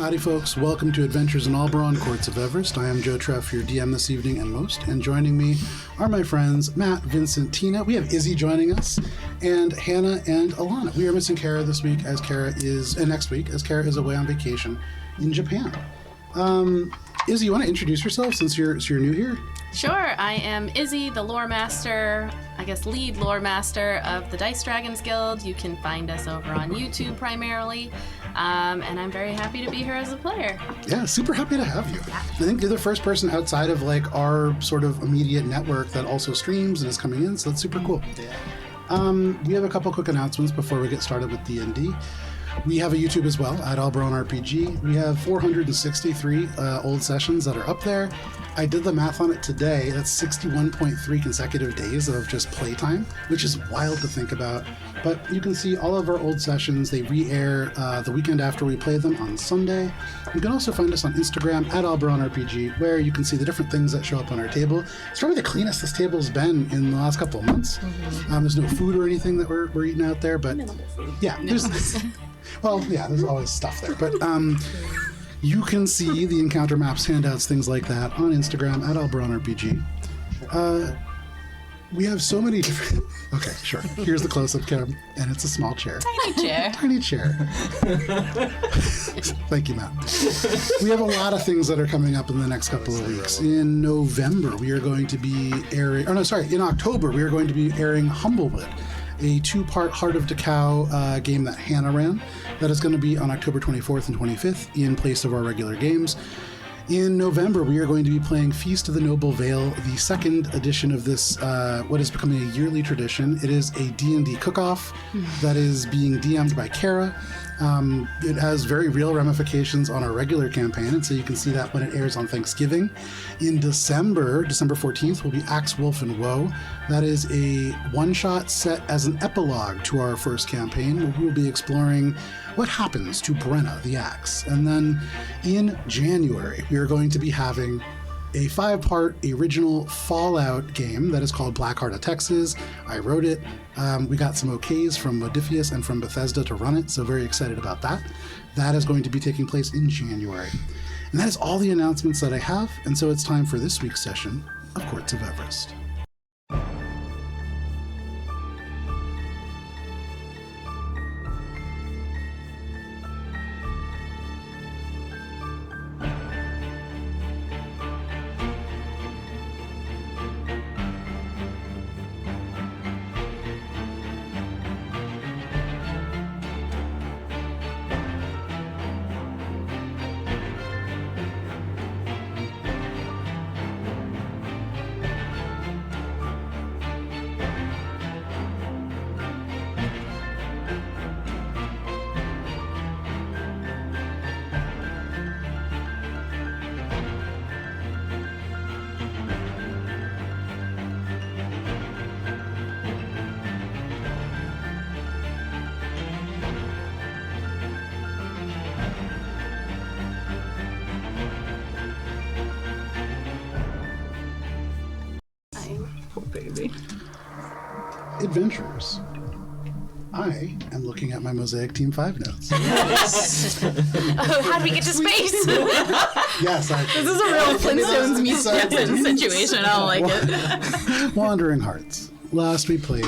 Howdy folks, welcome to Adventures in Alberon, Courts of Everest. I am Joe Treff, your DM this evening and most, and joining me are my friends Matt, Vincent, Tina. We have Izzy joining us, and Hannah and Alana. We are missing Kara this week as Kara is, and next week as Kara is away on vacation in Japan. Izzy, you want to introduce yourself since you're new here? Sure, I am Izzy, the lore master, lead lore master of the Dice Dragons Guild. You can find us over on YouTube primarily, and I'm very happy to be here as a player. Yeah, super happy to have you. I think you're the first person outside of like our sort of immediate network that also streams and is coming in, so that's super cool. We have a couple quick announcements before we get started with D&D. We have a YouTube as well, at Alberon RPG. We have 463 old sessions that are up there. I did the math on it today. That's 61.3 consecutive days of just playtime, which is wild to think about. But you can see all of our old sessions. They re-air the weekend after we play them on Sunday. You can also find us on Instagram, at Alberon RPG, where you can see the different things that show up on our table. It's probably the cleanest this table's been in the last couple of months. There's no food or anything that we're eating out there, but yeah, there's... Well, yeah, there's always stuff there, but you can see the encounter maps, handouts, things like that on Instagram at Alberon RPG. We have so many different... Okay, sure. Here's the close-up cam, and it's a small chair. Tiny chair. Tiny chair. Thank you, Matt. We have a lot of things that are coming up in the next couple of weeks. In November, we are going to be airing... in October, we are going to be airing Humblewood, a two-part Heart of Decau game that Hannah ran. That is going to be on October 24th and 25th in place of our regular games. In November, we are going to be playing Feast of the Noble Vale, the second edition of this, what is becoming a yearly tradition. It is a D&D cook-off that is being DM'd by Kara. It has very real ramifications on our regular campaign, and so you can see that when it airs on Thanksgiving. In December 14th, will be Axe, Wolf, and Woe. That is a one-shot set as an epilogue to our first campaign, where we will be exploring what happens to Brenna the Axe. And then in January, we are going to be having a 5-part original Fallout game that is called Blackheart of Texas. I wrote it. We got some okays from Modifius and from Bethesda to run it, so very excited about that. That is going to be taking place in January. And that is all the announcements that I have, and so it's time for this week's session of Courts of Everest. Baby. Adventurers. I am looking at my Mosaic Team 5 notes. Oh, how do we get to space? Yes, actually. This is a real Flintstones meets Jetsons situation. I don't like it. Wandering Hearts. Last we played,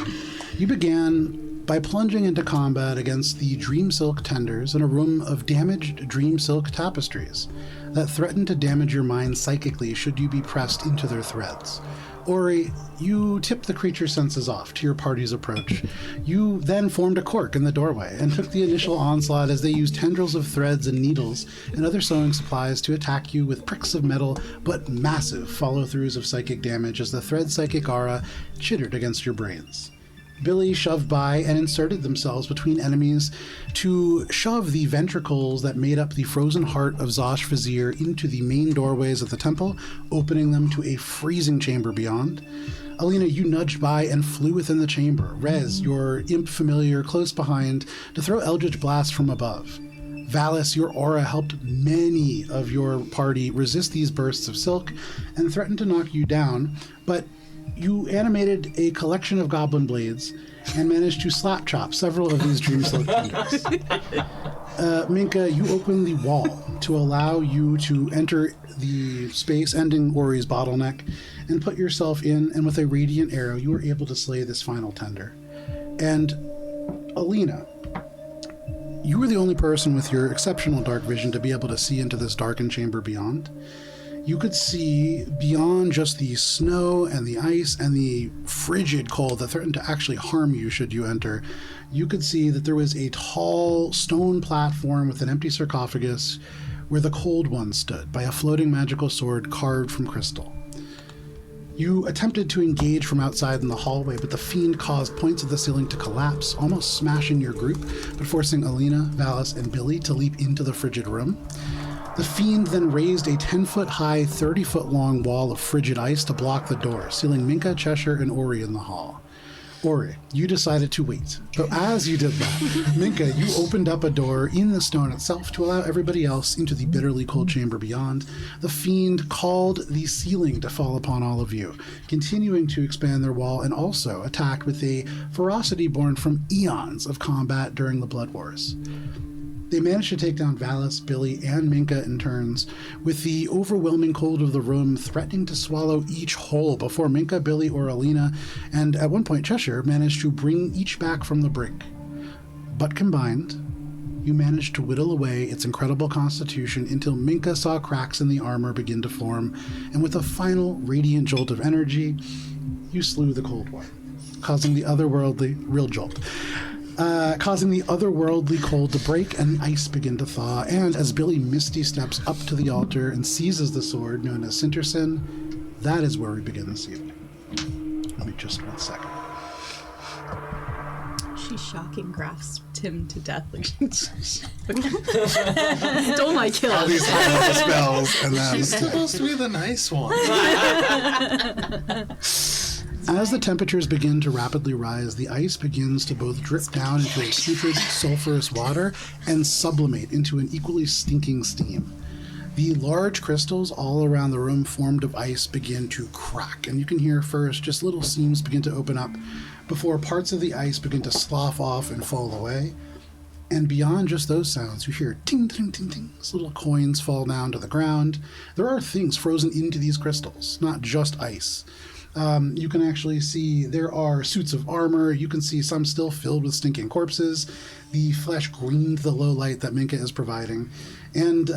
you began by plunging into combat against the Dream Silk Tenders in a room of damaged Dream Silk tapestries that threatened to damage your mind psychically should you be pressed into their threads. Ori, you tipped the creature's senses off to your party's approach. You then formed a cork in the doorway and took the initial onslaught as they used tendrils of threads and needles and other sewing supplies to attack you with pricks of metal, but massive follow-throughs of psychic damage as the thread psychic aura chittered against your brains. Billy shoved by and inserted themselves between enemies to shove the ventricles that made up the frozen heart of Zosh Vizier into the main doorways of the temple, opening them to a freezing chamber beyond. Alina, you nudged by and flew within the chamber, Rez, your imp familiar, close behind, to throw Eldritch Blast from above. Valis, your aura helped many of your party resist these bursts of silk and threatened to knock you down, but You animated a collection of goblin blades and managed to slap chop several of these dream slug tenders. Minka, you open the wall to allow you to enter the space ending Ori's bottleneck and put yourself in, and with a radiant arrow, you were able to slay this final tender. And Alina, you were the only person with your exceptional dark vision to be able to see into this darkened chamber beyond. You could see beyond just the snow and the ice and the frigid cold that threatened to actually harm you should you enter. You could see that there was a tall stone platform with an empty sarcophagus where the Cold One stood by a floating magical sword carved from crystal. You attempted to engage from outside in the hallway, but the fiend caused points of the ceiling to collapse, almost smashing your group, but forcing Alina, Valis, and Billy to leap into the frigid room. The fiend then raised a 10-foot-high, 30-foot-long wall of frigid ice to block the door, sealing Minka, Cheshire, and Ori in the hall. Ori, you decided to wait. But as you did that, Minka, you opened up a door in the stone itself to allow everybody else into the bitterly cold chamber beyond. The fiend called the ceiling to fall upon all of you, continuing to expand their wall and also attack with a ferocity born from eons of combat during the Blood Wars. They managed to take down Valis, Billy, and Minka in turns, with the overwhelming cold of the room threatening to swallow each whole before Minka, Billy, or Alina, and at one point Cheshire, managed to bring each back from the brink. But combined, you managed to whittle away its incredible constitution until Minka saw cracks in the armor begin to form, and with a final radiant jolt of energy, you slew the Cold One, causing the otherworldly cold to break and the ice begin to thaw. And as Billy Misty steps up to the altar and seizes the sword known as Sinterson, that is where we begin this evening. Let me just 1 second. She shocking grasped him to death. Like, stole my kill. All these high-level spells, and then She's supposed to be the nice one. As the temperatures begin to rapidly rise, the ice begins to both drip down into a putrid, sulfurous water and sublimate into an equally stinking steam. The large crystals all around the room formed of ice begin to crack, and you can hear first just little seams begin to open up before parts of the ice begin to slough off and fall away. And beyond just those sounds, you hear ting, ting, ting, ting, as little coins fall down to the ground. There are things frozen into these crystals, not just ice. You can actually see there are suits of armor. You can see some still filled with stinking corpses. The flesh greened the low light that Minka is providing. And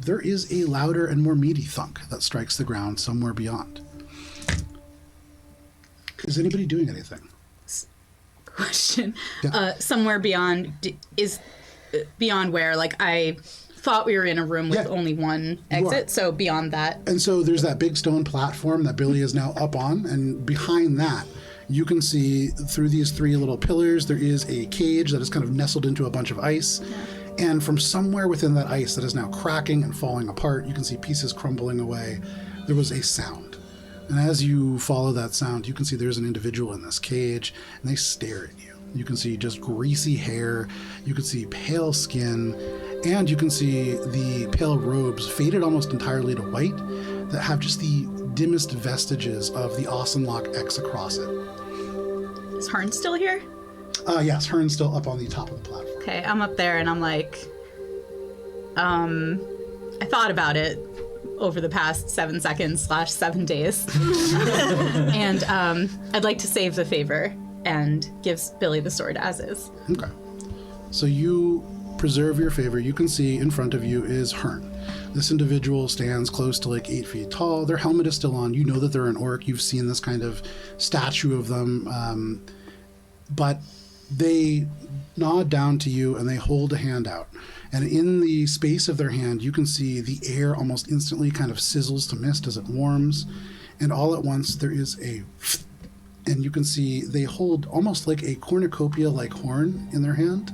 there is a louder and more meaty thunk that strikes the ground somewhere beyond. Is anybody doing anything? Question. Yeah. Somewhere beyond is beyond where? Like, I thought we were in a room with only one exit, so beyond that. And so there's that big stone platform that Billy is now up on, and behind that, you can see through these 3 little pillars, there is a cage that is kind of nestled into a bunch of ice. And from somewhere within that ice that is now cracking and falling apart, you can see pieces crumbling away. There was a sound. And as you follow that sound, you can see there's an individual in this cage, and they stare at you. You can see just greasy hair, you can see pale skin, and you can see the pale robes faded almost entirely to white that have just the dimmest vestiges of the Ausenlock X across it. Is Hearn still here? Yes, Hearn's still up on the top of the platform. Okay, I'm up there and I'm like, I thought about it over the past 7 seconds / 7 days. And I'd like to save the favor and gives Billy the sword as is. Okay. So you preserve your favor. You can see in front of you is Hearn. This individual stands close to like 8 feet tall. Their helmet is still on. You know that they're an orc. You've seen this kind of statue of them. But they nod down to you and they hold a hand out. And in the space of their hand, you can see the air almost instantly kind of sizzles to mist as it warms. And all at once, there is a... And you can see they hold almost like a cornucopia-like horn in their hand.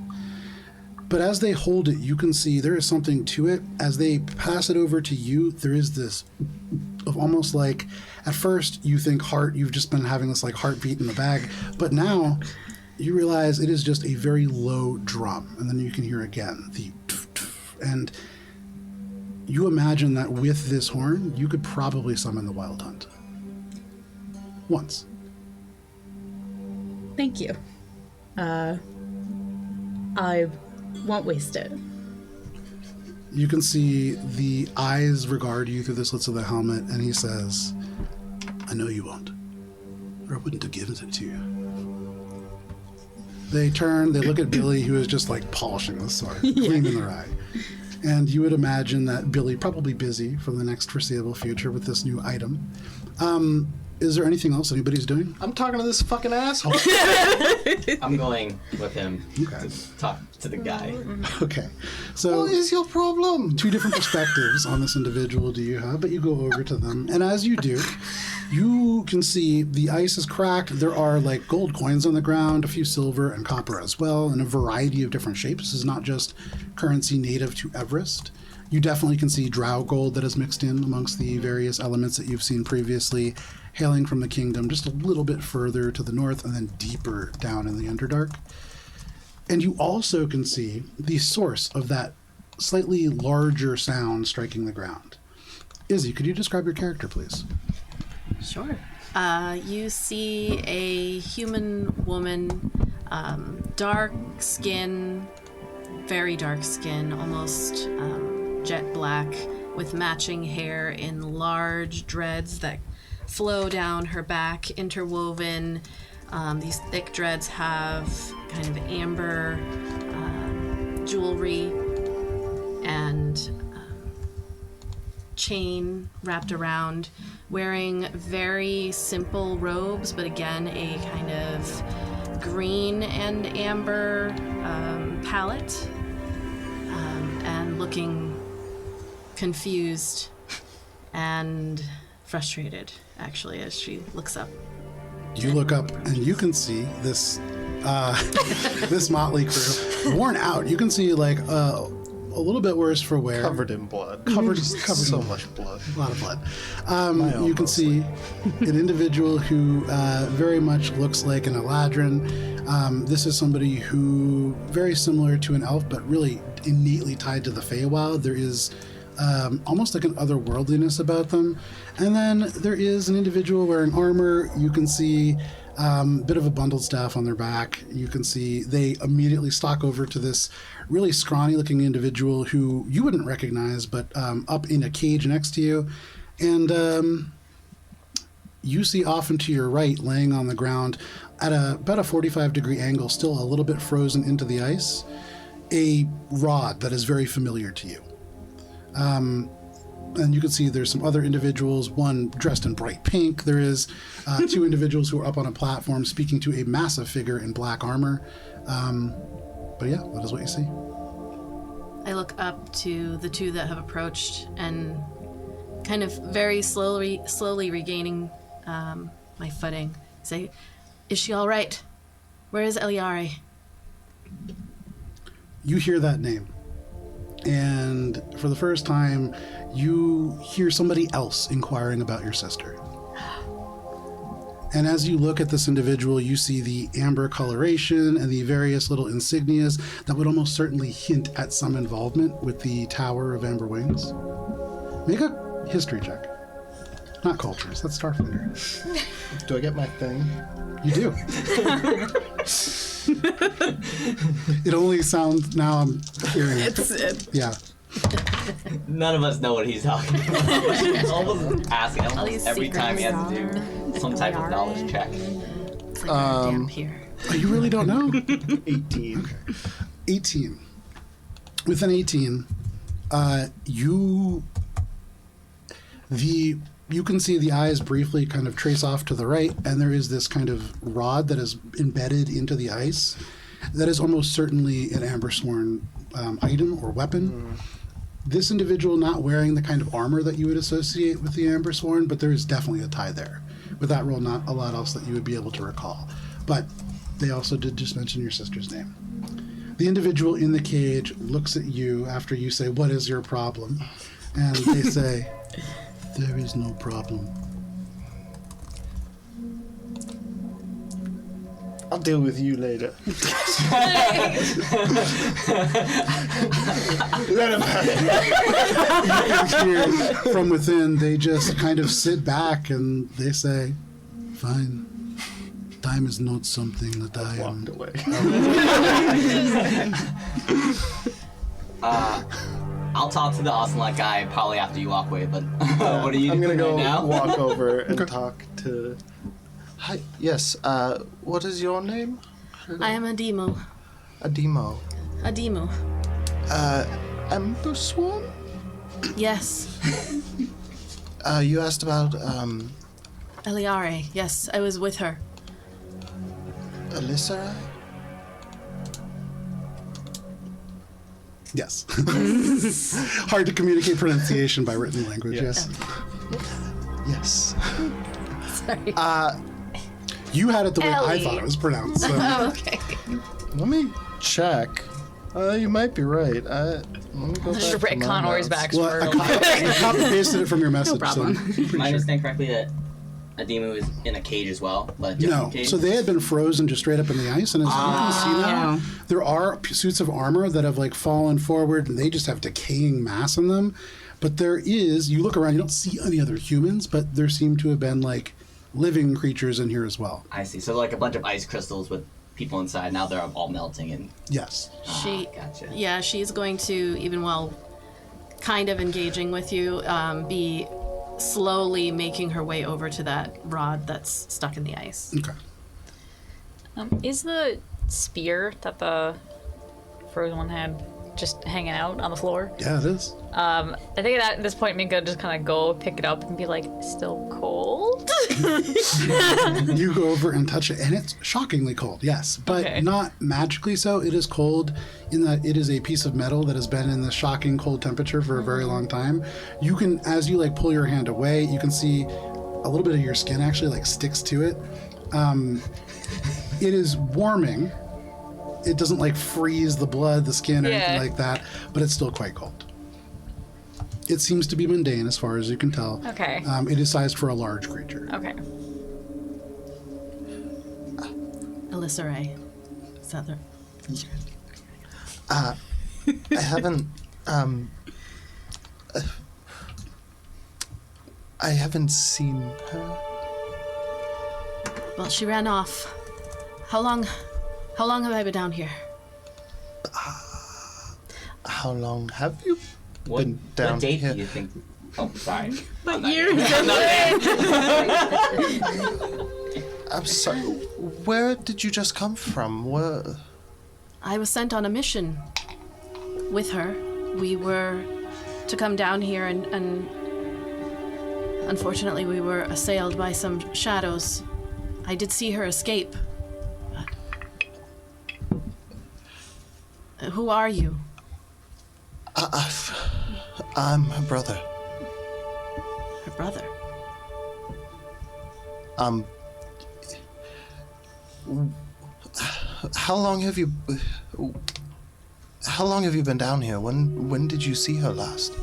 But as they hold it, you can see there is something to it. As they pass it over to you, there is this of almost like, at first you think heart, you've just been having this like heartbeat in the bag. But now you realize it is just a very low drum. And then you can hear again the and you imagine that with this horn, you could probably summon the Wild Hunt. once. Thank you. I won't waste it. You can see the eyes regard you through the slits of the helmet, and he says, I know you won't, or I wouldn't have given it to you. They turn, they look at Billy, who is just like polishing the sword, gleam in their eye. And you would imagine that Billy, probably busy for the next foreseeable future with this new item. Is there anything else anybody's doing? I'm talking to this fucking asshole. I'm going with him Okay. to talk to the guy. Okay. So What is your problem? two different perspectives on this individual do you have, but you go over to them. And as you do, you can see the ice is cracked. There are like gold coins on the ground, a few silver and copper as well, and a variety of different shapes. This is not just currency native to Everest. You definitely can see drow gold that is mixed in amongst the various elements that you've seen previously, hailing from the kingdom just a little bit further to the north and then deeper down in the Underdark. And you also can see the source of that slightly larger sound striking the ground. Izzy, could you describe your character, please? Sure. You see a human woman, dark skin, very dark skin, almost jet black, with matching hair in large dreads that flow down her back, interwoven. These thick dreads have kind of amber jewelry and chain wrapped around, wearing very simple robes, but again, a kind of green and amber palette, and looking confused and frustrated, actually, as she looks up. You look up and you can see this this motley crew worn out. You can see like a little bit worse for wear. Covered in blood. Covered So in much blood. a lot of blood. My own You can see an individual who very much looks like an Eladrin. This is somebody who, very similar to an elf, but really innately tied to the Feywild. There is almost like an otherworldliness about them. And then there is an individual wearing armor. You can see a bit of a bundled staff on their back. You can see they immediately stalk over to this really scrawny looking individual who you wouldn't recognize, but up in a cage next to you. And you see off and to your right, laying on the ground at about a 45-degree angle, still a little bit frozen into the ice, a rod that is very familiar to you. And you can see there's some other individuals, one dressed in bright pink. There is two individuals who are up on a platform speaking to a massive figure in black armor. But yeah, that is what you see. I look up to the two that have approached and kind of very slowly regaining my footing, say, "Is she all right? Where is Eliari?" You hear that name. And for the first time, you hear somebody else inquiring about your sister. And as you look at this individual, you see the amber coloration and the various little insignias that would almost certainly hint at some involvement with the Tower of Amber Wings. Make a history check. Not cultures, that's Starfinder. Do I get my thing? You do. It only sounds, now I'm hearing it. Yeah. None of us know what he's talking about. He's almost asking All these every time he has to secrets. do some type of knowledge check. It's like a damn here. Oh, you really don't know? 18. 18. With an 18, you can see the eyes briefly kind of trace off to the right, and there is this kind of rod that is embedded into the ice that is almost certainly an Ambersworn item or weapon. This individual not wearing the kind of armor that you would associate with the Ambersworn, but there is definitely a tie there. With that roll, not a lot else that you would be able to recall. But they also did just mention your sister's name. The individual in the cage looks at you after you say, "What is your problem?" And they say, "There is no problem." I'll deal with you later. Here from within, they just kind of sit back and they say, Fine. Time is not something that I am. Walked away. I'll talk to the Ocelot guy probably after you walk away, but what are you I'm doing gonna go right now? walk over and talk to. Hi. Yes. What is your name? I am Adimu. Ademo. Adimu. Ember Swan. Yes. You asked about Eliare. Yes, I was with her. Alyssa. Yes. Hard to communicate pronunciation by written language, Yeah. yes. Yes. Sorry. You had it the way I Ellie. thought it was pronounced. So. Oh, okay. Let me check. You might be right. Let me go back Just to Rick my Connor's notes. back. Well, I copy pasted it from your message. problem. So I'm pretty Am I sure. understand correctly that Adimu is in a cage as well, but a different No, cage? so they had been frozen just straight up in the ice, and as you can see now, Yeah. there are suits of armor that have like fallen forward, and they just have decaying mass in them. But there is, you look around, you don't see any other humans, but there seem to have been like living creatures in here as well. I see. So like a bunch of ice crystals with people inside. Now they're all melting and. Yes. She, Gotcha. yeah, she's going to, even while kind of engaging with you, be slowly making her way over to that rod that's stuck in the ice. Okay. Is the spear that the frozen one had just hanging out on the floor? Yeah, it is. I think at this point, Minka just kind of go pick it up and be like, "Still cold?" You go over and touch it, and it's shockingly cold, yes, but Okay. not magically so. It is cold in that it is a piece of metal that has been in the shocking cold temperature for a very long time. You can, as you like pull your hand away, you can see a little bit of your skin actually like sticks to it. It is warming. It doesn't like freeze the blood, the skin, or anything Yeah. like that, but it's still quite cold. It seems to be mundane as far as you can tell. Okay. It is sized for a large creature. Okay. Alyssa Ray. Is that the... I haven't. I haven't seen her. Well, she ran off. How long have I been down here? How long have you What, been down what date here? do you think? Oh, sorry. What years? I'm sorry. Where did you just come from? Where? I was sent on a mission with her. We were to come down here and unfortunately we were assailed by some shadows. I did see her escape. But... Who are you? I'm her brother. Her brother. How long have you? How long have you been down here? When did you see her last?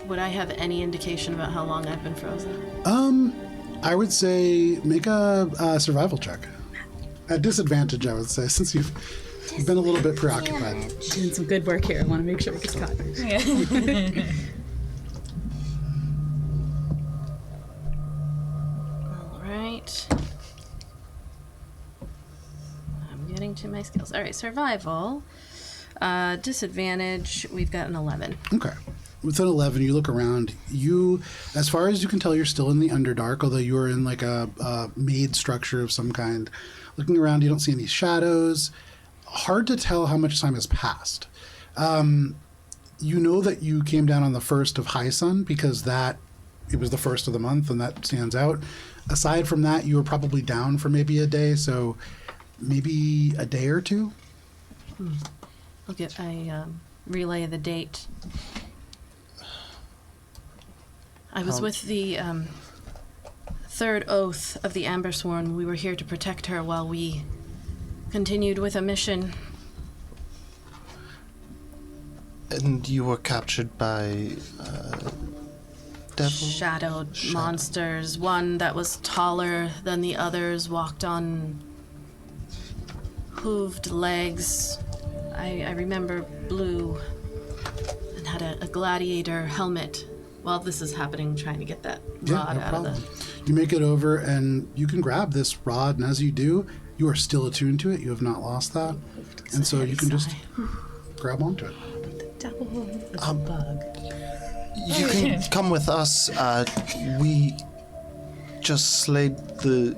Would I have any indication about how long I've been frozen? I would say make a survival check. At disadvantage, I would say, since you've been a little bit preoccupied. Doing some good work here. I want to make sure it gets caught. All right. I'm getting to my skills. All right, survival. Disadvantage, we've got an 11. Okay. With an 11, you look around. You, as far as you can tell, you're still in the Underdark, although you are in like a made structure of some kind. Looking around, you don't see any shadows. Hard to tell how much time has passed. You know that you came down on the 1st of High Sun because it was the 1st of the month and that stands out. Aside from that, you were probably down for maybe a day, so maybe a day or two. Look at I relay the date. I was with the third oath of the Amber Sworn. We were here to protect her while we continued with a mission. And you were captured by devil. Shadowed monsters. One that was taller than the others, walked on hooved legs. I remember blue and had a gladiator helmet. While this is happening, trying to get that rod out of the... You make it over, and you can grab this rod, and as you do, you are still attuned to it. You have not lost that. And so you can just grab onto it. You can come with us. We just slayed the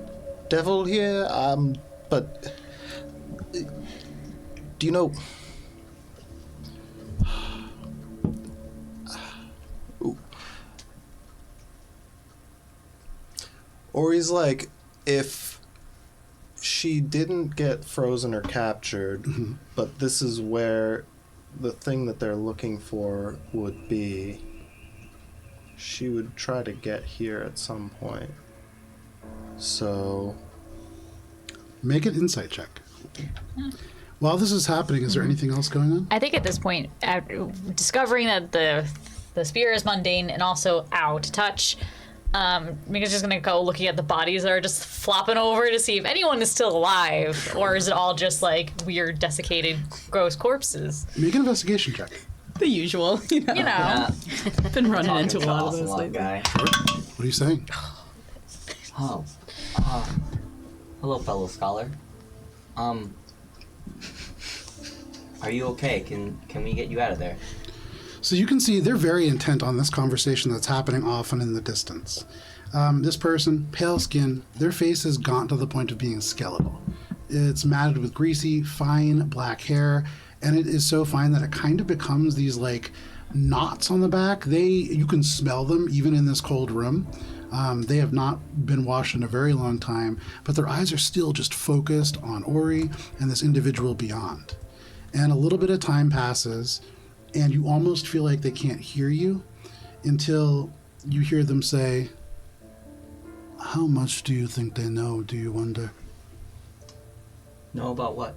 devil here. But do you know? Ori's like, if she didn't get frozen or captured, but this is where the thing that they're looking for would be, she would try to get here at some point. So... Make an insight check. While this is happening, is there anything else going on? I think at this point, discovering that the spear is mundane and also out to touch, Mika's just gonna go looking at the bodies that are just flopping over to see if anyone is still alive, or is it all just like weird, desiccated, gross corpses? Make an investigation check. The usual, you know. Yeah. Been running Talking into a to lot of awesome those luck lately. guy. What are you saying? Oh. Hello, fellow scholar. Are you okay? Can we get you out of there? So you can see they're very intent on this conversation that's happening off and in the distance. This person, pale skin, their face is gaunt to the point of being skeletal. It's matted with greasy, fine black hair, and it is so fine that it kind of becomes these like knots on the back. You can smell them even in this cold room. They have not been washed in a very long time, but their eyes are still just focused on Ori and this individual beyond. And a little bit of time passes, and you almost feel like they can't hear you until you hear them say, "How much do you think they know, do you wonder?" Know about what?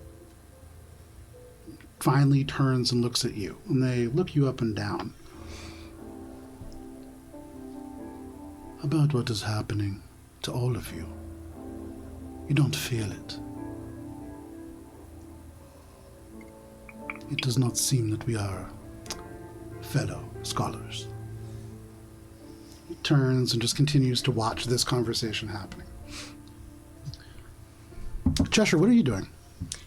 Finally turns and looks at you, and they look you up and down. About what is happening to all of you. You don't feel it. It does not seem that we are fellow scholars. He turns and just continues to watch this conversation happening. Cheshire, what are you doing?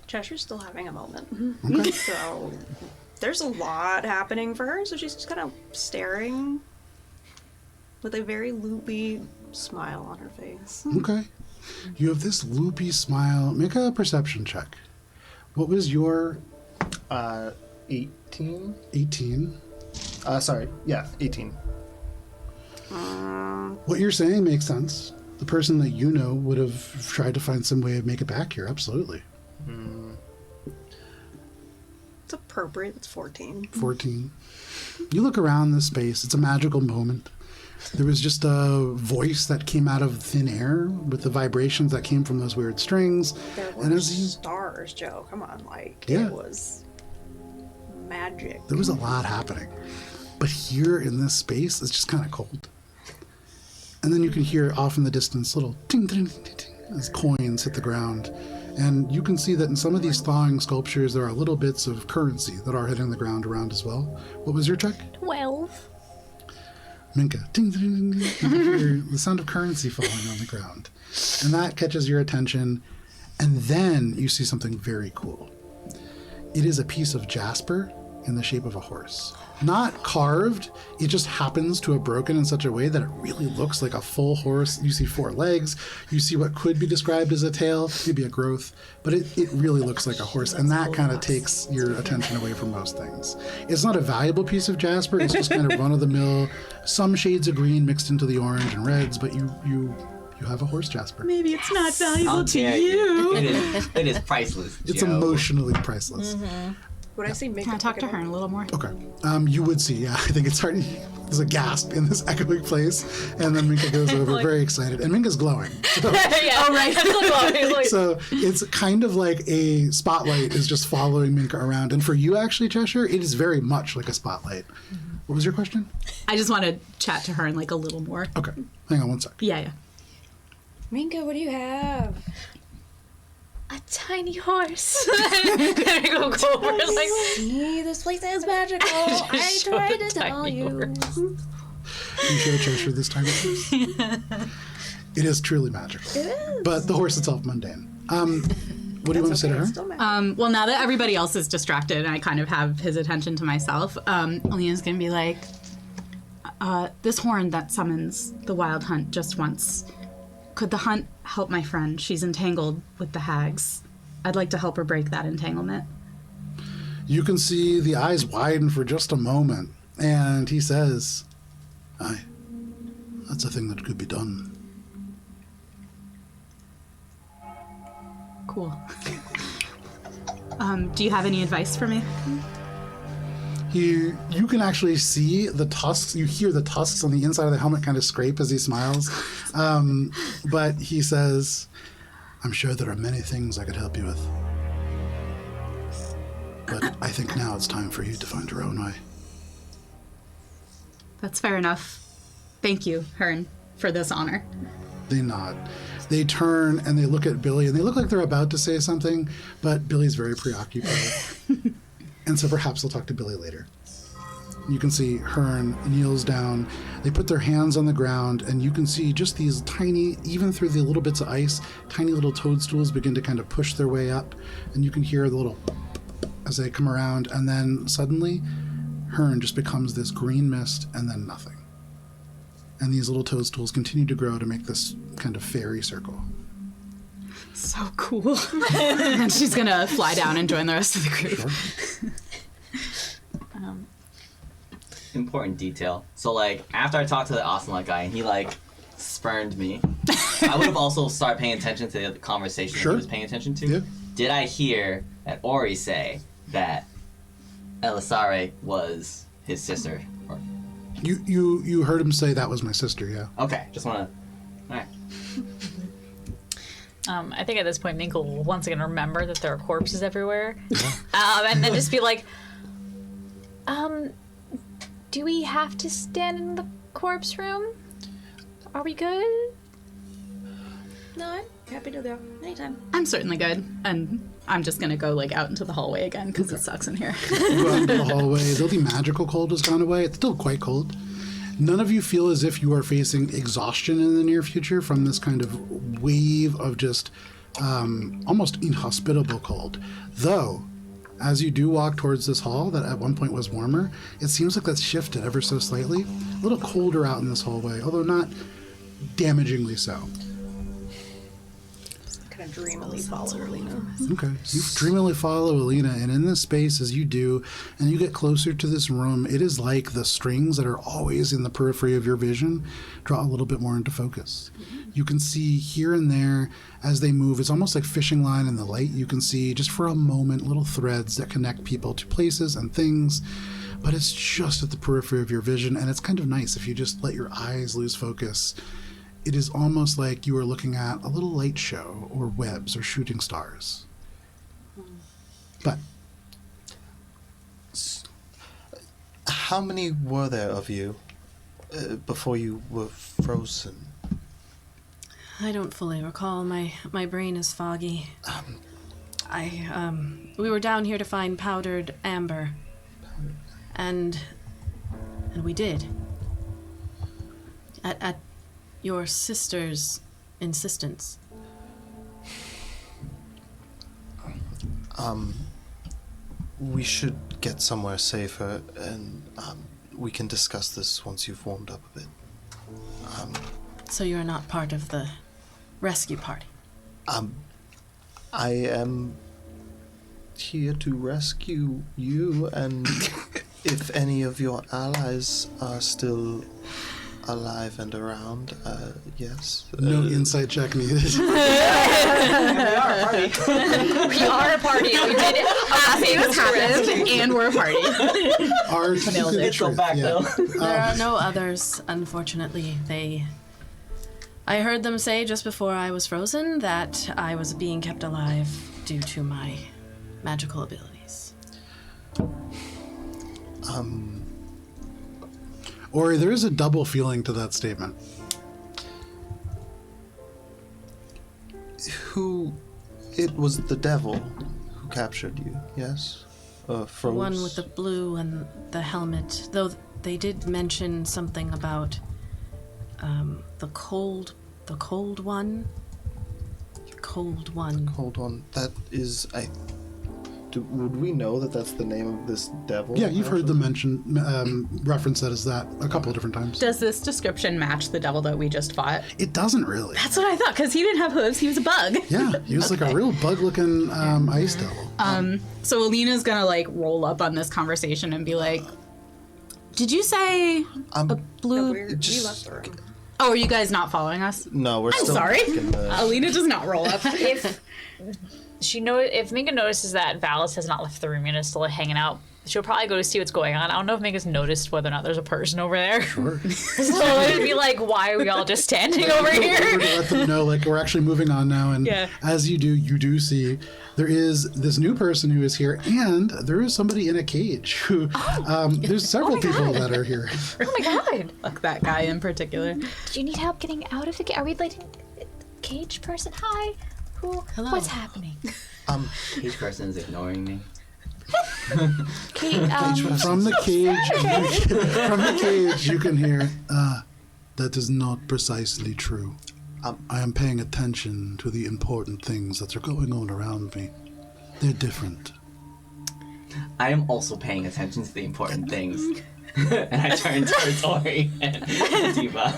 Cheshire's still having a moment. Okay. So there's a lot happening for her, so she's just kind of staring with a very loopy smile on her face. Okay. You have this loopy smile. Make a perception check. What was your 18? 18? Sorry, yeah, 18. What you're saying makes sense. The person that you know would have tried to find some way to make it back here. Absolutely. It's appropriate. It's 14. 14. You look around this space. It's a magical moment. There was just a voice that came out of thin air with the vibrations that came from those weird strings. There were And as you, stars, Joe. Come on, like, Yeah. it was magic. there was a lot happening. But here in this space, it's just kind of cold. And then you can hear off in the distance little ting, ting, ting, ting, ting as coins hit the ground. And you can see that in some of these thawing sculptures, there are little bits of currency that are hitting the ground around as well. What was your check? 12. Minka, ting, ting, ting, ting. You can hear the sound of currency falling on the ground. And that catches your attention. And then you see something very cool. It is a piece of jasper in the shape of a horse. Not carved, it just happens to have broken in such a way that it really looks like a full horse. You see 4 legs, you see what could be described as a tail, maybe a growth, but it really looks like a horse, and that kind of takes your attention away from most things. It's not a valuable piece of jasper, it's just kind of run-of-the-mill, some shades of green mixed into the orange and reds, but you have a horse jasper. Maybe it's not How valuable to dare you. It is priceless, It's Joe. emotionally priceless. Would I see Minka Can I talk pick to it her up? a little more? Okay. You would see, yeah. I think it's hard. There's a gasp in this echoing place, and then Minka goes over, very excited. And Minka's glowing. So, Yeah. Oh, right. so it's kind of like a spotlight is just following Minka around. And for you, actually, Cheshire, it is very much like a spotlight. What was your question? I just want to chat to her and like a little more. Okay. Hang on one sec. Yeah. Minka, what do you have? A tiny horse. I go over like. See, this place is magical. I Show tried the to tell tiny you. horse. You show Cheshire this time. It is truly magical. It is. But the horse itself mundane. What do you want to say to her? Still magic. Well, now that everybody else is distracted and I kind of have his attention to myself, Alina's going to be like, this horn that summons the wild hunt just once. Could the hunt help my friend? She's entangled with the hags. I'd like to help her break that entanglement. You can see the eyes widen for just a moment, and he says, aye, that's a thing that could be done. Cool. Do you have any advice for me? You can actually see the tusks. You hear the tusks on the inside of the helmet kind of scrape as he smiles. But he says, I'm sure there are many things I could help you with. But I think now it's time for you to find your own way. That's fair enough. Thank you, Hearn, for this honor. They nod. They turn and they look at Billy, and they look like they're about to say something, but Billy's very preoccupied. And so perhaps they'll talk to Billy later. You can see Hearn kneels down. They put their hands on the ground, and you can see just these tiny, even through the little bits of ice, tiny little toadstools begin to kind of push their way up, and you can hear the little as they come around, and then suddenly Hearn just becomes this green mist and then nothing. And these little toadstools continue to grow to make this kind of fairy circle. So cool. And she's going to fly down and join the rest of the group. Sure. Important detail. So, like, after I talked to the Ocelot guy and he, like, spurned me, I would have also started paying attention to the conversation Sure. he was paying attention to. Yeah. Did I hear that Ori say that Elisare was his sister? Or, You heard him say that was my sister, yeah. okay, just want to... Alright. I think at this point, Minkle will once again remember that there are corpses everywhere. And then just be like, do we have to stand in the corpse room? Are we good? No, I'm happy to go anytime. I'm certainly good. And I'm just going to go, like, out into the hallway again because it sucks in here. You go out into the hallway. The magical cold has gone away. It's still quite cold. None of you feel as if you are facing exhaustion in the near future from this kind of wave of just almost inhospitable cold. Though, as you do walk towards this hall that at one point was warmer, it seems like that's shifted ever so slightly. A little colder out in this hallway, although not damagingly so. Kind of dreamily follow Alina. Okay. You dreamily follow Alina, and in this space, as you do, and you get closer to this room, it is like the strings that are always in the periphery of your vision draw a little bit more into focus. You can see here and there as they move, it's almost like fishing line in the light. You can see just for a moment little threads that connect people to places and things, but it's just at the periphery of your vision, and it's kind of nice if you just let your eyes lose focus. It is almost like you are looking at a little light show or webs or shooting stars. But How many were there of you before you were frozen? I don't fully recall. My brain is foggy. We were down here to find powdered amber. And we did. At your sister's insistence. We should get somewhere safer, and we can discuss this once you've warmed up a bit. So you're not part of the rescue party? I am here to rescue you, and if any of your allies are still alive and around, yes. no insight check needed. We are a party. We did it. Things happened, and we're a party. Are Nailed it. Let's go back, though. There are no others, unfortunately. I heard them say just before I was frozen that I was being kept alive due to my magical abilities. Ori, there is a double feeling to that statement. It was the devil who captured you, yes? The Froze? one with the blue and the helmet, though they did mention something about the cold The cold one. The cold one. Hold on. That is, would we know that that's the name of this devil? Yeah, you've heard actually? them reference that as that a couple of different times. Does this description match the devil that we just fought? It doesn't really. That's what I thought, because he didn't have hooves. He was a bug. Yeah, he was like a real bug-looking ice devil. So Alina's gonna like roll up on this conversation and be like, "Did you say a blue?" We left the room. Oh, are you guys not following us? No, we're I'm still sorry. in the- Alina does not roll up. If Minka notices that Valis has not left the room and is still hanging out, she'll probably go to see what's going on. I don't know if Minka's noticed whether or not there's a person over there. Sure. So it'd be like, why are we all just standing over Over here? to let them know, like, we're actually moving on now. And Yeah. as you do see there is this new person who is here, and there is somebody in a cage who, there's several people that are here. Oh my god. Fuck that guy in particular. Do you need help getting out of the cage? Are we like cage person? Hi. Hello. What's happening? Each person is ignoring me. From the cage, you can hear, that is not precisely true. I am paying attention to the important things that are going on around me. They're different. I am also paying attention to the important things. And I turn towards Ori and Diva.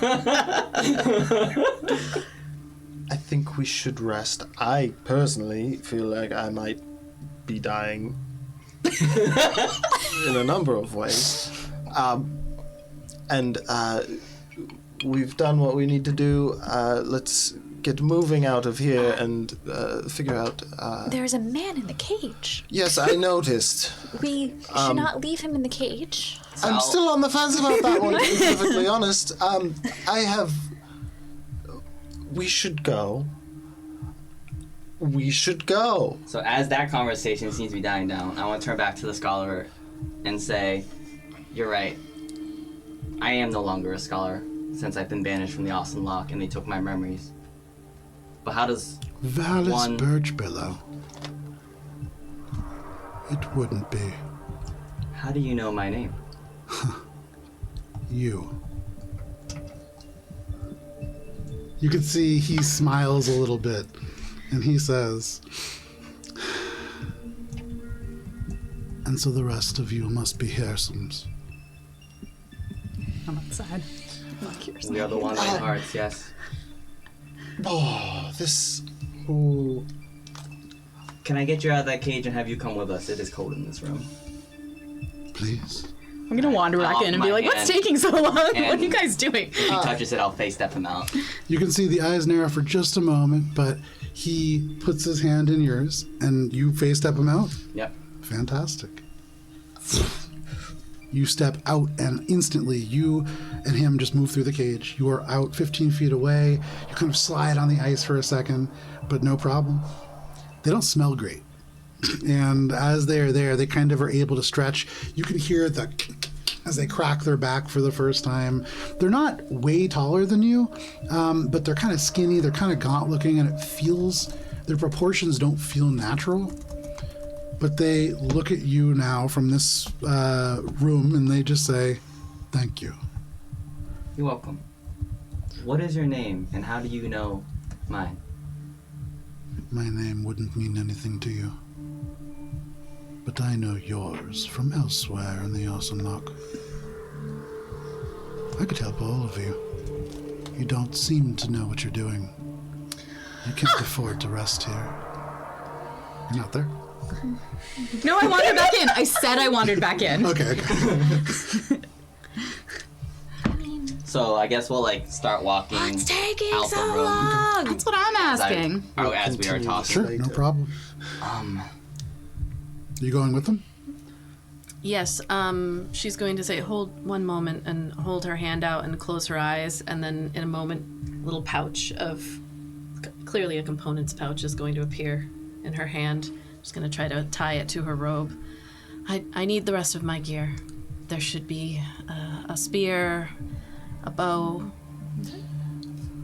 I think we should rest. I personally feel like I might be dying in a number of ways. And we've done what we need to do. Let's get moving out of here and figure out... There's a man in the cage. Yes, I noticed. We should not leave him in the cage. I'm still on the fence about that one, to be perfectly honest. We should go. We should go. So as that conversation seems to be dying down, I want to turn back to the scholar and say, you're right. I am no longer a scholar since I've been banished from the Austin Lock and they took my memories. But how does Valis Birchbillow. It wouldn't be. How do you know my name? You. You can see he smiles a little bit, and he says, and so the rest of you must be Harrisons. I'm outside. We are the one in hearts, yes. Oh, this... Ooh. Can I get you out of that cage and have you come with us? It is cold in this room. Please. I'm gonna wander back in and be my like, "What's hand. taking so long? What And- are you guys doing?" If he touches it, I'll face step him out. You can see the eyes narrow for just a moment, but he puts his hand in yours, and you face step him out. Yep. Fantastic. You step out, and instantly you and him just move through the cage. You are out 15 feet away. You kind of slide on the ice for a second, but no problem. They don't smell great. And as they're there, they kind of are able to stretch. You can hear the as they crack their back for the first time. They're not way taller than you, but they're kind of skinny. They're kind of gaunt looking, and it feels, their proportions don't feel natural. But they look at you now from this room, and they just say, "Thank you." You're welcome. What is your name, and how do you know mine? My name wouldn't mean anything to you. But I know yours from elsewhere in the Awesome Lock. I could help all of you. You don't seem to know what you're doing. You can't afford to rest here. You're not there? No, I wandered back in. I said I wandered back in. Okay. So I guess we'll like start walking What's taking out the so room. long? That's what I'm asking. As we are talking. Sure, no problem. You going with them? Yes, she's going to say, hold one moment, and hold her hand out and close her eyes, and then in a moment, little pouch of, clearly a components pouch is going to appear in her hand. Just going to try to tie it to her robe. I need the rest of my gear. There should be a spear, a bow.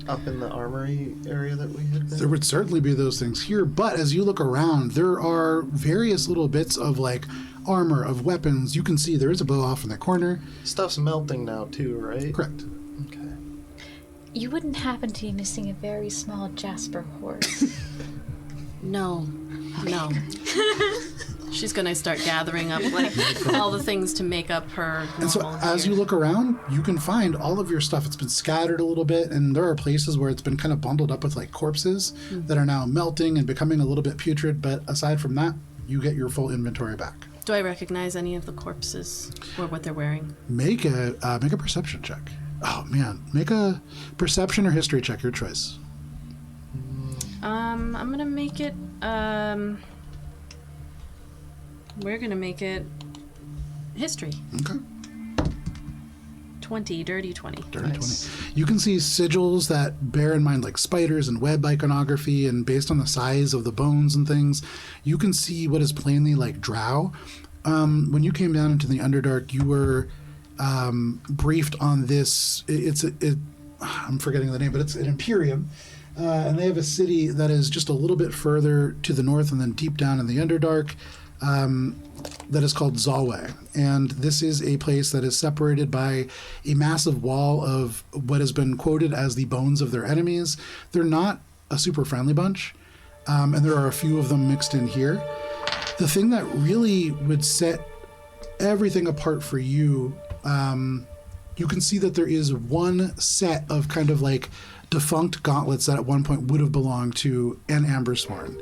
Up in the armory area that we had been? There would certainly be those things here, but as you look around, there are various little bits of like armor, of weapons. You can see there is a bow off in the corner. Stuff's melting now too, right? Correct. Okay. You wouldn't happen to be missing a very small Jasper horse. No. She's gonna start gathering up like all the things to make up her normal And so as you look around, you can find all of your stuff. It's been scattered a little bit, and there are places where it's been kind of bundled up with like corpses that are now melting and becoming a little bit putrid. But aside from that, you get your full inventory back. Do I recognize any of the corpses or what they're wearing? Make a perception check. Oh man, make a perception or history check, your choice. I'm gonna make it. We're gonna make it history. Okay. 20, dirty 20. Dirty 20. You can see sigils that bear in mind like spiders and web iconography, and based on the size of the bones and things, you can see what is plainly like drow. When you came down into the Underdark, you were briefed on this. I'm forgetting the name, but it's an Imperium. And they have a city that is just a little bit further to the north and then deep down in the Underdark. That is called Zalwe. And this is a place that is separated by a massive wall of what has been quoted as the bones of their enemies. They're not a super friendly bunch, and there are a few of them mixed in here. The thing that really would set everything apart for you, you can see that there is one set of kind of like defunct gauntlets that at one point would have belonged to an Ambersworn.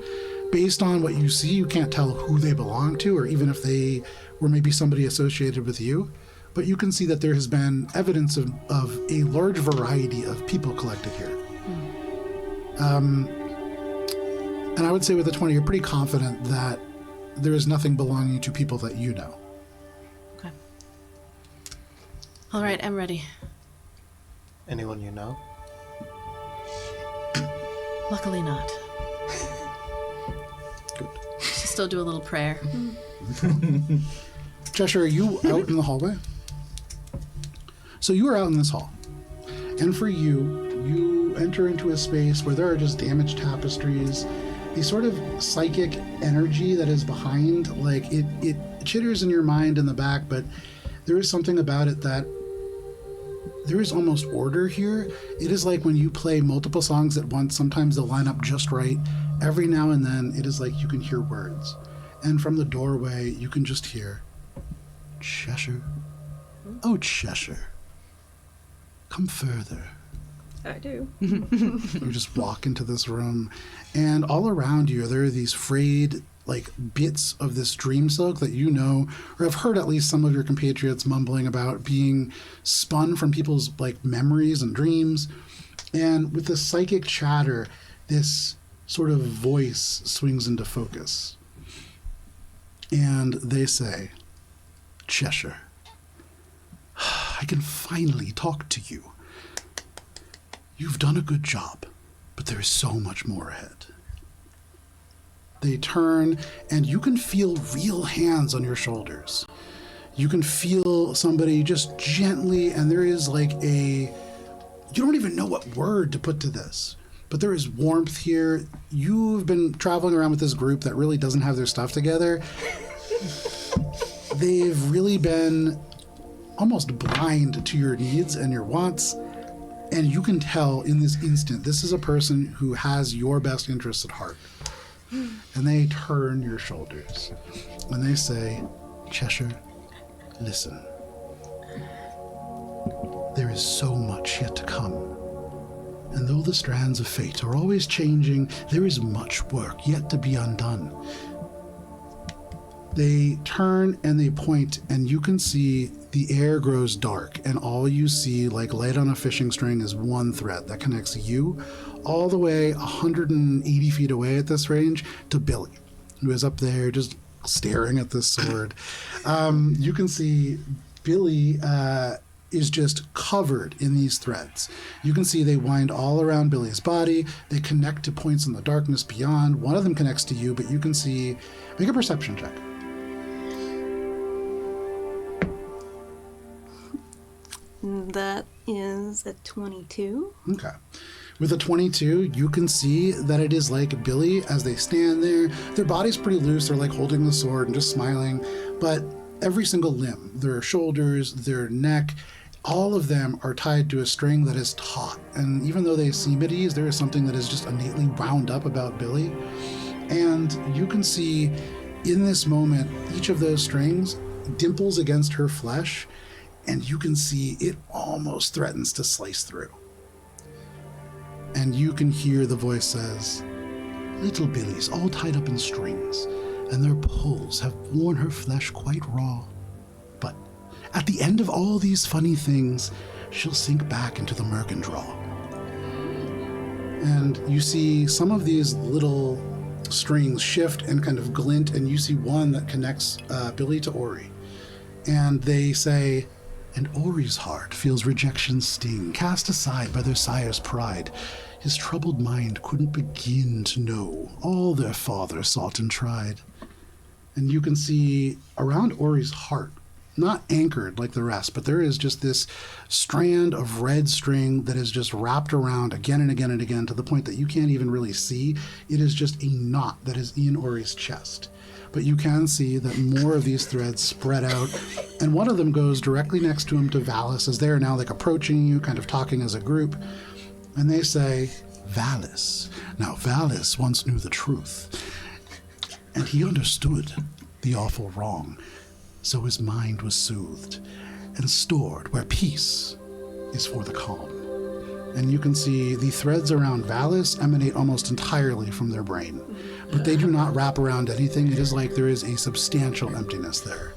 Based on what you see, you can't tell who they belong to, or even if they were maybe somebody associated with you. But you can see that there has been evidence of a large variety of people collected here. And I would say with the 20, you're pretty confident that there is nothing belonging to people that you know. Okay. All right, I'm ready. Anyone you know? Luckily not. Still do a little prayer. Cheshire, are you out in the hallway? So you are out in this hall. And for you enter into a space where there are just damaged tapestries, the sort of psychic energy that is behind, like it chitters in your mind in the back, but there is something about it that there is almost order here. It is like when you play multiple songs at once, sometimes they'll line up just right. Every now and then, it is like you can hear words. And from the doorway, you can just hear, Cheshire, oh Cheshire, come further. I do. You just walk into this room, and all around you, there are these frayed, like, bits of this dream silk that you know, or have heard at least some of your compatriots mumbling about being spun from people's, like, memories and dreams. And with this psychic chatter, this sort of voice swings into focus. And they say, Cheshire, I can finally talk to you. You've done a good job, but there is so much more ahead. They turn, and you can feel real hands on your shoulders. You can feel somebody just gently, and there is like you don't even know what word to put to this, but there is warmth here. You've been traveling around with this group that really doesn't have their stuff together. They've really been almost blind to your needs and your wants. And you can tell in this instant, this is a person who has your best interests at heart. And they turn your shoulders. And they say, Cheshire, listen. There is so much yet to come. And though the strands of fate are always changing, there is much work yet to be undone. They turn and they point, and you can see the air grows dark, and all you see, like light on a fishing string, is one thread that connects you all the way 180 feet away at this range to Billy, who is up there just staring at this sword. You can see Billy is just covered in these threads. You can see they wind all around Billy's body. They connect to points in the darkness beyond. One of them connects to you, but you can see... Make a perception check. That is a 22. Okay. With a 22, you can see that it is like Billy as they stand there. Their body's pretty loose. They're like holding the sword and just smiling. But every single limb, their shoulders, their neck, all of them are tied to a string that is taut. And even though they seem at ease, there is something that is just innately wound up about Billy. And you can see in this moment, each of those strings dimples against her flesh, and you can see it almost threatens to slice through. And you can hear the voice says, "Little Billy's all tied up in strings, and their pulls have worn her flesh quite raw. But at the end of all these funny things, she'll sink back into the Mercandraw." And you see some of these little strings shift and kind of glint, and you see one that connects Billy to Ori. And they say, "And Ori's heart feels rejection's sting, cast aside by their sire's pride. His troubled mind couldn't begin to know all their father sought and tried." And you can see around Ori's heart, not anchored like the rest, but there is just this strand of red string that is just wrapped around again and again and again to the point that you can't even really see. It is just a knot that is in Ori's chest. But you can see that more of these threads spread out, and one of them goes directly next to him to Valis as they are now like approaching you, kind of talking as a group. And they say, "Valis. Now Valis once knew the truth, and he understood the awful wrong. So his mind was soothed and stored where peace is for the calm." And you can see the threads around Valis emanate almost entirely from their brain, but they do not wrap around anything. It is like there is a substantial emptiness there.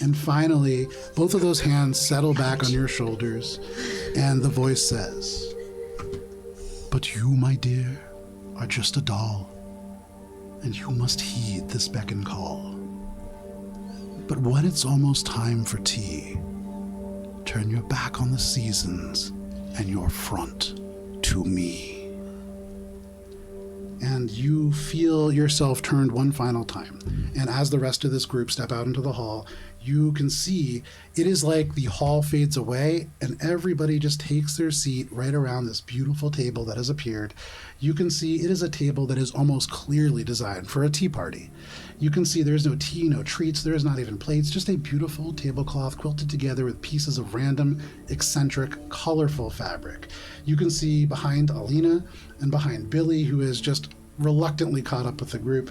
And finally, both of those hands settle back on your shoulders, and the voice says, "But you, my dear, are just a doll, and you must heed this beck and call. But when it's almost time for tea, turn your back on the seasons and your front to me." And you feel yourself turned one final time. And as the rest of this group step out into the hall, you can see it is like the hall fades away and everybody just takes their seat right around this beautiful table that has appeared. You can see it is a table that is almost clearly designed for a tea party. You can see there's no tea, no treats, there is not even plates, just a beautiful tablecloth quilted together with pieces of random, eccentric, colorful fabric. You can see behind Alina and behind Billy, who is just reluctantly caught up with the group,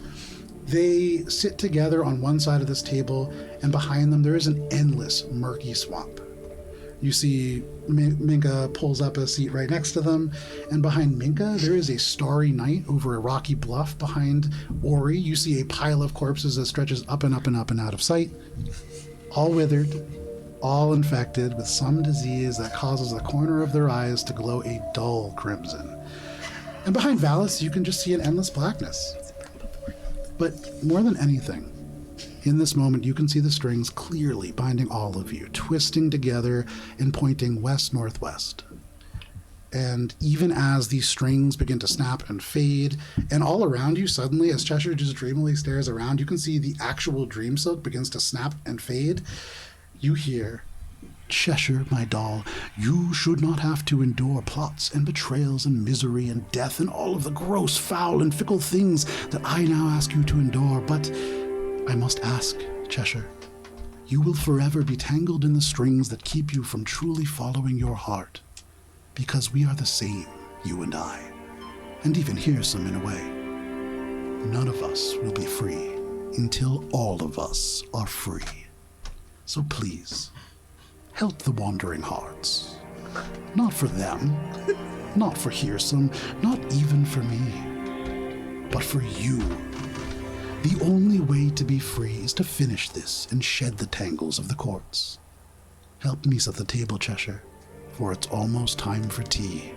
they sit together on one side of this table, and behind them there is an endless, murky swamp. You see Minka pulls up a seat right next to them, and behind Minka there is a starry night over a rocky bluff. Behind Ori, you see a pile of corpses that stretches up and up and up and out of sight, all withered, all infected with some disease that causes the corner of their eyes to glow a dull crimson. And behind Valis, you can just see an endless blackness. But more than anything, in this moment, you can see the strings clearly binding all of you, twisting together and pointing west-northwest. And even as these strings begin to snap and fade, and all around you suddenly, as Cheshire just dreamily stares around, you can see the actual dream silk begins to snap and fade. You hear, "Cheshire, my doll, you should not have to endure plots and betrayals and misery and death and all of the gross, foul, and fickle things that I now ask you to endure. But I must ask, Cheshire, you will forever be tangled in the strings that keep you from truly following your heart, because we are the same, you and I, and even Hearsome in a way. None of us will be free until all of us are free. So please, help the wandering hearts. Not for them, not for Hearsome, not even for me, but for you. The only way to be free is to finish this and shed the tangles of the courts. Help me set the table, Cheshire, for it's almost time for tea.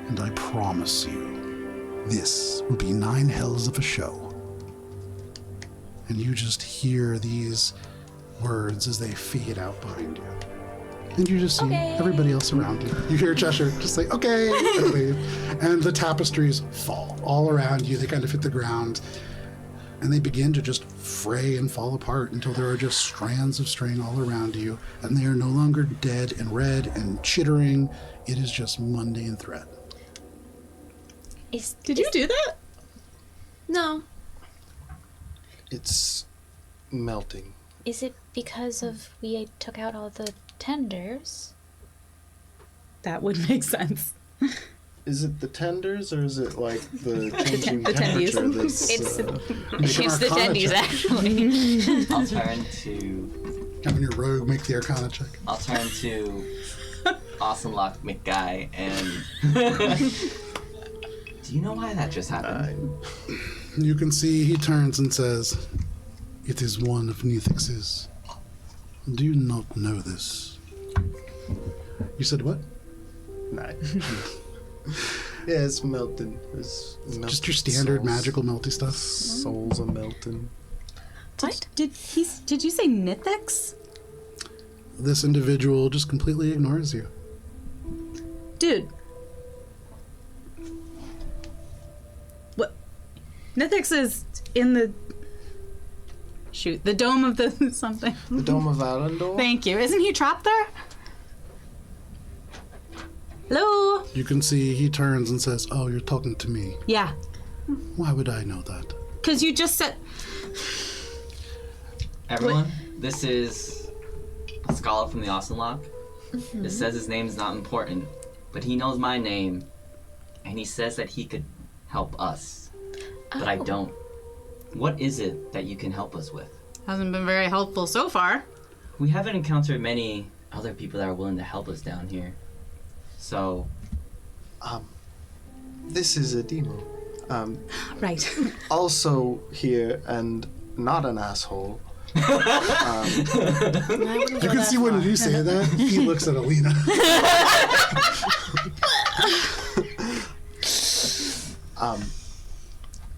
And I promise you, this will be 9 hells of a show." And you just hear these words as they fade out behind you. And you just see everybody else around you. You hear Cheshire just say, "Okay," and leave. And the tapestries fall all around you. They kind of hit the ground. And they begin to just fray and fall apart until there are just strands of string all around you. And they are no longer dead and red and chittering. It is just mundane thread. Did you do that? No. It's melting Is it because of we took out all the tenders? That would make sense. Is it the tenders or is it like the changing attendees. temperature that's... It's Make an it's the Arcana tendies, check. actually. I'll turn to Having your rogue make the Arcana check. Awesome Lock McGuy and. Do you know why that just happened? You can see he turns and says, "It is one of Nethix's. Do you not know this?" You said what? Nice. Yeah, it's melting. Just your standard magical melty stuff. Souls are melting. What? Did you say Nithix? This individual just completely ignores you. Dude. What? Nithix is in the... Shoot, the dome of the something. The Dome of Arendor? Thank you. Isn't he trapped there? Hello? You can see he turns and says, "Oh, you're talking to me. Yeah. Why would I know that?" Because you just said... Everyone, this is a scholar from the Austin Lock. It says his name's not important, but he knows my name, and he says that he could help us. But I don't. What is it that you can help us with? Hasn't been very helpful so far. We haven't encountered many other people that are willing to help us down here. So, This is a demo. Right. Also here, and not an asshole. You can see when you say that, he looks at Alina.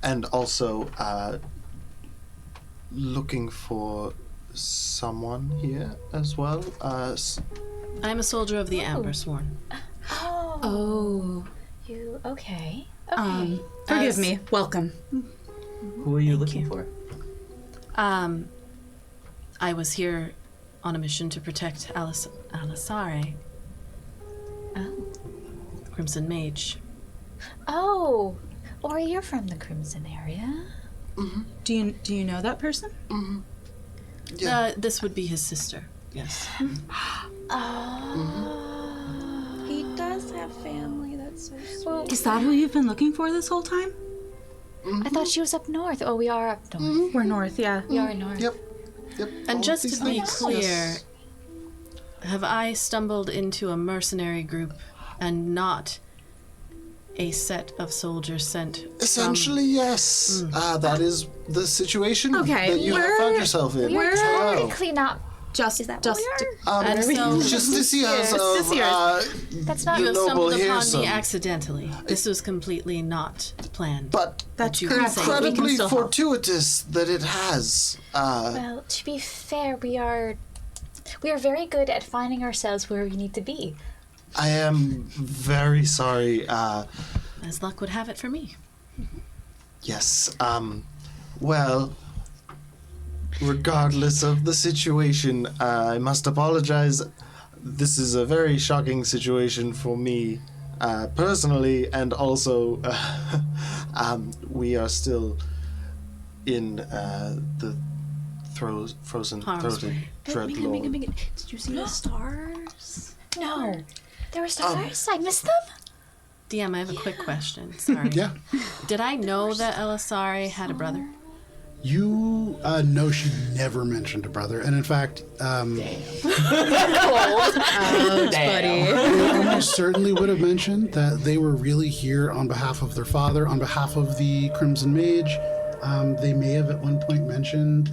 And also looking for someone here as well. I'm a soldier of the Amber Sworn. Oh. You okay? Okay. Forgive As- me. Welcome. who are you looking for? I was here on a mission to protect Alisare, Crimson Mage. Oh, or you're from the Crimson area? Do you know that person? Yeah. This would be his sister. Yes. He does have family. That's so sweet. Well, Is that who you've been looking for this whole time? I thought she was up north. Oh, we are up north. We're north, yeah. We are north. Yep. All And of just these to be things, clear, yes. have I stumbled into a mercenary group and not a set of soldiers sent from... Essentially, yes. That is the situation Okay, that you have found yourself in. We're Hello. technically not. Just, Is that just what we are? And so- Justiciars of That's not. You have noble stumbled upon Hearson. me accidentally. This was completely not planned. But That's you correct. can say We can incredibly still help. fortuitous that it has. Well, to be fair, we are very good at finding ourselves where we need to be. I am very sorry. As luck would have it for me. Yes. Well, regardless of the situation, I must apologize. This is a very shocking situation for me personally, and also we are still in the frozen Harm's throated way. dreadlord. Megan, did you see the stars? No, there were stars. I missed them. DM, I have a quick question. Sorry. Yeah. Did I know that Elisari had a brother? You know she never mentioned a brother, and in fact, Buddy. they almost certainly would have mentioned that they were really here on behalf of their father, on behalf of the Crimson Mage. They may have at one point mentioned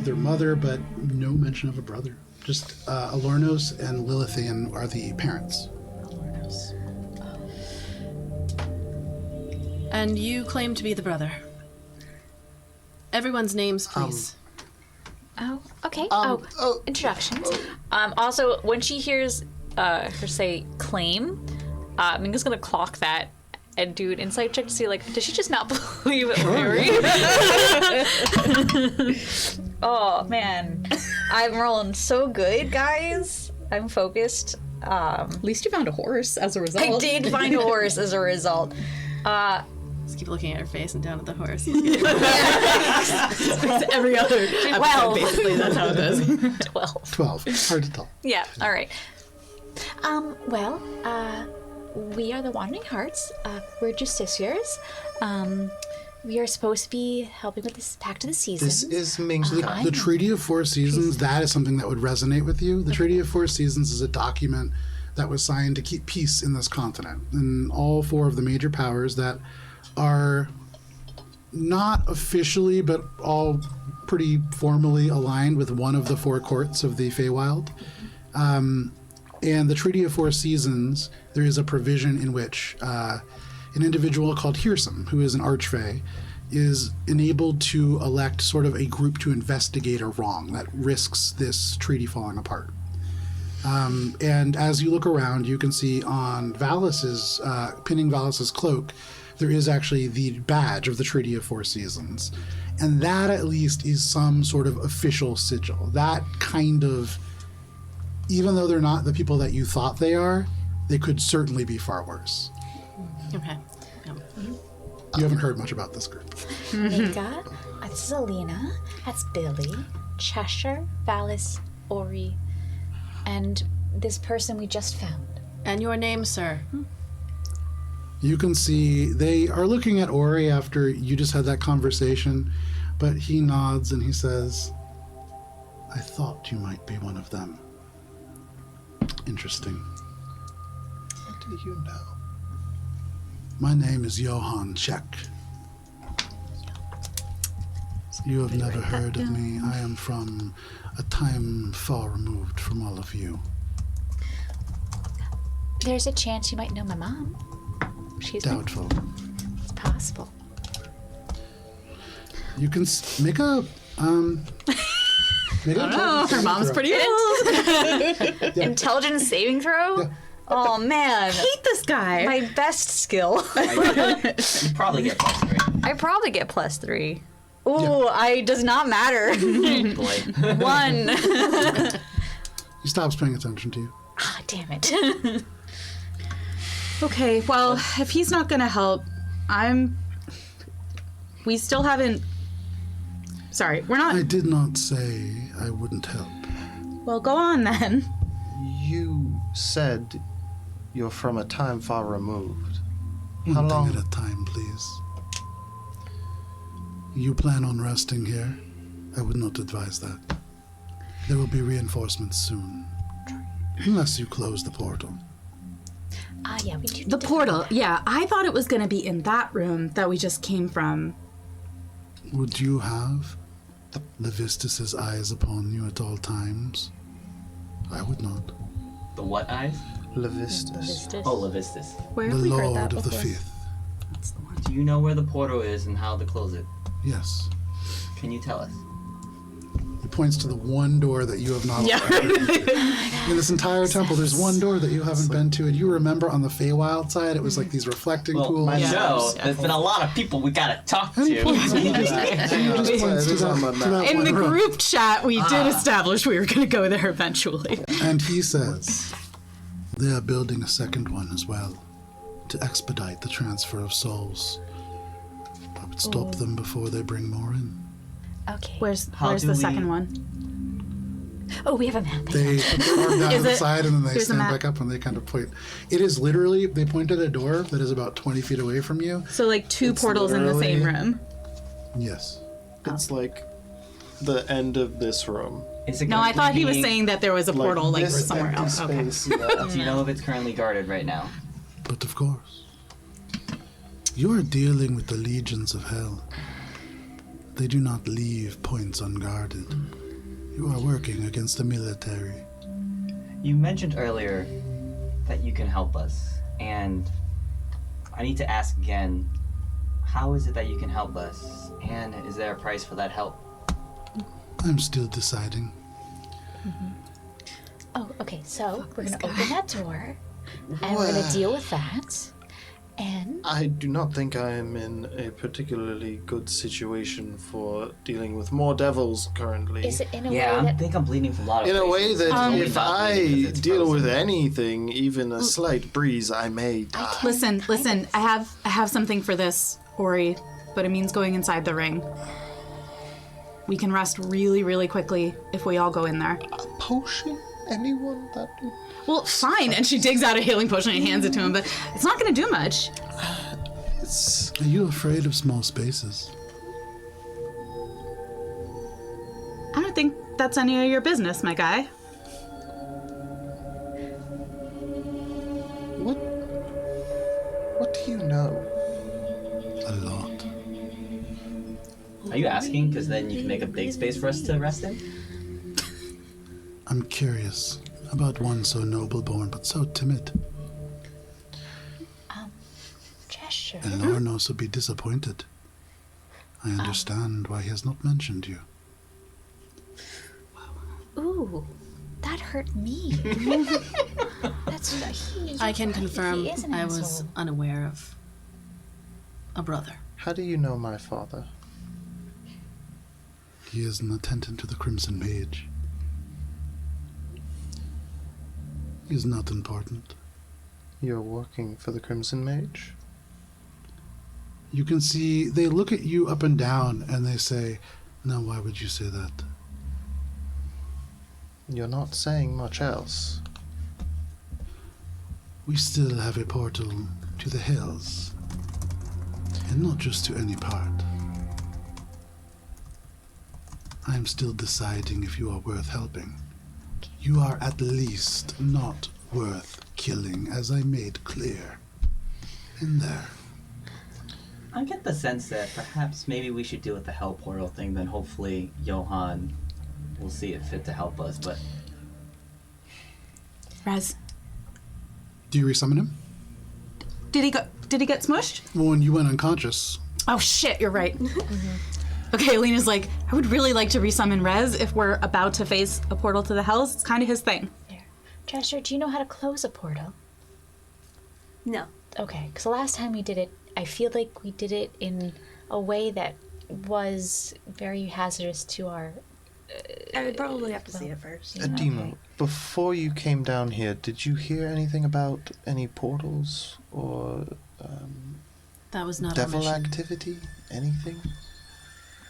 their mother, but no mention of a brother. Just Alornos and Lilithian are the parents. And you claim to be the brother. Everyone's names, please. Oh, okay. oh. Introductions. Also, when she hears her say claim, Minga's gonna clock that and do an insight check to see, like, does she just not believe it? Oh man, I'm rolling so good, guys. I'm focused. At least you found a horse as a result. I did find a horse as a result. Just keep looking at her face and down at the horse. It's every other episode, Well. basically. That's how it goes. 12. 12. Hard to tell. Yeah, all right. We are the Wandering Hearts. We're justiciars. We are supposed to be helping with this Pact of the Seasons. This is Minka. The Treaty of Four Seasons, that is something that would resonate with you. The Treaty of Four Seasons is a document that was signed to keep peace in this continent. And all four of the major powers that are not officially, but all pretty formally aligned with one of the four courts of the Feywild. And the Treaty of Four Seasons, there is a provision in which an individual called Hearsome, who is an archfey, is enabled to elect sort of a group to investigate a wrong that risks this treaty falling apart. And as you look around, you can see on Valis's, pinning Valis's cloak, there is actually the badge of the Treaty of Four Seasons. And that at least is some sort of official sigil. That kind of, even though they're not the people that you thought they are, they could certainly be far worse. Okay. You haven't heard much about this group. Minka, this is Alina, that's Billy, Cheshire, Valis, Ori, and this person we just found. And your name, sir? You can see they are looking at Ori after you just had that conversation, but he nods and he says, I thought you might be one of them. Interesting. What do you know? My name is Johann Czech. You have never heard of me. I am from a time far removed from all of you. There's a chance you might know my mom. She's Doubtful. It's possible. You can make a Oh, her mom's pretty old. Intelligence saving throw? Yeah. Oh man. Hate this guy. My best skill. You probably get +3. I probably get +3. Ooh, I does not matter. Boy. 1. He stops paying attention to you. Ah, damn it. Okay, well, if he's not gonna help, we still haven't. Sorry, we're not. I did not say I wouldn't help. Well, go on then. You said you're from a time far removed. How One long? thing at a time, please. You plan on resting here? I would not advise that. There will be reinforcements soon. Unless you close the portal. Ah, yeah, we do. The portal, yeah, I thought it was gonna be in that room that we just came from. Would you have Levistus's eyes upon you at all times? I would not. The what eyes? Levistus. Oh, Levistus. Where The have we heard Lord that of the before? Fifth. That's the one. Do you know where the portal is and how to close it? Yes. Can you tell us? He points to the one door that you have not opened. In this entire temple, there's one door that you haven't been to, and you remember on the Feywild side, it was like these reflecting Well, pools. I Yeah. know. There's been a lot of people we gotta talk And he to. points, and he just points It to is on the that, to map. that In one the room. group chat, we did establish we were gonna go there eventually. And he says, they are building a second one as well, to expedite the transfer of souls. I would stop them before they bring more in. Okay. Where's How do the we- second one? Oh, we have a map. They put their arm down to Is the it- side and then they there's a stand map. back up and they kind of point. It is literally, they point at a door that is about 20 feet away from you. So like two It's portals in the same literally- room. Yes. It's like the end of this room. Is it No, I thought he was being- saying that there was a portal like this somewhere empty else. Okay. space, yeah. Do you know if it's currently guarded right now? But of course, you are dealing with the legions of hell. They do not leave points unguarded. You are working against the military. You mentioned earlier that you can help us, and I need to ask again, how is it that you can help us, and is there a price for that help? I'm still deciding. Oh, okay. So we're gonna open that door, and we're gonna deal with that. And I do not think I am in a particularly good situation for dealing with more devils currently. is it in a Yeah, way I that think I'm bleeding from a lot of In a way places. that Only if not bleeding I 'cause it's deal with frozen. anything, even a slight breeze, I may die. Listen. I have something for this. Ori, but it means going inside the ring. We can rest really, really quickly if we all go in there. A potion? Anyone that... Well, fine. And she digs out a healing potion and hands it to him, but it's not going to do much. It's... Are you afraid of small spaces? I don't think that's any of your business, my guy. What do you know? A lot. Are you asking? Because then you can make a big space for us to rest in? I'm curious about one so noble-born but so timid. Gesture. And Lornos would be disappointed. I understand why he has not mentioned you. Ooh, that hurt me. I can confirm he is an I was asshole. unaware of a brother. How do you know my father? He is an attendant to the Crimson Mage. He is not important. You're working for the Crimson Mage? You can see, they look at you up and down and they say, now why would you say that? You're not saying much else. We still have a portal to the hills. And not just to any part. I am still deciding if you are worth helping. You are at least not worth killing, as I made clear. In there. I get the sense that perhaps maybe we should deal with the hell portal thing, then hopefully Johan will see it fit to help us, but... Rez, Do you resummon him? did he get smushed? Well, when you went unconscious. Oh shit, you're right. Okay, Alina's like, I would really like to resummon Rez if we're about to face a portal to the hells. It's kind of his thing. Gesture, do you know how to close a portal? No. Okay, because the last time we did it, I feel like we did it in a way that was very hazardous to our... I would probably have to see it first. Ademo, before you came down here, did you hear anything about any portals or That was not our devil mission. activity? Anything?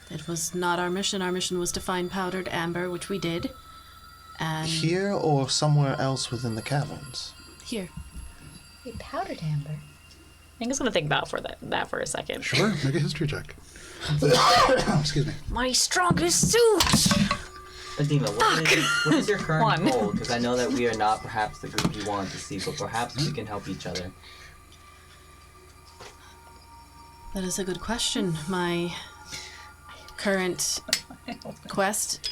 It was not our mission. Our mission was to find powdered amber, which we did. And Here or somewhere else within the caverns? here. Wait, powdered amber? I think I was going to think about that for a second. Sure, make a history check. Excuse me. My strongest suit! Adema, what is your current One. goal? Because I know that we are not perhaps the group you wanted to see, but perhaps we can help each other. That is a good question. My current quest,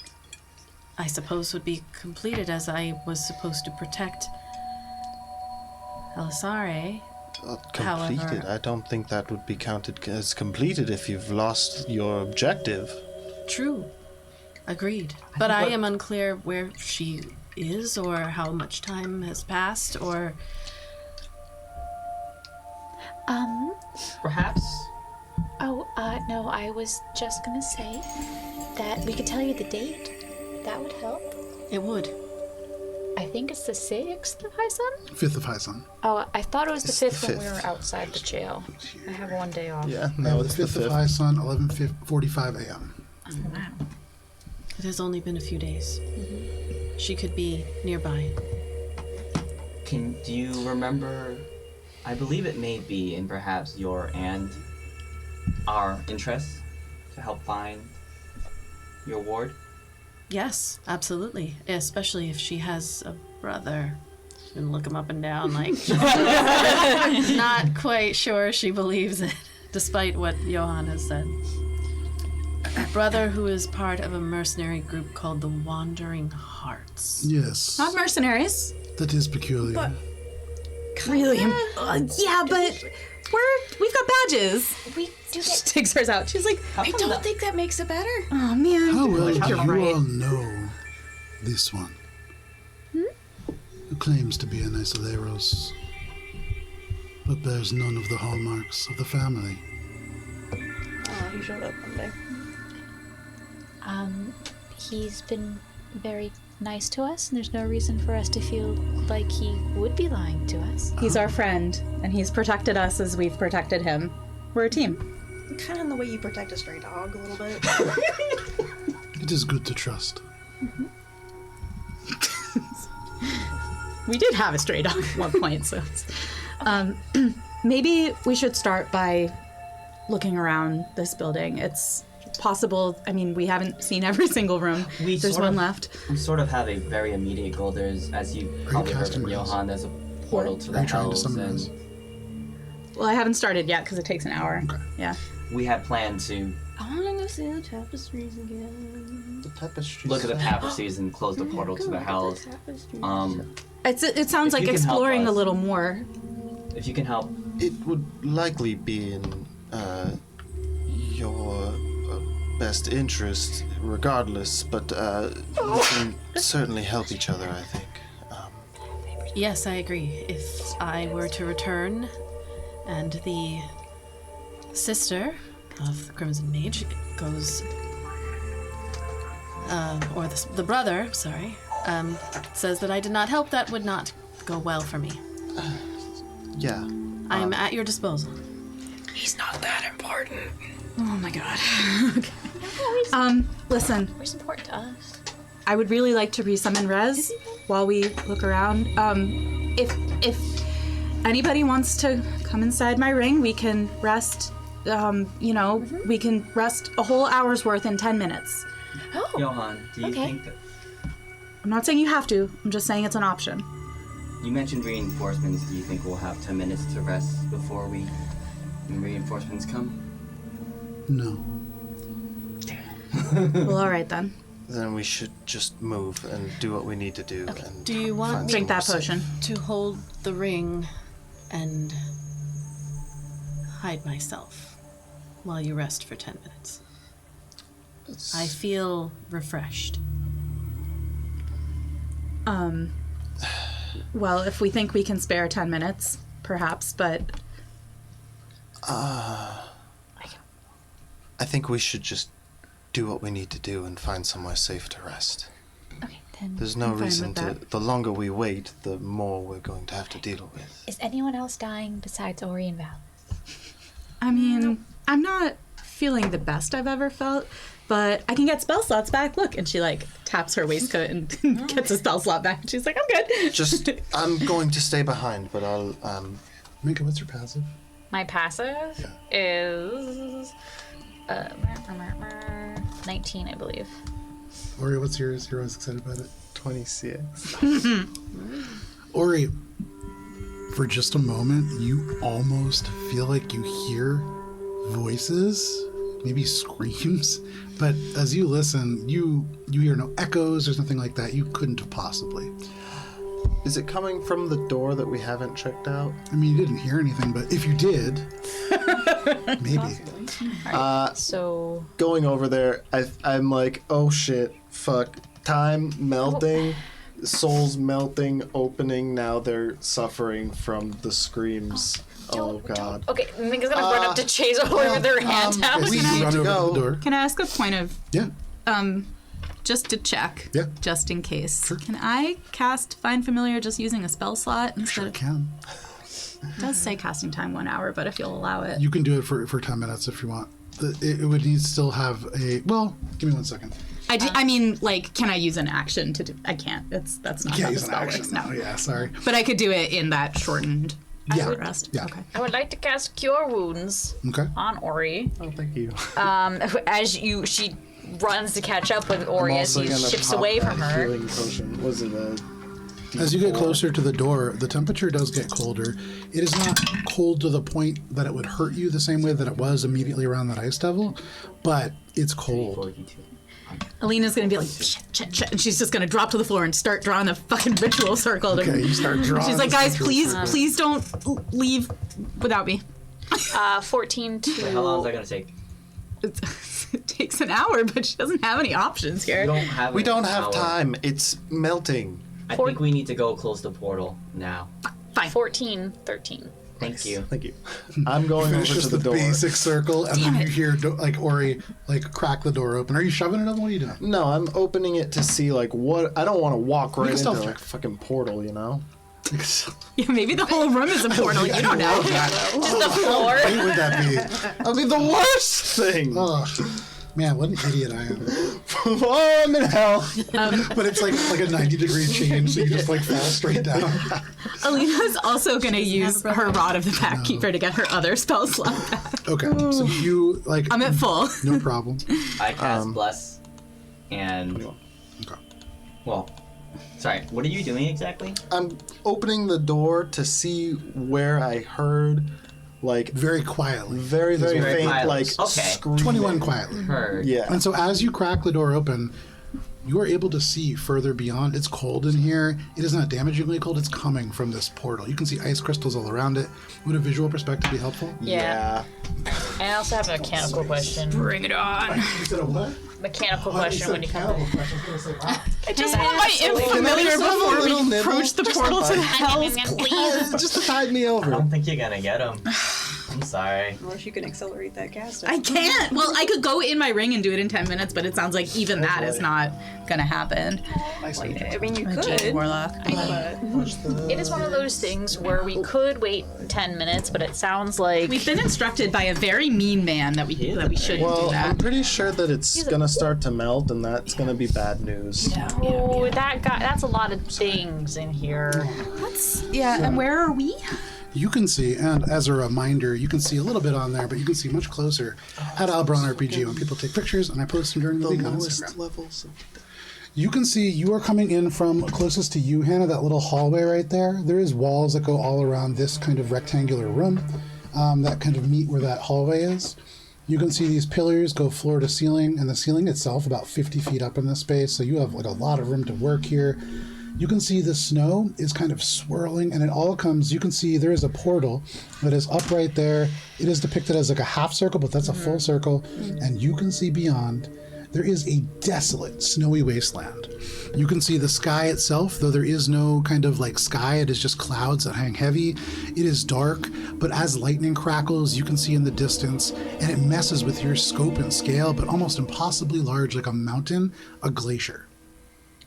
I suppose, would be completed as I was supposed to protect Elisare. Completed? However- I don't think that would be counted as completed if you've lost your objective. True. Agreed. But I am unclear where she is or how much time has passed or... Perhaps? No, I was just gonna say that we could tell you the date. That would help. It would. I think it's the 6th of High Sun? 5th of High Sun. Oh, I thought it was the It's the 5th when we 5th. were outside the jail. I have one day off. Yeah, No, no, the it's the 5th of 5th. High Sun, 11:45 a.m. It has only been a few days. She could be nearby. Do you remember? I believe it may be in perhaps your and our interests to help find your ward. Yes, absolutely. Especially if she has a brother. And look him up and down like not quite sure she believes it, despite what Johan has said. A brother who is part of a mercenary group called the Wandering Hearts. Yes, Not mercenaries. that is peculiar. Really? Yeah, but we've got badges. We do She get... takes hers out. She's like, I don't think that makes it better. oh man. How well do you right. all know this one? Who claims to be an Isolaros, but bears none of the hallmarks of the family. Oh, he showed up one day. He's been very nice to us, and there's no reason for us to feel like he would be lying to us. He's our friend, and he's protected us as we've protected him. We're a team. Kind of in the way you protect a stray dog a little bit. It is good to trust. We did have a stray dog at one point, so maybe we should start by looking around this building. It's possible. I mean, we haven't seen every single room. There's one left. We sort of have a very immediate goal. There's, as you probably heard casting from res? Johan, there's a portal to the Are you trying to hells, summarize? and Well, I haven't started yet because it takes an hour. Okay. Yeah. we had planned to I want to go see the tapestries again. The tapestry. look at the tapestries and close the portal to the hells. It sounds If like you can help exploring a us. little more. If you can help, It would likely be in your best interest, regardless. But we can certainly help each other. I think. Yes, I agree. If I were to return and the sister of the Crimson Mage goes, or the brother, sorry, says that I did not help, that would not go well for me. Yeah. I'm at your disposal. He's not that important. Oh my god. Listen, Where's important to us? I would really like to resummon Rez while we look around. If anybody wants to come inside my ring, we can rest. We can rest a whole hour's worth in 10 minutes. Oh, Johan, do you okay. think that I'm not saying you have to. I'm just saying it's an option. you mentioned reinforcements? Do you think we'll have 10 minutes to rest before when reinforcements come? No. Well, all right then. Then we should just move and do what we need to do. Okay. And Do you want find me Drink that somewhere potion. to hold the ring and hide myself while you rest for 10 minutes? safe. I feel refreshed. Well, if we think we can spare 10 minutes, perhaps, but I think we should just do what we need to do and find somewhere safe to rest. Okay, then. There's no I'm fine reason with to. that. The longer we wait, the more we're going to have to deal with. Is anyone else dying besides Ori and Val? I mean, I'm not feeling the best I've ever felt, but I can get spell slots back. Look, and she like taps her waistcoat and gets a spell slot back. And she's like, I'm good. Just, I'm going to stay behind, but I'll. Minka, what's your passive? My passive is 19, I believe. Ori, what's yours? You're always excited about it. 26. Ori, for just a moment, you almost feel like you hear voices, maybe screams, but as you listen, you hear no echoes. There's nothing like that. You couldn't have possibly. Is it coming from the door that we haven't checked out? I mean, you didn't hear anything, but if you did, maybe. So Going over there, I'm like, oh shit, fuck. Time melting, souls melting, opening. Now they're suffering from the screams. Oh god. okay, Minka's gonna run up to chase Ori with her hand out. we You need run to over go. to the door. Can I ask a point of, Yeah. just to check? Yeah. Just in case. Can I cast Find Familiar just using a spell slot instead Sure of... can. It does say casting time 1 hour, but if you'll allow it. You can do it for 10 minutes if you want. It would need to still have a... Well, give me 1 second. I mean, like, can I use an action to do... I can't. That's not Yeah, how the use an spell action. works. No. No, yeah, sorry. But I could do it in that shortened Yeah. rest. Yeah. Okay. I would like to cast Cure Wounds Okay. on Ori. Oh, thank you. She runs to catch up with Ori I'm as also he gonna shifts pop away that from her. healing potion. Was it a As you get D4? closer to the door, the temperature does get colder. It is not cold to the point that it would hurt you the same way that it was immediately around that ice devil, but it's cold. 42. Alina's gonna be like, shit, and she's just gonna drop to the floor and start drawing a fucking ritual circle. Okay, you start drawing. She's like, this guys, ritual please don't leave without me. 14 to. Wait, how long is that gonna take? It takes an hour, but she doesn't have any options We here. don't have. We an don't have hour. time. It's melting. I think we need to go close the portal now. Fine. 14, 13. Thank you. Thank you. I'm going over Finish to just the the door. basic circle, and then you hear like Ori like crack the door open. Are you shoving it open? What are you doing? No, I'm opening it to see like what. I don't want to walk right a into stealth like check. a fucking portal, you know. Yeah, maybe the whole room is a portal. You don't know. Just the floor. What would that be? I mean, the worst thing. Oh, man, what an idiot I am. Oh, I'm in hell. But it's like a 90-degree change, so you just like fall straight down. Alina's also going to use her Rod of the Pack Keeper to get her other spell slot back. Okay, so you like. I'm at full. No problem. I cast Bless, and Okay. well, sorry. What are you doing exactly? I'm opening the door to see where I heard, like, Very quietly. very, very Very faint, quiet. like, Okay. screaming. 21 quietly. Heard. Yeah. And so as you crack the door open, you are able to see further beyond. It's cold in here. It is not damagingly cold. It's coming from this portal. You can see ice crystals all around it. Would a visual perspective be helpful? Yeah. I also have a mechanical question. Bring it on. You said a what? Mechanical question when you come in. I just want my unfamiliar before we approach the portal to the hells. Just tide me I over. don't think you're gonna get him. I'm sorry. Unless you can accelerate that casting. I can't. Well, I could go in my ring and do it in 10 minutes, but it sounds like even that is not going to happen. I mean, you Jade could. Warlock. But It is one of those things where we could wait 10 minutes, but it sounds like We've been instructed by a very mean man that we shouldn't do Well, I'm that. pretty sure that it's gonna start to melt, and that's gonna be bad news. oh, that guy. That's a lot of things in here. Yeah, and where are we? You can see, and as a reminder, you can see a little bit on there, but you can see much closer at Albron RPG when people take pictures, and I post them during the The week on lowest Instagram. levels. You can see you are coming in from closest to you, Hannah, that little hallway right there. There is walls that go all around this kind of rectangular room that kind of meet where that hallway is. You can see these pillars go floor to ceiling, and the ceiling itself about 50 feet up in this space, so you have like a lot of room to work here. You can see the snow is kind of swirling, and it all comes. You can see there is a portal that is up right there. It is depicted as like a half circle, but that's a full circle, and you can see beyond. There is a desolate, snowy wasteland. You can see the sky itself, though there is no kind of like sky, it is just clouds that hang heavy. It is dark, but as lightning crackles, you can see in the distance, and it messes with your scope and scale, but almost impossibly large, like a mountain, a glacier.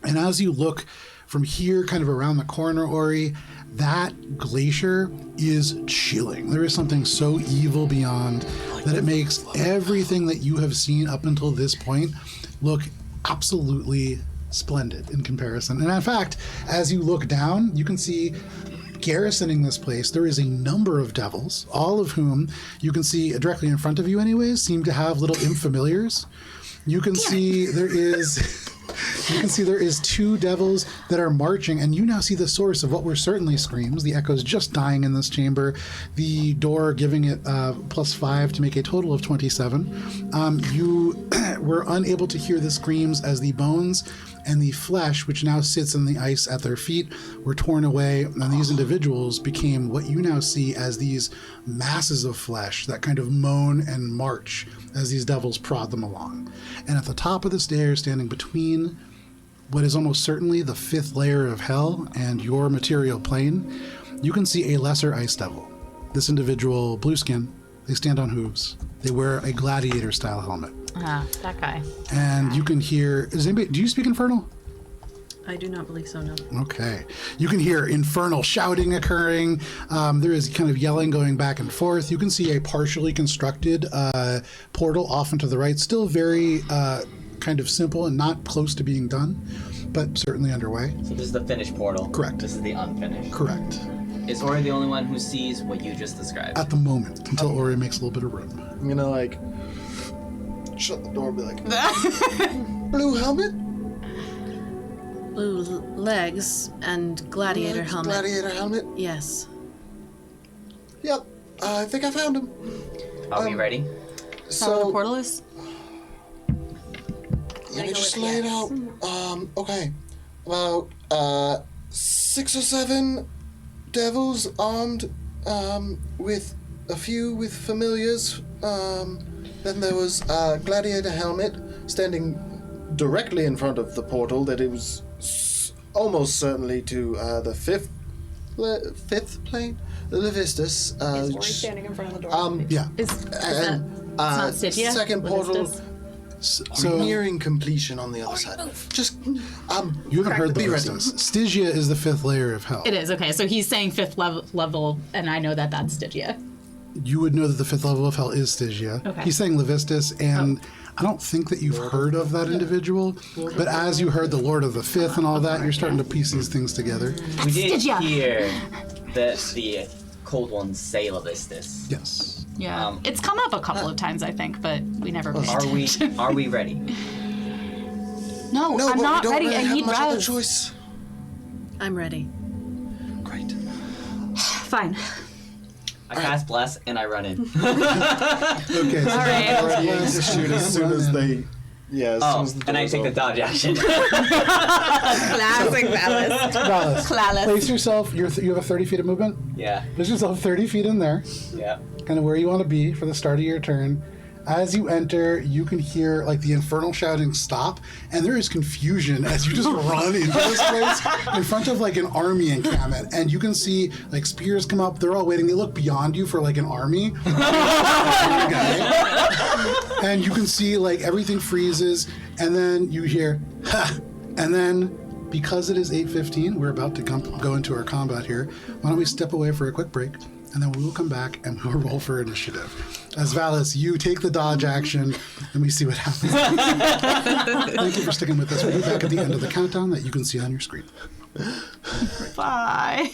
And as you look from here, kind of around the corner, Ori, that glacier is chilling. There is something so evil beyond that it makes everything that you have seen up until this point look absolutely splendid in comparison. And in fact, as you look down, you can see garrisoning this place, there is a number of devils, all of whom you can see directly in front of you anyways, seem to have little imp familiars. You can see there is... You can see there is 2 devils that are marching, and you now see the source of what were certainly screams. The echoes just dying in this chamber. The door giving it +5 to make a total of 27. You were unable to hear the screams as the bones and the flesh, which now sits in the ice at their feet, were torn away, and these individuals became what you now see as these masses of flesh that kind of moan and march as these devils prod them along. And at the top of the stairs, standing between what is almost certainly the 5th layer of hell and your material plane, you can see a lesser ice devil. This individual, blue skin, they stand on hooves. They wear a gladiator-style helmet. That guy. And you can hear... do you speak Infernal? I do not believe so, no. Okay. You can hear infernal shouting occurring. There is kind of yelling going back and forth. You can see a partially constructed portal off and to the right. Still very kind of simple and not close to being done, but certainly underway. So this is the finished portal. Correct. This is the unfinished. Correct. Is Ori the only one who sees what you just described? At the moment, until Ori makes a little bit of room. I'm gonna, like, shut the door and be like, blue helmet? Blue legs and gladiator Legs, helmet. Gladiator helmet? Yes. Yep, I think I found him. Are we ready? So, portal is? let me just lay it out. Okay. About 6 or 7 devils armed with a few with familiars. Then there was a gladiator helmet standing directly in front of the portal that it was almost certainly to the fifth plane, the Levistus. Is Ori standing in front of the door? Yeah. Is that not Stygia? Second What is portal this? So nearing completion on the other side. Just you haven't heard the be ready. Stygia is the 5th layer of hell. It is, okay. So he's saying 5th level, and I know that that's Stygia. You would know that the 5th level of hell is Stygia. Okay. He's saying Levistus, and I don't think that you've heard of that individual, but as you heard the Lord of the 5th and all that, you're starting to piece these things together. We did Stygia. hear the Cold Ones say Levistus. Yes. Yeah. It's come up a couple of times, I think, but we never paid attention. Are we ready? No, no, I'm but not we don't ready. really I have need much other Raz. choice. I'm ready. Great. Fine. I cast Bless and I run in. Okay. So All right. Ready to shoot as soon as they. Yeah, as soon as the and I door's take the open. dodge action. Classic Valis. Valis, Clalis. place yourself. You have a 30 feet of movement. Yeah. Place yourself 30 feet in there, Yeah. kind of where you want to be for the start of your turn. As you enter, you can hear like the infernal shouting stop, and there is confusion as you just run into this place in front of like an army encampment, and you can see like spears come up. They're all waiting. They look beyond you for like an army, and you can see like everything freezes, and then you hear ha, and then. Because it is 8:15, we're about to go into our combat here. Why don't we step away for a quick break, and then we will come back and we'll roll for initiative. As Valis, you take the dodge action, and we see what happens. Thank you for sticking with us. We'll be back at the end of the countdown that you can see on your screen. Bye.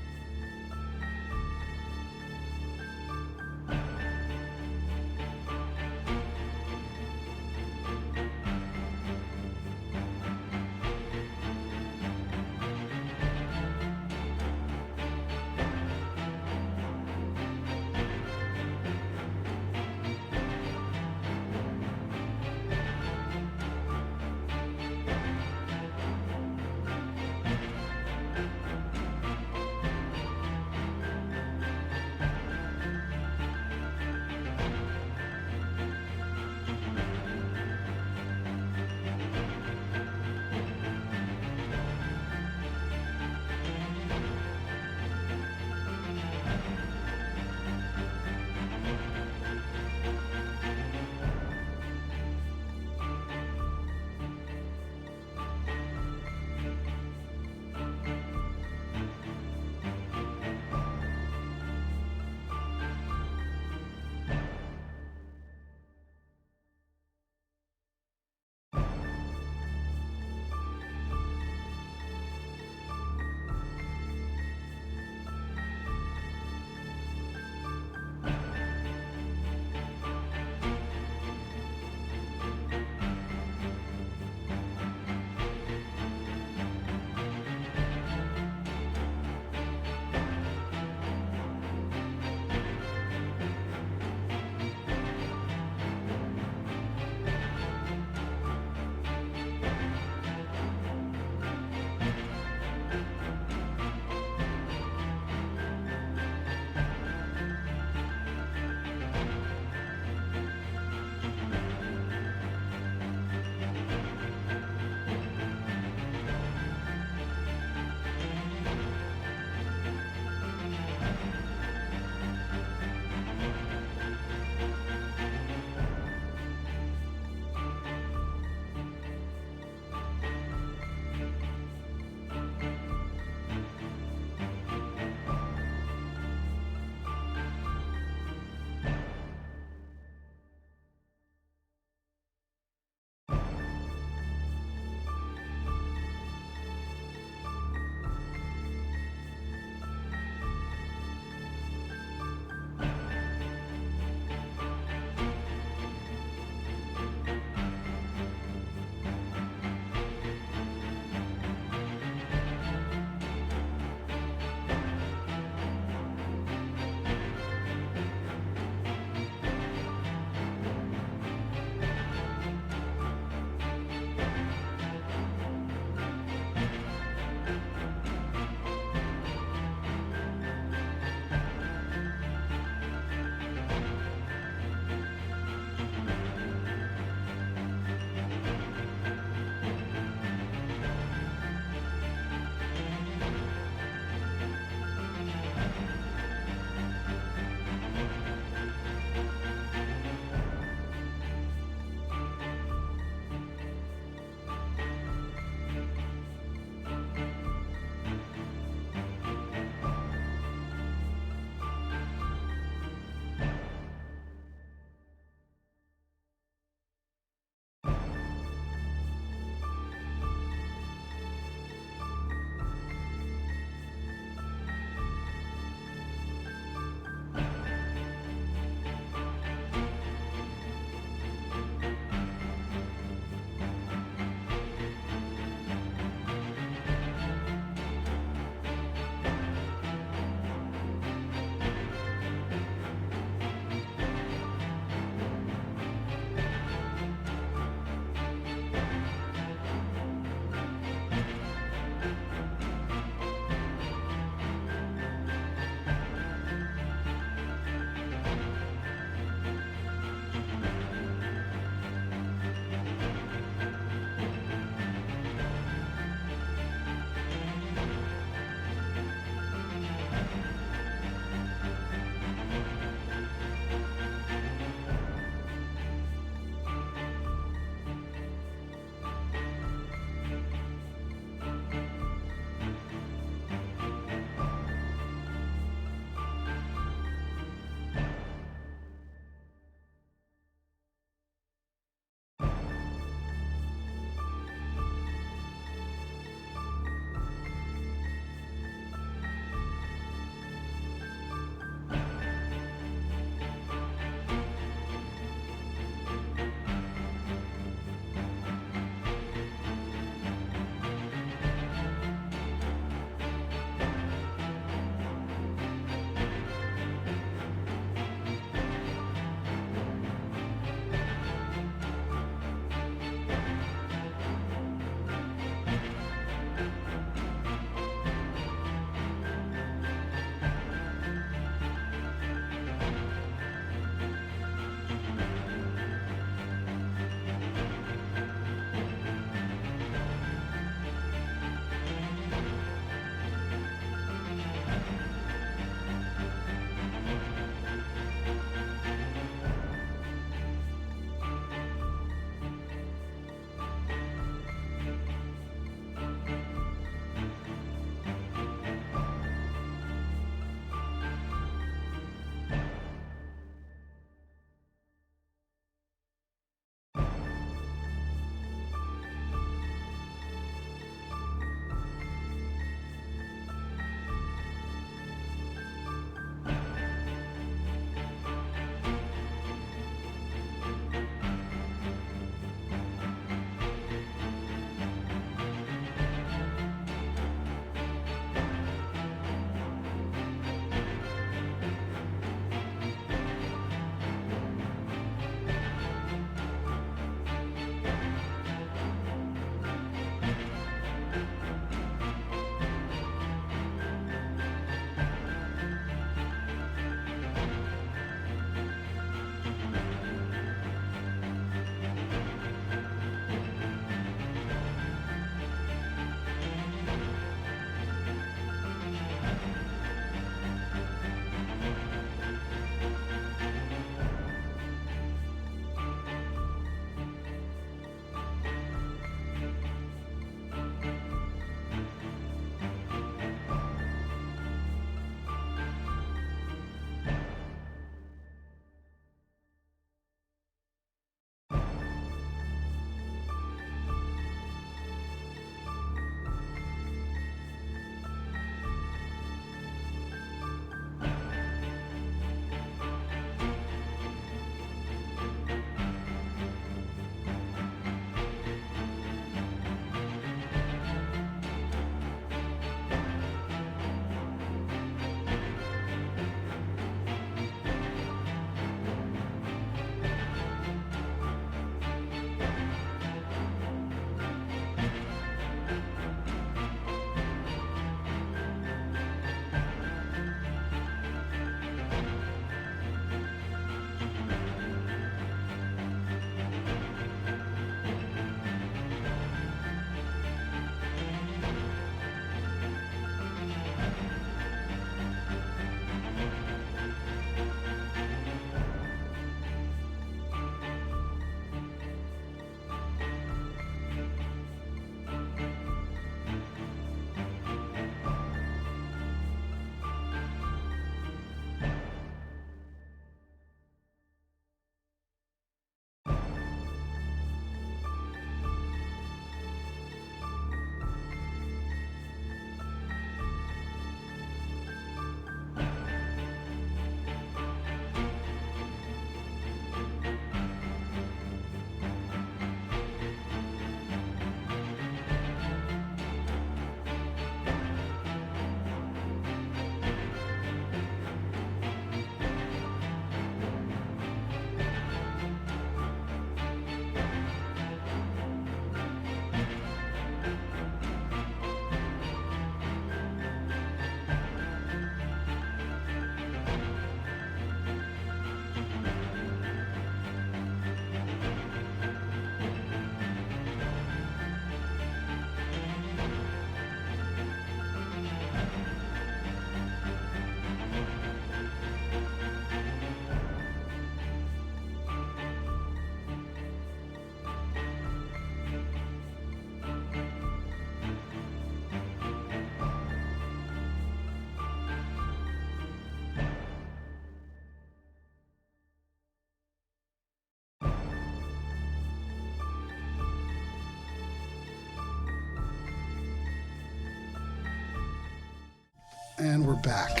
And we're back.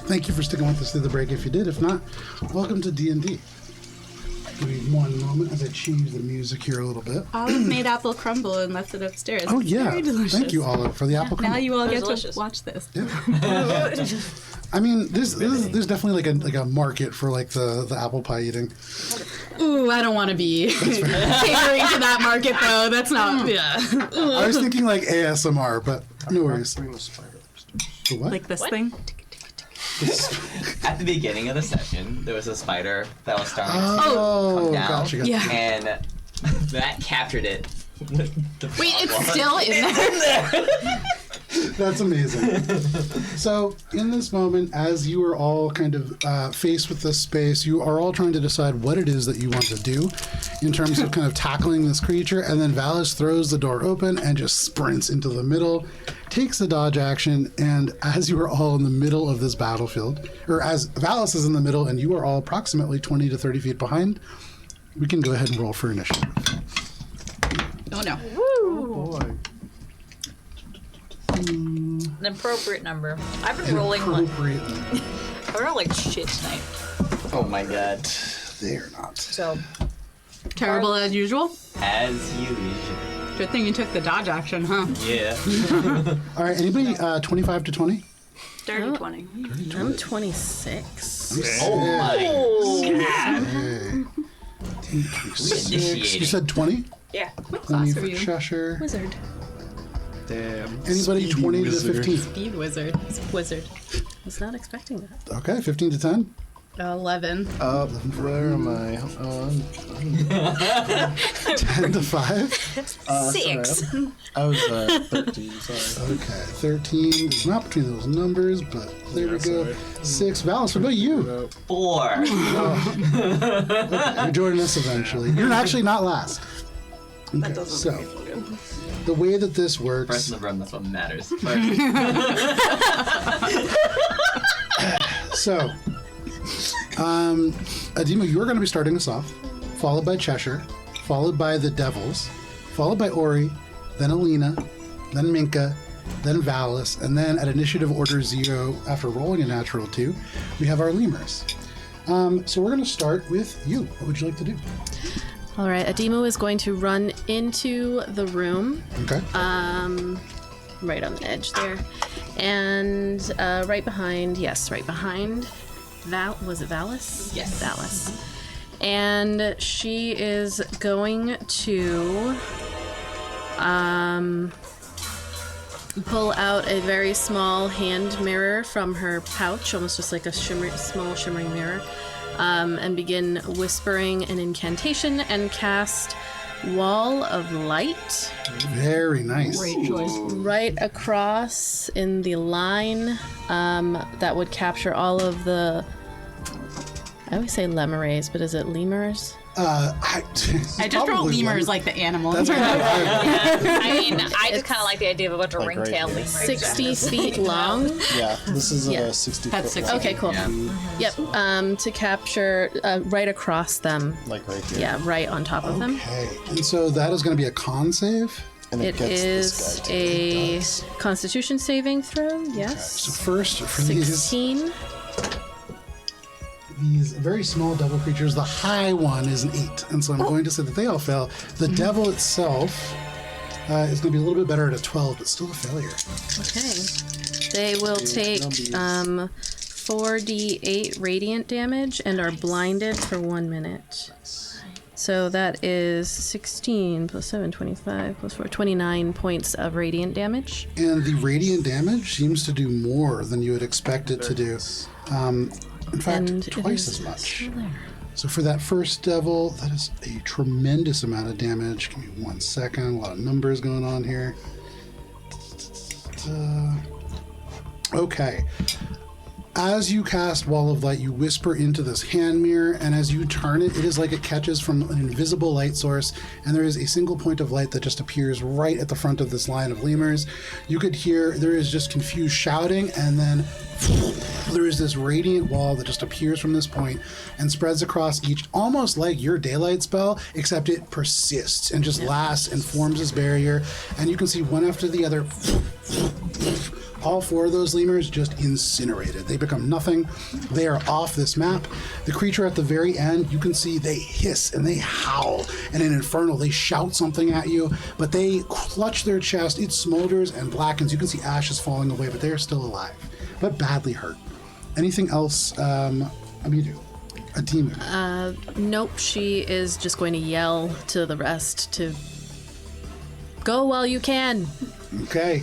Thank you for sticking with us through the break. If you did, if not, welcome to D&D. Give me one moment as I change the music here a little bit. Olive made apple crumble and left it upstairs. Oh It's yeah, very delicious. thank you, Olive, for the apple Now crumble. you all get delicious. to watch this. I mean, there's definitely like a market for like the apple pie eating. Ooh, I don't want to be catering to that market though. That's not. Yeah. I was thinking like ASMR, but no worries. Bring the spider upstairs. The what? Like this thing. At the beginning of the session, there was a spider that was starting to Oh, come down. gotcha. Yeah. And that captured it. with the Wait, frog it's wall. still in there. That's amazing. So, in this moment, as you are all kind of faced with this space, you are all trying to decide what it is that you want to do in terms of kind of tackling this creature. And then Valis throws the door open and just sprints into the middle, takes the dodge action. And as you are all in the middle of this battlefield, or as Valis is in the middle and you are all approximately 20 to 30 feet behind, we can go ahead and roll for initiative. Oh no. Boy. An appropriate number. I've been rolling like Appropriate. I roll like shit tonight. Oh my god. They're not. So Terrible as usual. As usual. Good thing you took the dodge action, huh? Yeah. All right, anybody 25 to 20? Dirty 20. I'm 26. Oh my god. Okay. We 26. You initiated. said 20? Yeah. What 20 class are for you? Cheshire. Wizard. Damn. Anybody Speedy 20 to wizard. 15? Speed wizard. It's wizard. Was not expecting that. Okay, 15 to 10. 11. Where am I? 10 to 5. Six. I was 13, sorry. Okay, 13 is not between those numbers, but there we go. sorry. 6. Valis, what about you? 4. You're joining us eventually. You're actually not last. That Okay, doesn't so make me feel good. the way that this First works, in the room, that's what matters. so Adima, you're going to be starting us off, followed by Cheshire, followed by the Devils, followed by Ori, then Alina, then Minka, then Valis, and then at initiative order 0, after rolling a natural 2, we have our lemurs. So we're going to start with you. What would you like to do? All right, Ademo is going to run into the room, Okay. right on the edge there, and right behind was it Valis? Yes. Valis. And she is going to pull out a very small hand mirror from her pouch, almost just like a small shimmering mirror, and begin whispering an incantation and cast Wall of Light Very nice. Great choice. right across in the line that would capture all of the, I always say lemures, but is it lemurs? I just wrote lemurs like the animal. That's kind of I mean, I just kind of like the idea of a bunch of Like ringtail right here. lemurs. 60 feet long. Yeah, this is Yeah. a 60 That's foot 60. Okay, cool. Yep, to capture right across them. Like right here. Yeah, right on top of them. Okay. And so that is going to be a con save. And It gets is this guy too. a It does. Constitution saving throw, So yes. first, for these 16. very small devil creatures, the high one is an 8. And so I'm going to say that they all fail. The devil itself is going to be a little bit better at a 12, but still a failure. Okay. They will take 4d8 radiant damage and are blinded for 1 minute. So that is 16 plus 7, 25 plus 4, 29 points of radiant damage. And the radiant damage seems to do more than you would expect it to do. In fact, And it twice is as much. still there. So for that first devil, that is a tremendous amount of damage. Give me 1 second. A lot of numbers going on here. Okay. As you cast Wall of Light, you whisper into this hand mirror, and as you turn it, it is like it catches from an invisible light source, and there is a single point of light that just appears right at the front of this line of lemurs. You could hear there is just confused shouting, and then there is this radiant wall that just appears from this point and spreads across each, almost like your daylight spell, except it persists and just lasts and forms this barrier, and you can see one after the other All 4 of those lemurs just incinerated. They become nothing. They are off this map. The creature at the very end, you can see they hiss and they howl, and in Infernal they shout something at you, but they clutch their chest. It smolders and blackens. You can see ashes falling away, but they are still alive, but badly hurt. Anything else, Amidu? Adimu? Nope, she is just going to yell to the rest to go while you can. Okay.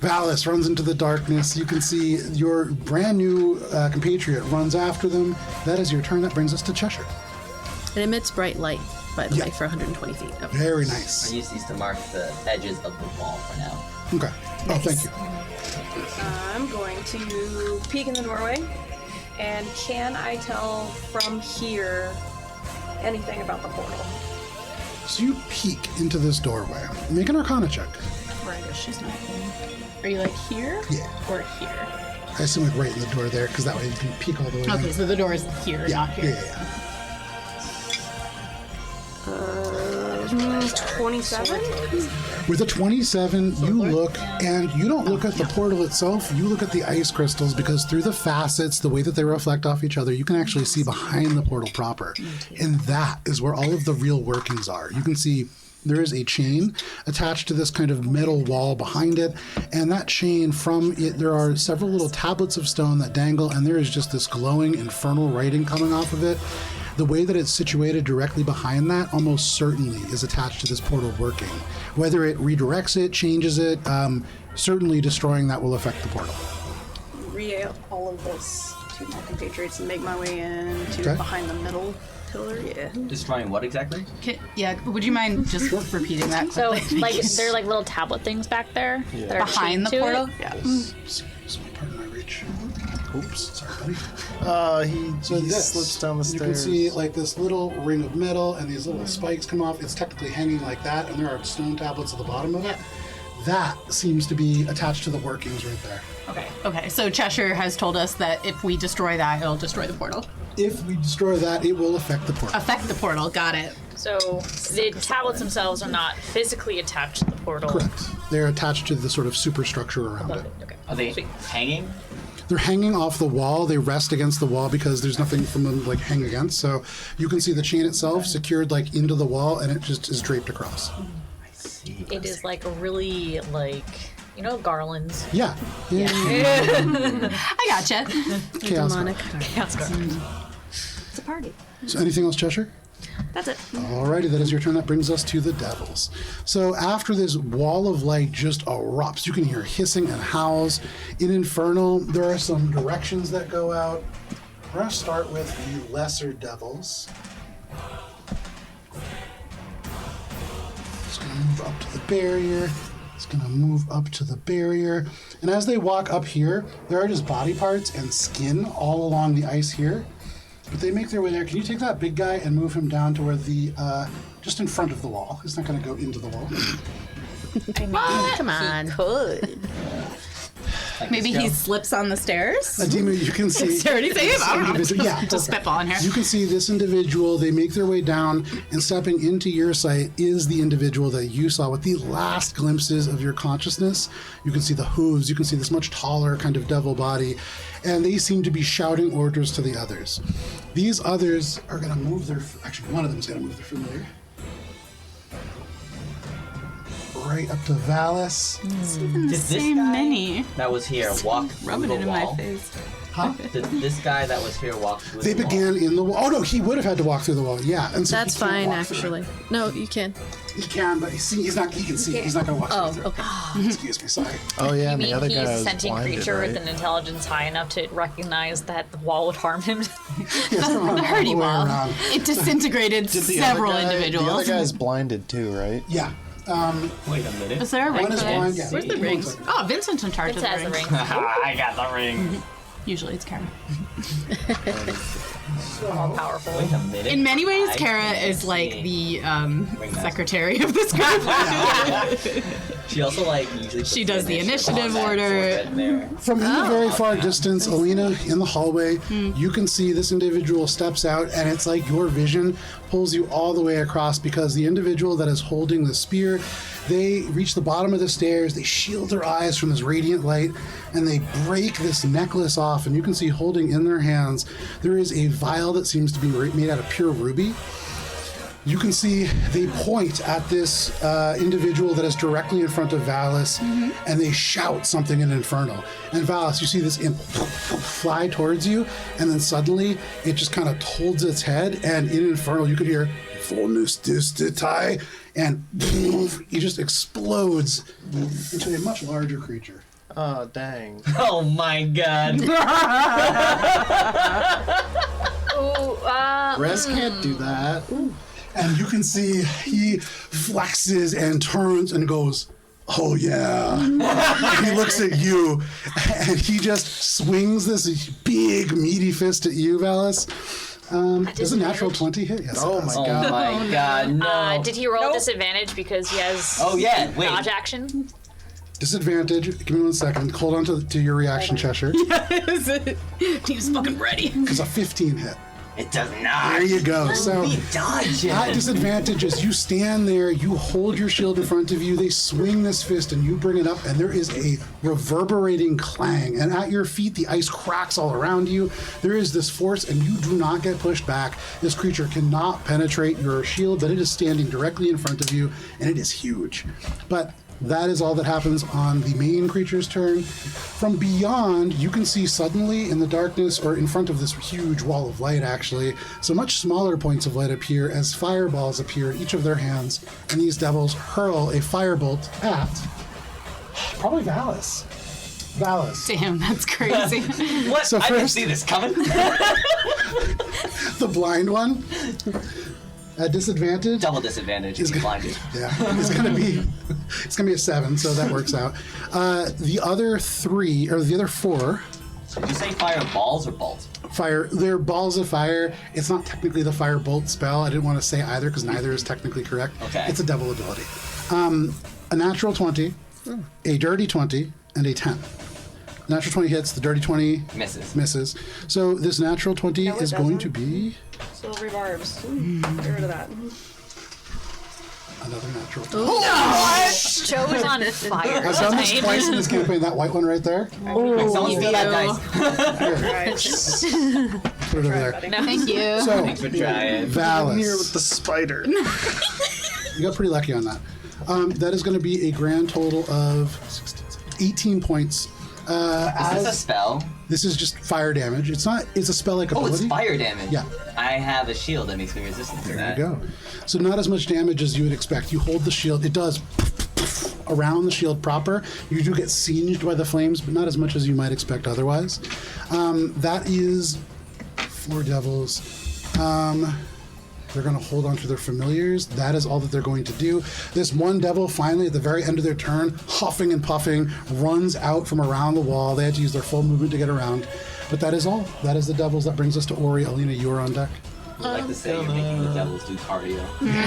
Valis runs into the darkness. You can see your brand new compatriot runs after them. That is your turn. That brings us to Cheshire. It emits bright light, by the Yeah. way, for 120 feet. Okay. Very I nice. use these to mark the edges of the wall for now. Okay. Oh, thank you. I'm going to peek in the doorway, and can I tell from here anything about the portal? So you peek into this doorway. Make an Arcana check. Or I guess she's not here. Are you like here? Yeah. Or here? I assume like right in the door there, because that way you can peek all the way in. Okay, so the door is here, Yeah, not here. yeah. 27? With a 27, you look, and you don't look at the portal itself, you look at the ice crystals, because through the facets, the way that they reflect off each other, you can actually see behind the portal proper. And that is where all of the real workings are. You can see there is a chain attached to this kind of metal wall behind it, and that chain, from it, there are several little tablets of stone that dangle, and there is just this glowing infernal writing coming off of it. The way that it's situated directly behind that almost certainly is attached to this portal working. Whether it redirects it, changes it, certainly destroying that will affect the portal. Relay all of this to my compatriots and make my way into Okay. behind the middle pillar. Yeah. Destroying what exactly? Yeah, would you mind just repeating that So, quickly? like, there are like little tablet things back there that are behind the chained to portal? it? Yeah. So pardon my reach. Oops, sorry, buddy. He So this, slips down the you stairs. can see like this little ring of metal and these little spikes come off. It's technically hanging like that, and there are stone tablets at the bottom of it. That seems to be attached to the workings right there. Okay, so Cheshire has told us that if we destroy that, it'll destroy the portal. If we destroy that, it will affect the portal. Affect the portal, got it. So, the tablets themselves are not physically attached to the portal. Correct. They're attached to the sort of superstructure around it. Okay. Are they Sweet. hanging? They're hanging off the wall. They rest against the wall because there's nothing from them like hang against. So you can see the chain itself secured like into the wall, and it just is draped across. It is like a really, like, you know, garlands. Yeah. I gotcha. Chaos. Demonic. Chaos garlands. It's a party. So anything else, Cheshire? That's it. Alrighty, that is your turn. That brings us to the devils. So after this wall of light just erupts, you can hear hissing and howls. In Infernal, there are some directions that go out. We're going to start with the lesser devils. It's going to move up to the barrier. It's going to move up to the barrier. And as they walk up here, there are just body parts and skin all along the ice here. But they make their way there. Can you take that big guy and move him down to where the, just in front of the wall? He's not going to go into the wall. Come on. Could. Maybe he slips on the stairs. Adima, you can see. Is there anything about him? Individual- yeah, Just okay. spitballing here. You can see this individual. They make their way down, and stepping into your sight is the individual that you saw with the last glimpses of your consciousness. You can see the hooves. You can see this much taller kind of devil body, and they seem to be shouting orders to the others. These others are going to move their. Actually, one of them is going to move their familiar. Right up to Valis. Did this Same guy many. that was here walk through Rub it the into wall? my face. Huh? Did this guy that was here walk through They the wall? began in the wall. Oh no, he would have had to walk through the wall. Yeah, and so That's he can't fine, walk through it. actually. No, you can. He can, but he's not. He can see. He's not going to walk Oh, through. okay. Excuse me. Sorry. Oh yeah, You and the mean other he's guy a was sentient blinded, creature right? with an intelligence high enough to recognize that the wall would harm him? Yes, come on, The all Hardy the way Wall. around. It disintegrated The several other guy, individuals. The other guy's blinded too, right? Yeah. Wait a minute. Is there a ring One is for this? blind. Yeah. Where's the rings? Oh, Vincent's in charge Vince of has the the rings. ring. I got the ring. Usually it's Kara. More powerful. Wait a minute. In many ways, I Kara can't is like see. the Ringmaster. secretary of this group. She also like usually. She puts does the initiative on that order. sword right there. From in the very far distance, Alina, in the hallway, Hmm. you can see this individual steps out, and it's like your vision pulls you all the way across because the individual that is holding the spear, They reach the bottom of the stairs, they shield their eyes from this radiant light, and they break this necklace off, and you can see holding in their hands, there is a vial that seems to be made out of pure ruby. You can see they point at this individual that is directly in front of Valis, and they shout something in Infernal. And Valis, you see this imp fly towards you, and then suddenly it just kind of holds its head, and in Infernal you could hear "Fullness Distitai," and he just explodes into a much larger creature. Oh, dang. Oh my god. Rez can't do that. And you can see he flexes and turns and goes, "Oh yeah." And he looks at you, and he just swings this big meaty fist at you, Valis. Does a natural 20 hit? Yes. Oh it does. my Oh god. my god, no. Did he roll Nope. disadvantage because he has Oh yeah, wait. dodge action? Disadvantage. Give me 1 second. Hold on to your reaction, Cheshire. Team's fucking ready. Because a 15 hit. It does not. There you go. So He dodged it. at disadvantage, as you stand there, you hold your shield in front of you, they swing this fist and you bring it up, and there is a reverberating clang. And at your feet, the ice cracks all around you. There is this force, and you do not get pushed back. This creature cannot penetrate your shield, but it is standing directly in front of you, and it is huge. But that is all that happens on the main creature's turn. From beyond, you can see suddenly in the darkness, or in front of this huge wall of light actually, some much smaller points of light appear as fireballs appear in each of their hands, and these devils hurl a firebolt at probably Valis. Valis. Damn, that's crazy. What? So I didn't first- see this coming. The blind one. At disadvantage. Double disadvantage if you blinded. Yeah, it's gonna be a 7, so that works out. The other 3 or the other 4 Did you say fire balls or bolts? fire. They're balls of fire. It's not technically the fire bolt spell. I didn't want to say either because neither is technically correct. Okay. It's a devil ability. A natural 20, a dirty 20, and a 10. Natural 20 hits. The dirty 20 Misses. So this natural 20 No, it is going to doesn't. be Silvery barbs. Ooh, get rid of that. another natural 20. Joe's on fire. I've done this twice in this campaign. That white one right there. Someone steal that dice. Right. Put it over there. Thank you. So, Thanks for trying. Valis. Here with the spider. You got pretty lucky on that. That is going to be a grand total of 18 points. Is this a spell? This is just fire damage. It's not. It's a spell-like Oh, ability. it's fire damage. Yeah. I have a shield that makes me resistant to There that. you go. So not as much damage as you would expect. You hold the shield. It does around the shield proper. You do get singed by the flames, but not as much as you might expect otherwise. That is 4 devils. They're going to hold on to their familiars. That is all that they're going to do. This one devil finally, at the very end of their turn, huffing and puffing, runs out from around the wall. They had to use their full movement to get around. But that is all. That is the devils. That brings us to Ori. Alina, you are on deck. I like to say you're making the devils do cardio.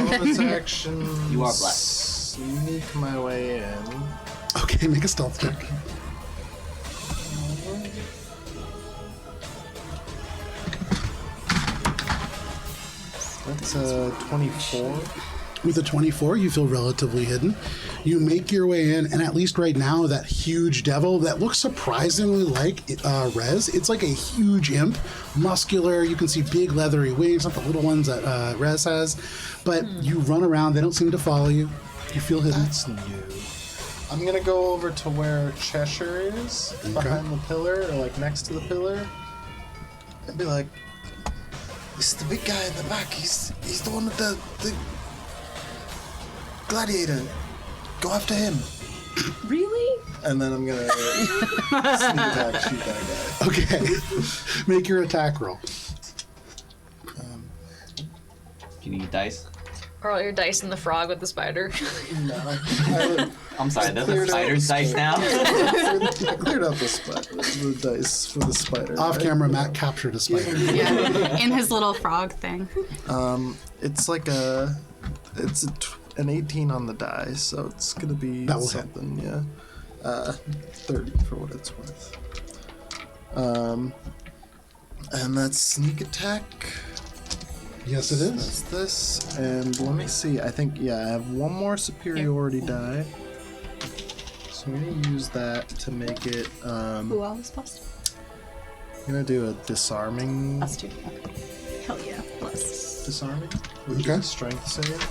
Bonus action. You are blessed. Sneak my way in. Okay, make a stealth check. That's 24. With a 24, you feel relatively hidden. You make your way in, and at least right now, that huge devil that looks surprisingly like Rez. It's like a huge imp, muscular. You can see big leathery wings, not the little ones that Rez has. But you run around, they don't seem to follow you. You feel hidden. That's new. I'm gonna go over to where Cheshire is, behind the pillar, or like next to the pillar, and be like, "It's the big guy in the back. He's the one with the gladiator. Go after him." Really? And then I'm gonna sneak attack, shoot that guy. Okay. Make your attack roll. Can you eat dice? Roll your dice in the frog with the spider. No, I I'm sorry, that's cleared a out spider's the dice now? I cleared out the dice for the spider. Off right? camera, Matt captured a spider. Yeah, in his little frog thing. It's like it's an 18 on the die, so it's gonna be That will hit. something, yeah. 30 for what it's worth. And that's sneak attack. Yes, it is. That's this, and let me see. I think I have one more superiority die. So I'm gonna use that to make it. Who else plus? I'm gonna do a disarming. Plus 2. Okay. Hell yeah. Plus. Disarming. Which Okay. is a strength save.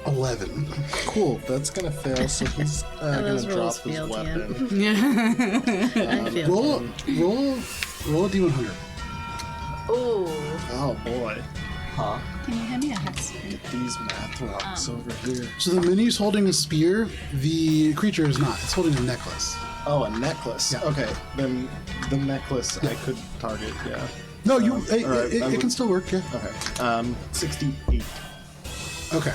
11. Cool. That's gonna fail. So he's gonna those drop rolls his failed, weapon. I feel Roll a d100. Ooh. Oh boy. Huh? Can you hand me a hex? Get these math rocks over here. So the mini's holding a spear. The creature is not. It's holding a necklace. Oh, a necklace. Yeah. Okay, then the necklace I could target. Yeah. No, you. Alright, I It would- can still work. Yeah. Okay. 68. Okay.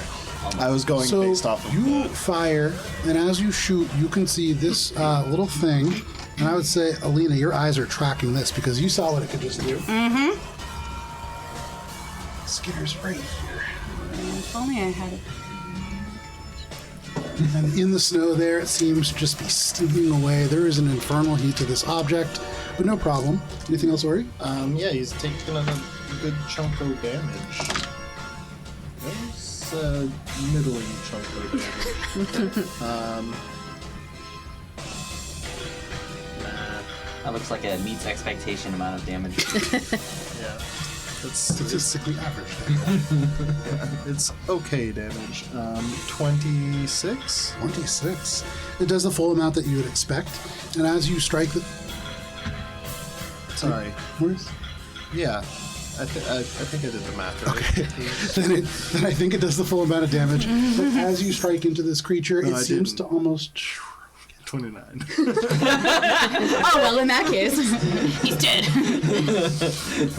I was going So based off of you the... fire, and as you shoot, you can see this little thing. And I would say, Alina, your eyes are tracking this because you saw what it could just do. Mm-hmm. Skitter's right here. If only I had it. And in the snow there, it seems to just be steaming away. There is an infernal heat to this object, but no problem. Anything else, Ori? Yeah, he's taking a good chunk of damage. That's a middling chunk of damage. That looks like it meets expectation amount of damage. Yeah. It's Statistically average. it's okay damage. 26. 26. It does the full amount that you would expect. And as you strike the... Sorry. Where's... Yeah. I think I did the math right. then I think it does the full amount of damage. But as you strike into this creature, No, it I seems didn't. to almost... 29. Oh, well, in that case, he's dead.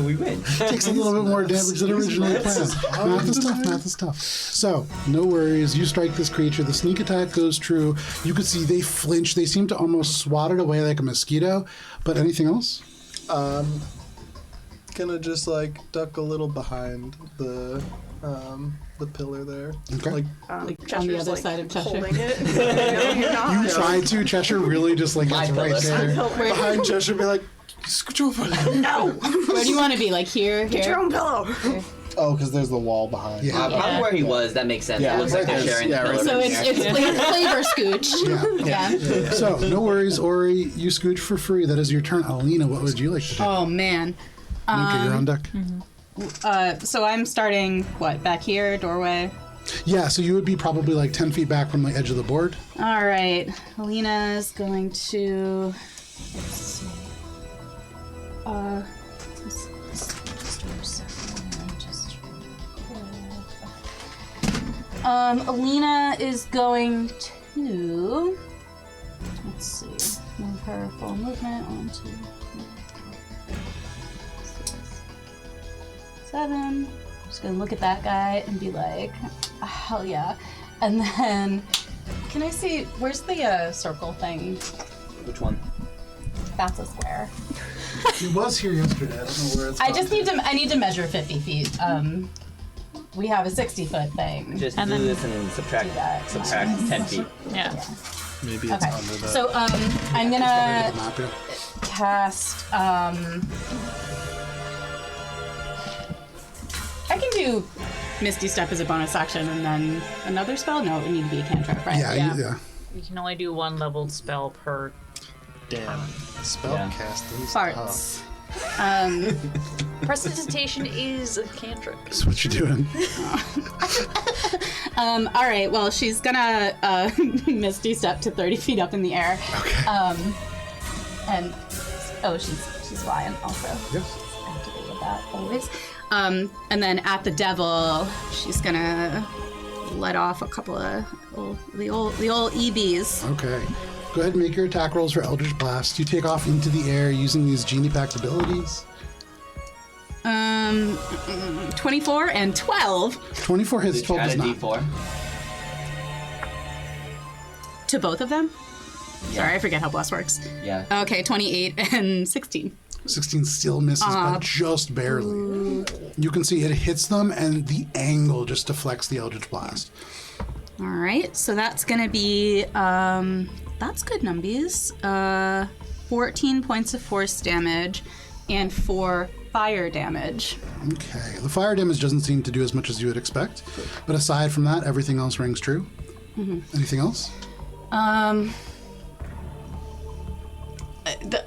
We win. Takes a little bit more damage than originally planned. Math is tough, math is tough. So, no worries. You strike this creature. The sneak attack goes true. You can see they flinch. They seem to almost swat it away like a mosquito. But anything else? Gonna just like duck a little behind the pillar there. Okay. Like on the Chester's, other like, side of Cheshire. holding it. No, you're not. You try to. Cheshire really just like gets right pillows. there. behind Cheshire, be like, scooch over. No! Where do you want to be? Like here? Get your own pillow! Oh, because there's the wall behind. Yeah. Probably where he was. That makes sense. Yeah, It looks like they're right there. sharing Yeah, the right pillar. So it's flavor scooch. Yeah. So, no worries, Ori. You scooch for free. That is your turn. Alina, what would you like to do? Oh man. Okay, you're on deck. So I'm starting back here, doorway. Yeah, so you would be probably like 10 feet back from the edge of the board. All right, Alina's going to. Let's see. Alina is going to. Let's see. Move her full movement. 1, 2, 3, 4, 6, 7. Just gonna look at that guy and be like, hell yeah. And then, can I see, where's the circle thing? Which one? That's a square. He was here yesterday. I don't know where it's I need to measure 50 feet. We have a 60-foot thing. Just And do then- this and then subtract Do that. 10 feet. Yeah. Maybe it's Okay. under the. So, I'm on the gonna map, yeah. cast, I can do Misty Step as a bonus action and then another spell? No, it would need to be a cantrip, right? Yeah, yeah. You can only do one leveled spell per. Damn. Spell Yeah. casting. Farts. Prestidigitation is a cantrip. That's what you're doing. All right, well, she's gonna Misty Step to 30 feet up in the air. Okay. And, she's flying also. Yes. Activate with that always. And then at the devil, she's gonna let off a couple of the old EBs. Okay. Go ahead and make your attack rolls for Eldritch Blast. You take off into the air using these genie packed abilities. 24 and 12 24 hits, Did you 12 add does a not. D4? to both of them. Sorry, I forget how bless works. Yeah. Okay, 28 and 16. 16 still misses, but just barely. You can see it hits them, and the angle just deflects the Eldritch Blast. All right, so that's gonna be that's good numbies. 14 points of force damage, and for fire damage. Okay. The fire damage doesn't seem to do as much as you would expect, but aside from that, everything else rings true. Anything else?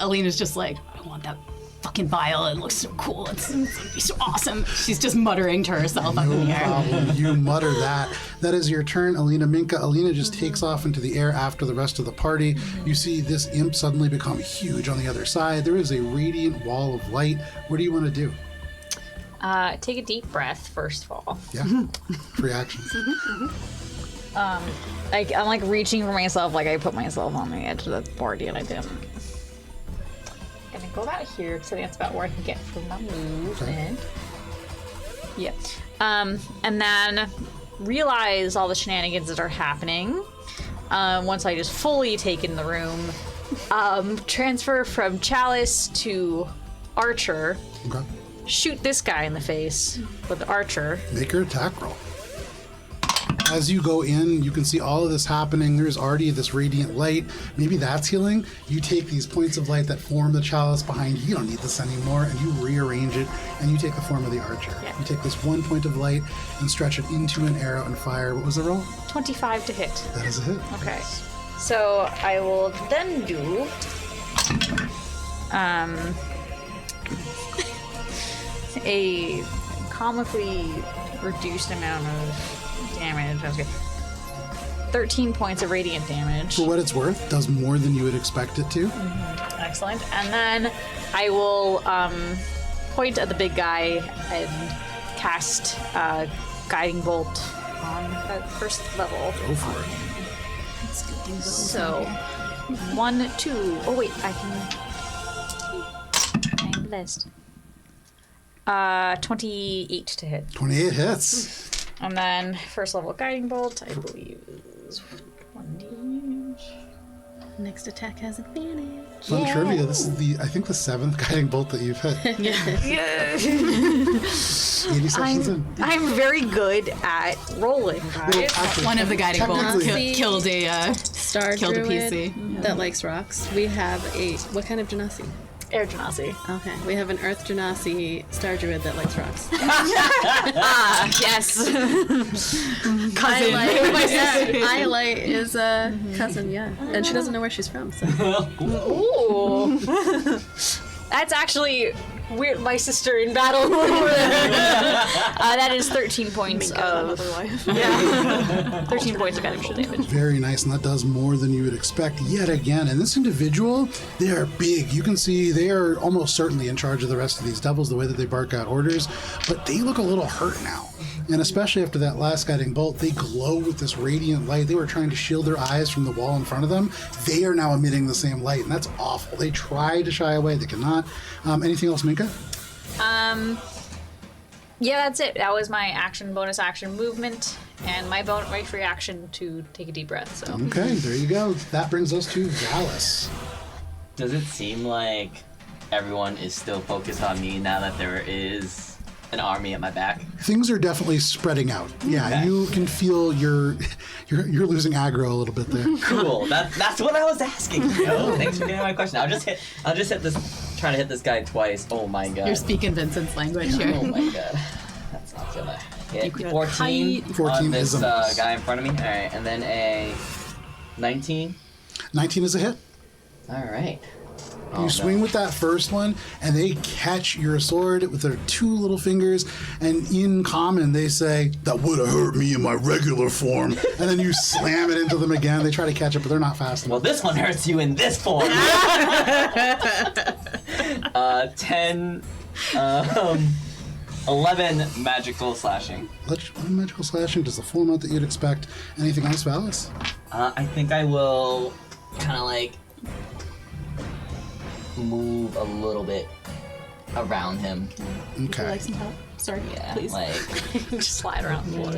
Alina's just like, I want that fucking vial. It looks so cool. It's gonna be so awesome. She's just muttering to herself up in the air. Problem. You mutter that. That is your turn, Alina. Minka, Alina just takes off into the air after the rest of the party. You see this imp suddenly become huge on the other side. There is a radiant wall of light. What do you want to do? Take a deep breath, first of all. Yeah. Free action. I'm like reaching for myself, like I put myself on the edge of the party and I didn't. Gonna go about here because I think that's about where I can get from my movement. Yeah. And then realize all the shenanigans that are happening. Once I just fully take in the room. Transfer from Chalice to Archer. Okay. Shoot this guy in the face with the Archer. Make your attack roll. As you go in, you can see all of this happening. There's already this radiant light. Maybe that's healing. You take these points of light that form the chalice behind you. You don't need this anymore. And you rearrange it, and you take the form of the archer. Yeah. You take this 1 point of light and stretch it into an arrow and fire. What was the roll? 25 to hit. That is a hit. Okay. So I will then do a comically reduced amount of damage. That's good. 13 points of radiant damage. For what it's worth, does more than you would expect it to. Excellent. And then I will point at the big guy and cast Guiding Bolt on that first level. Go for it. So, 1, 2. Oh wait, I am blessed. 28 to hit. 28 hits. And then first level Guiding Bolt, I believe is 1d. Next attack has advantage. Fun trivia. This is I think the 7th guiding bolt that you've hit. 80 sessions in. I'm very good at rolling, guys. Actually, One of the guiding bolts technically- killed a Star killed a druid PC. that likes rocks. We have what kind of genasi? Air Genasi. Okay, we have an Earth Genasi Star Druid that likes rocks. Yes. Highlight is a cousin, yeah, and she doesn't know where she's from. So Ooh. That's actually weird. My sister in battle. That is 13 points of Another life. 13 points of actual damage. Very nice, and that does more than you would expect yet again. And this individual, they are big. You can see they are almost certainly in charge of the rest of these devils, the way that they bark out orders, but they look a little hurt now. And especially after that last guiding bolt, they glow with this radiant light. They were trying to shield their eyes from the wall in front of them. They are now emitting the same light, and that's awful. They try to shy away. They cannot. Anything else, Minka? Yeah, that's it. That was my action, bonus action movement, and my free action to take a deep breath. So Okay, there you go. That brings us to Dallas. Does it seem like everyone is still focused on me now that there is an army at my back? Things are definitely spreading out. Yeah, Okay. you can feel you're losing aggro a little bit there. Cool. That's what I was asking. No, thanks for getting my question. I'll just hit this. Try to hit this guy twice. Oh my god. You're speaking Vincent's language here. Oh my god. That's not gonna hit. could 14 kite. 14 on this is a miss. guy in front of me. All right, and then a 19. 19 is a hit. All right. You swing with that first one, and they catch your sword with their 2 little fingers, and in common they say, "That would have hurt me in my regular form." And then you slam it into them again. They try to catch it, but they're not fast Well, enough. this one hurts you in this form. 10, 11 magical slashing. One magical slashing does the full amount that you'd expect. Anything else, Valis? I think I will kind of like move a little bit around him. Okay. Like some help? Sorry, Yeah, please. like just slide around the floor.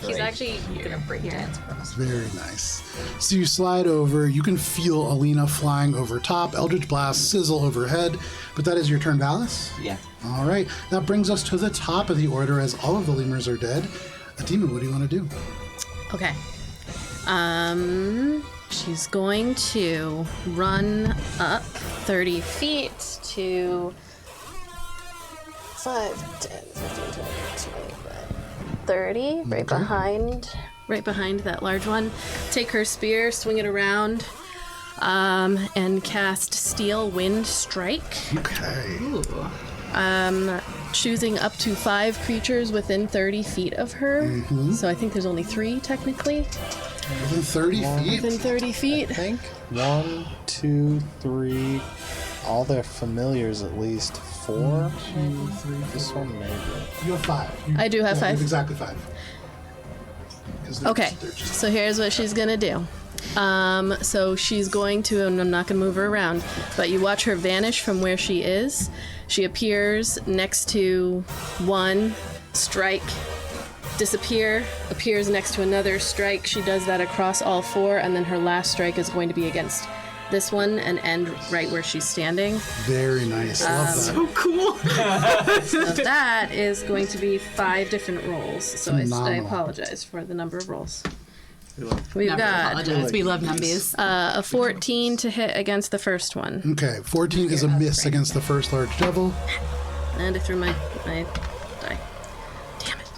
He's right actually here. gonna break dance for us. Very nice. So you slide over. You can feel Alina flying over top. Eldritch Blast sizzle overhead. But that is your turn, Valis. Yeah. All right. That brings us to the top of the order as all of the lemurs are dead. Adima, what do you want to do? okay, she's going to run up 30 feet to 5, 10, 15, 20, 25, 30, right behind that large one. Take her spear, swing it around, and cast Steel Wind Strike. Okay. Choosing up to 5 creatures within 30 feet of her. So I think there's only 3 technically. Within 30 feet? Within 30 feet. I think 1, 2, 3. All their familiars at least. 4, 2, 3. This one maybe. You have 5. I do have 5. You have exactly 5. 'Cause Okay, they're just- so here's what she's gonna do. So she's going to, and I'm not gonna move her around, but you watch her vanish from where she is. She appears next to one, strike, disappear, appears next to another, strike. She does that across all 4, and then her last strike is going to be against this one and end right where she's standing. Very nice. Love that. So cool. So that is going to be 5 different rolls. So I Phenomenal. apologize for the number of rolls. We've Never got apologize. We love numbies. a 14 to hit against the first one. Okay, 14 is a miss against the first large devil. And I threw my die. Damn it.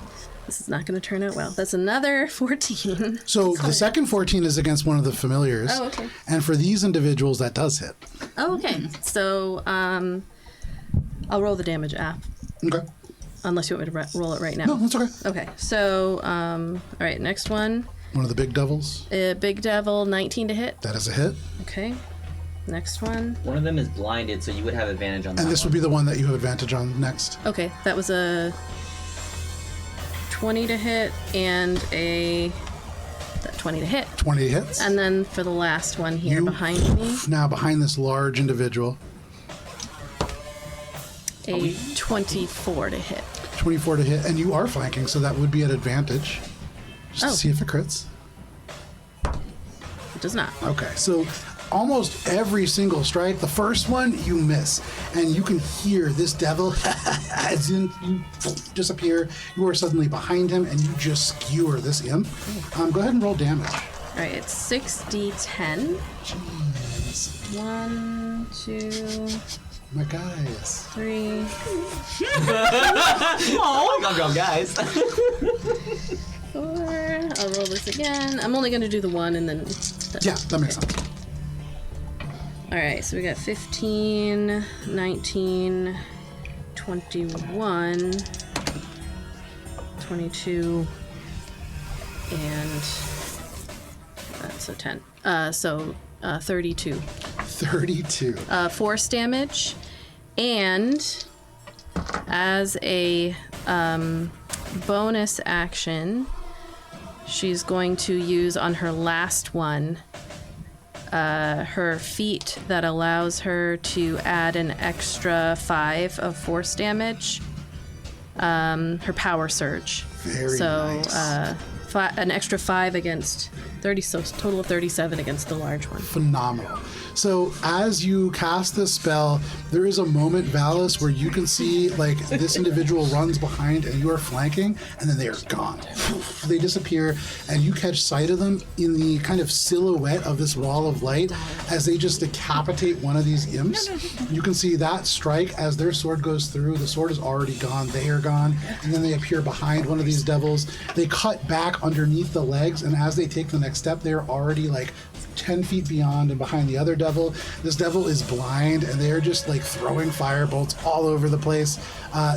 This is not going to turn out well. That's another 14. So the second 14 is against one of the familiars. Oh, okay. And for these individuals, that does hit. Oh, okay. So I'll roll the damage app. Okay. Unless you want me to roll it right now. No, that's okay. Okay. So, all right, next one. One of the big devils. Big Devil, 19 to hit. That is a hit. Okay. Next one. One of them is blinded, so you would have advantage on that And this one. would be the one that you have advantage on next. Okay, that was a 20 to hit and a 20 to hit. 20 hits. And then for the last one here You- behind me, Now behind this large individual, a 24 to hit. 24 to hit. And you are flanking, so that would be at advantage. Just Oh. to see if it crits. It does not. Okay, so almost every single strike, the first one you miss, and you can hear this devil as in you disappear. You are suddenly behind him, and you just skewer this imp. Go ahead and roll damage. All right, it's 6d10. Jeez, 1, 2, my guys. 3. Go, guys. 4. I'll roll this again. I'm only going to do the 1 and then... Yeah, that makes sense. All right, so we got 15, 19, 21, 22, and so 10. So 32. 32. Force damage, and as a bonus action, she's going to use on her last one her feat that allows her to add an extra 5 of force damage. Her power surge. Very nice. An extra 5 against 30, so total of 37 against the large one. Phenomenal. So as you cast this spell, there is a moment, Valis, where you can see like this individual runs behind and you are flanking, and then they are gone. They disappear, and you catch sight of them in the kind of silhouette of this wall of light as they just decapitate one of these imps. You can see that strike as their sword goes through. The sword is already gone. They are gone, and then they appear behind one of these devils. They cut back underneath the legs, and as they take the next step, they're already like 10 feet beyond and behind the other devil. This devil is blind, and they're just like throwing fire bolts all over the place.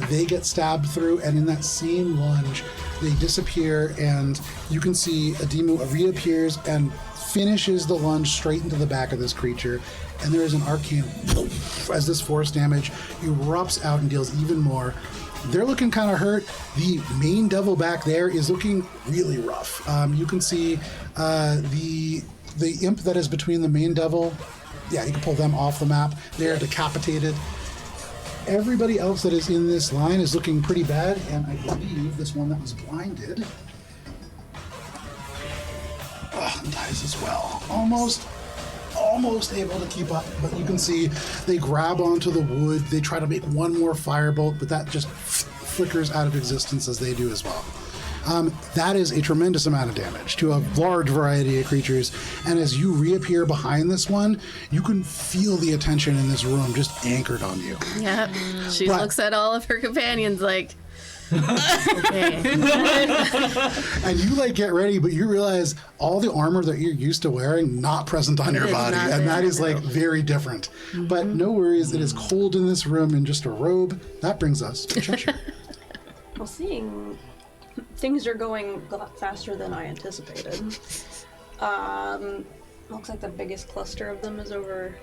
They get stabbed through, and in that same lunge, they disappear, and you can see Adimu reappears and finishes the lunge straight into the back of this creature. And there is an arcane as this force damage erupts out and deals even more. They're looking kind of hurt. The main devil back there is looking really rough. You can see the imp that is between the main devil. Yeah, you can pull them off the map. They are decapitated. Everybody else that is in this line is looking pretty bad, and I believe this one that was blinded dies as well. Almost able to keep up, but you can see they grab onto the wood. They try to make one more firebolt, but that just flickers out of existence as they do as well. That is a tremendous amount of damage to a large variety of creatures. And as you reappear behind this one, you can feel the attention in this room just anchored on you. Yep. She But- looks at all of her companions like, okay. And you like get ready, but you realize all the armor that you're used to wearing not present on your is body, not and that there, is like no. very different. But no worries, it is cold in this room in just a robe. That brings us to Cheshire. Well, seeing things are going a lot faster than I anticipated. Looks like the biggest cluster of them is over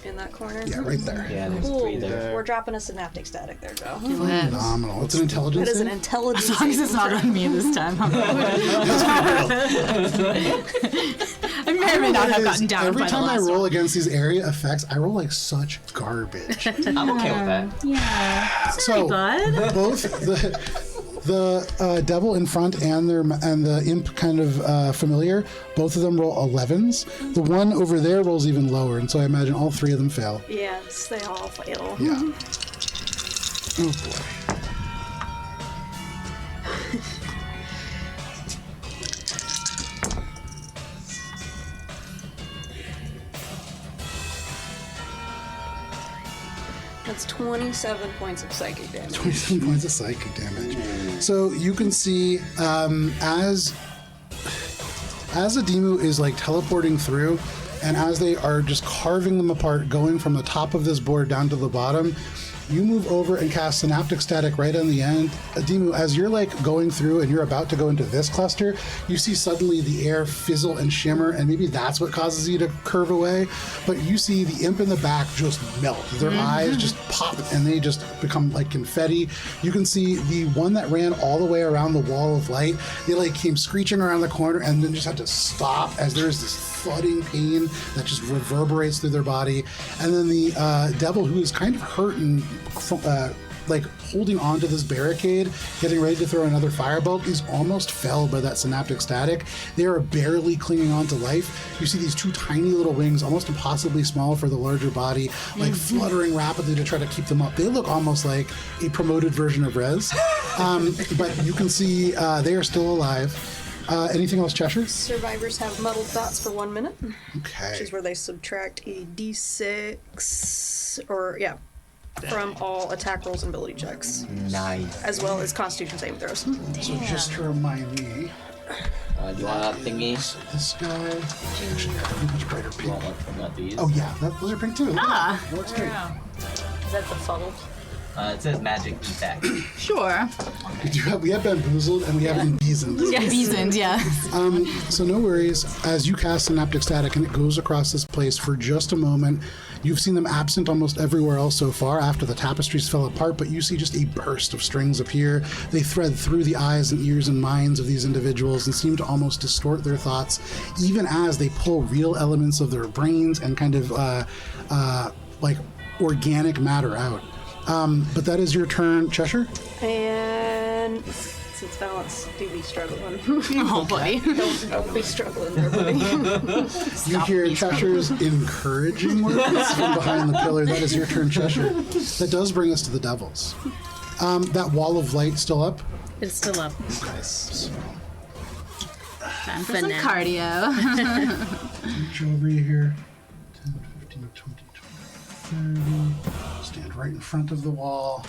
in that corner. Yeah, right there. Yeah, there's Cool. three there. We're dropping a synaptic static there, Joe. Phenomenal. It's an intelligence That is an save? intelligence. As long as it's saving not throw. on me this time. I may or may not have gotten down Every by time the I last roll one. against these area effects, I roll like such garbage. I'm okay with that. Yeah. So bud. both the devil in front and the imp kind of familiar, both of them roll 11s. The one over there rolls even lower, and so I imagine all three of them fail. Yes, they all fail. Yeah. Oh boy. That's 27 points of psychic damage. 27 points of psychic damage. So you can see as Adimu is like teleporting through, and as they are just carving them apart, going from the top of this board down to the bottom, you move over and cast Synaptic Static right on the end. Adimu, as you're like going through and you're about to go into this cluster, you see suddenly the air fizzle and shimmer, and maybe that's what causes you to curve away. But you see the imp in the back just melt. Their eyes just pop and they just become like confetti. You can see the one that ran all the way around the wall of light. They like came screeching around the corner and then just had to stop as there's this thudding pain that just reverberates through their body. And then the devil, who is kind of hurt and like holding onto this barricade, getting ready to throw another firebolt, is almost felled by that synaptic static. They are barely clinging on to life. You see these two tiny little wings, almost impossibly small for the larger body, like fluttering rapidly to try to keep them up. They look almost like a promoted version of Rez. But you can see they are still alive. Anything else, Cheshire? Survivors have muddled thoughts for 1 minute, Okay. which is where they subtract a d6, from all attack rolls and ability checks, Nice. as well as Constitution saving throws. So just to remind me, Do you want a thingy? this guy actually got a much brighter You pink. want one from that these? Oh yeah, those are pink too. Ah. That looks great. Is that the fuddled? It says magic effect. Sure. We have bamboozled and we have embeasoned. Beasoned, yeah. So no worries. As you cast Synaptic Static and it goes across this place for just a moment, you've seen them absent almost everywhere else so far after the tapestries fell apart, but you see just a burst of strings appear. They thread through the eyes and ears and minds of these individuals and seem to almost distort their thoughts, even as they pull real elements of their brains and kind of like organic matter out. But that is your turn, Cheshire. And since balance do be struggling. Oh, buddy. Don't be struggling there, buddy. You hear Cheshire's encouraging words from behind the pillar. That is your turn, Cheshire. That does bring us to the devils. That wall of light still up? It's still up. Okay. So, Time for For some now. cardio. reach over here. 10, 15, 20, 30. Stand right in front of the wall.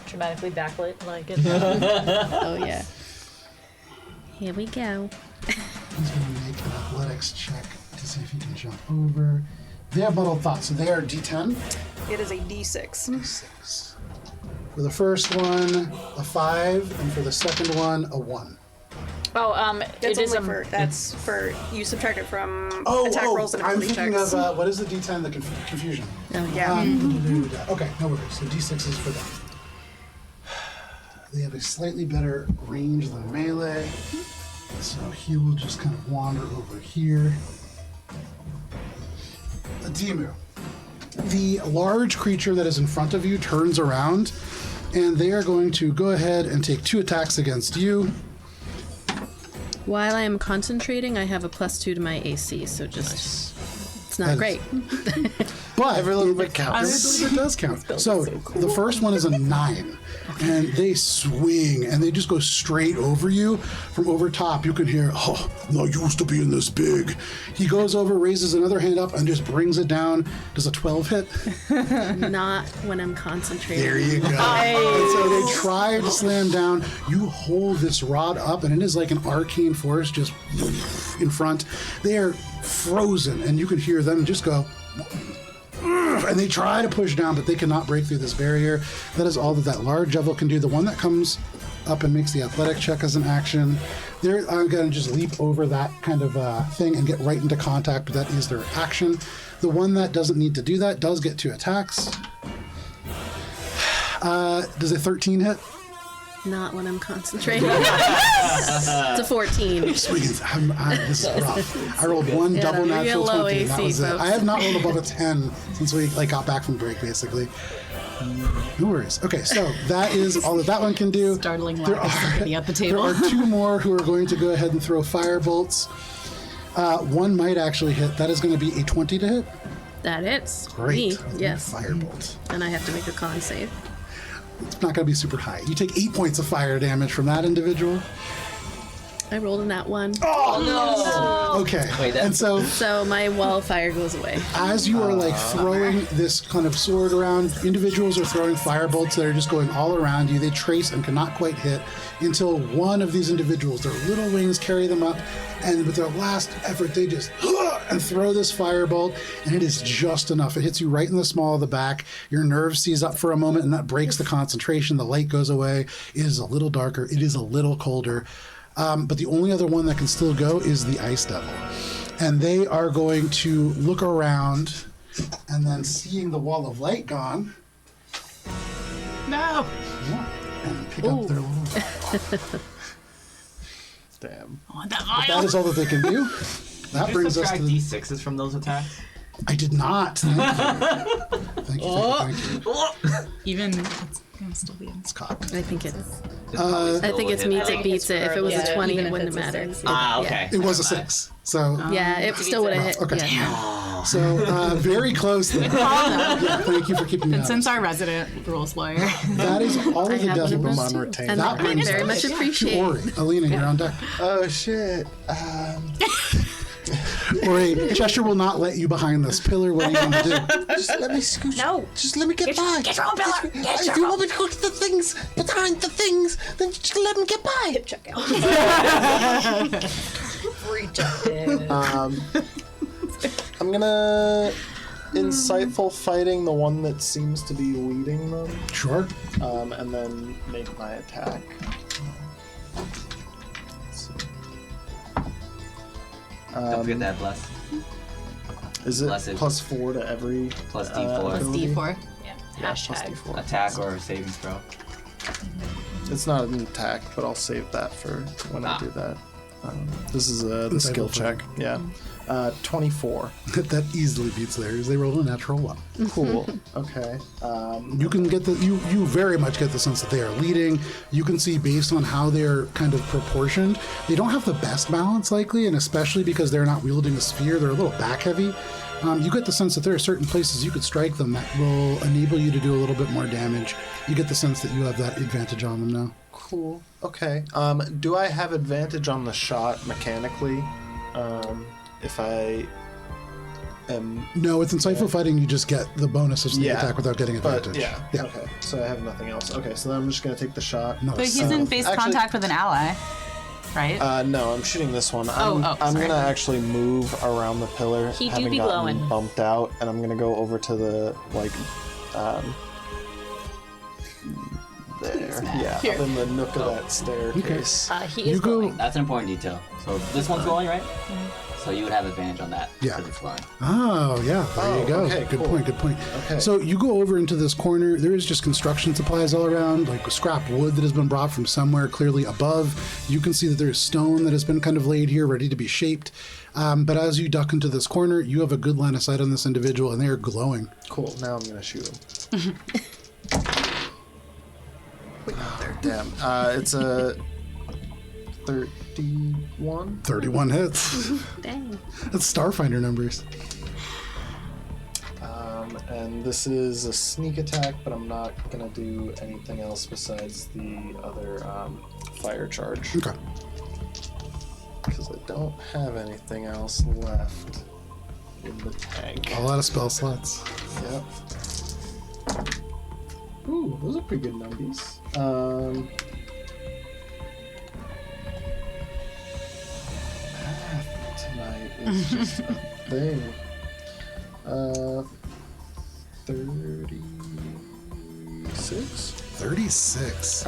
Dramatically backlit like it. Oh, yeah. Here we go. He's going to make an athletics check to see if he can jump over. They have muddled thoughts, so they are D10. It is a d6. 6. For the first one, a 5, and for the second one, a 1. Oh, That's it is only a. that's for you subtract it from attack rolls and I'm ability thinking checks. of what is the D10? The confusion. Oh, Yeah. Okay, no worries. So D6 is for them. They have a slightly better range than melee, so he will just kind of wander over here. Adimu. The large creature that is in front of you turns around, and they are going to go ahead and take 2 attacks against you. While I am concentrating, I have a +2 to my AC, so just It's not great. But Every little bit counts. Every little bit does count. So the first one is a 9, and they swing and they just go straight over you. From over top, you can hear, "Oh, not used to being this big." He goes over, raises another hand up, and just brings it down. Does a 12 hit? Not when I'm concentrating. There you go. And so they try to slam down. You hold this rod up, and it is like an arcane force just in front. They are frozen, and you can hear them just go. And they try to push down, but they cannot break through this barrier. That is all that large devil can do. The one that comes up and makes the athletic check as an action, they're going to just leap over that kind of thing and get right into contact, but that is their action. The one that doesn't need to do that does get 2 attacks. Does a 13 hit? Not when I'm concentrating. It's a 14. This is rough. I rolled one double real natural low 20. That AC, was it. folks. I have not rolled above a 10 since we got back from break, basically. No worries. Okay, so that is all that one can do. Startling There lack of sympathy at the There table. are 2 more who are going to go ahead and throw fire bolts. One might actually hit. That is going to be a 20 to hit. That hits. Great. Me. Yes. Firebolt. And I have to make a con save. It's not going to be super high. You take 8 points of fire damage from that individual. I rolled in that one. Okay. Wait, and so So my wall of fire goes away. as you are like throwing this kind of sword around, individuals are throwing firebolts that are just going all around you. They trace and cannot quite hit until one of these individuals, their little wings carry them up, and with their last effort, they just and throw this firebolt, and it is just enough. It hits you right in the small of the back. Your nerve seize up for a moment, and that breaks the concentration. The light goes away. It is a little darker. It is a little colder. But the only other one that can still go is the Ice Devil. And they are going to look around, and then seeing the wall of light gone, No. yeah, and pick up their little... Damn. I want that That vial. is all that they can do. That Did you brings us subtract to the... D6s from those attacks? I did not. Thank you. Thank you. Even it's gonna still be in It's cocked. I think it's. I I think it's meets it beats it. If it was a 20, it wouldn't have mattered. Ah, okay. It was a 6. So, Yeah, it still would have hit. okay. Yeah. so very close. Then. Yeah, thank you for keeping me And honest. since our resident rules lawyer, That is all I of the have devil one of on those too. retained. And That I brings very us much to appreciate. Ori. Alina, you're on deck. Oh shit. Ori, Cheshire will not let you behind this pillar. What are you going to do? Just let me scooch. No. Just let me get by. Get your own pillar. Get If your you own. want me to go to the things behind the things, then just let me get by. Hip check out. Rejected. I'm gonna insightful fighting the one that seems to be leading them, Sure. and then make my attack. Let's see. Don't forget that bless. Is it Blessed. +4 to every Plus D4. ability? D4. Yeah. Yeah, Hashtag. +D4. Attack or saving throw. It's not an attack, but I'll save that for when I Ah. do that. This is the skill Insightful check. Yeah. 24. That easily beats theirs. They rolled a natural 1. Cool. Okay. You can get you very much get the sense that they are leading. You can see based on how they're kind of proportioned, they don't have the best balance likely, and especially because they're not wielding a sphere, they're a little back heavy. You get the sense that there are certain places you could strike them that will enable you to do a little bit more damage. You get the sense that you have that advantage on them now. Cool. Okay. Do I have advantage on the shot mechanically? If I am. No, it's insightful fighting. You just get the bonus of sneak Yeah, attack without getting But advantage. yeah. Okay. So I have nothing else. Okay. So then I'm just gonna take the shot. No, But he's in base Actually- contact with an ally, right? No, I'm shooting this one. Oh, I'm sorry. gonna actually move around the pillar, He do having be gotten glowing. bumped out, and I'm gonna go over to the there. Yeah, up in the nook of that staircase. He You is go. glowing. That's an important detail. So this one's glowing, right? So you would have advantage on that. Yeah. Because it's glowing. Oh, yeah. There Oh, you go. okay, Good cool. point. Good point. Okay. So you go over into this corner. There is just construction supplies all around, like scrap wood that has been brought from somewhere clearly above. You can see that there is stone that has been kind of laid here, ready to be shaped. But as you duck into this corner, you have a good line of sight on this individual, and they are glowing. Cool. Now I'm gonna shoot him. Damn. It's a 31. 31 hits. Dang. That's Starfinder numbers. And this is a sneak attack, but I'm not gonna do anything else besides the other fire charge. Okay. Because I don't have anything else left in the tank. A lot of spell slots. Yep. Ooh, those are pretty good numbies. Math tonight is just a thing. 36? 36.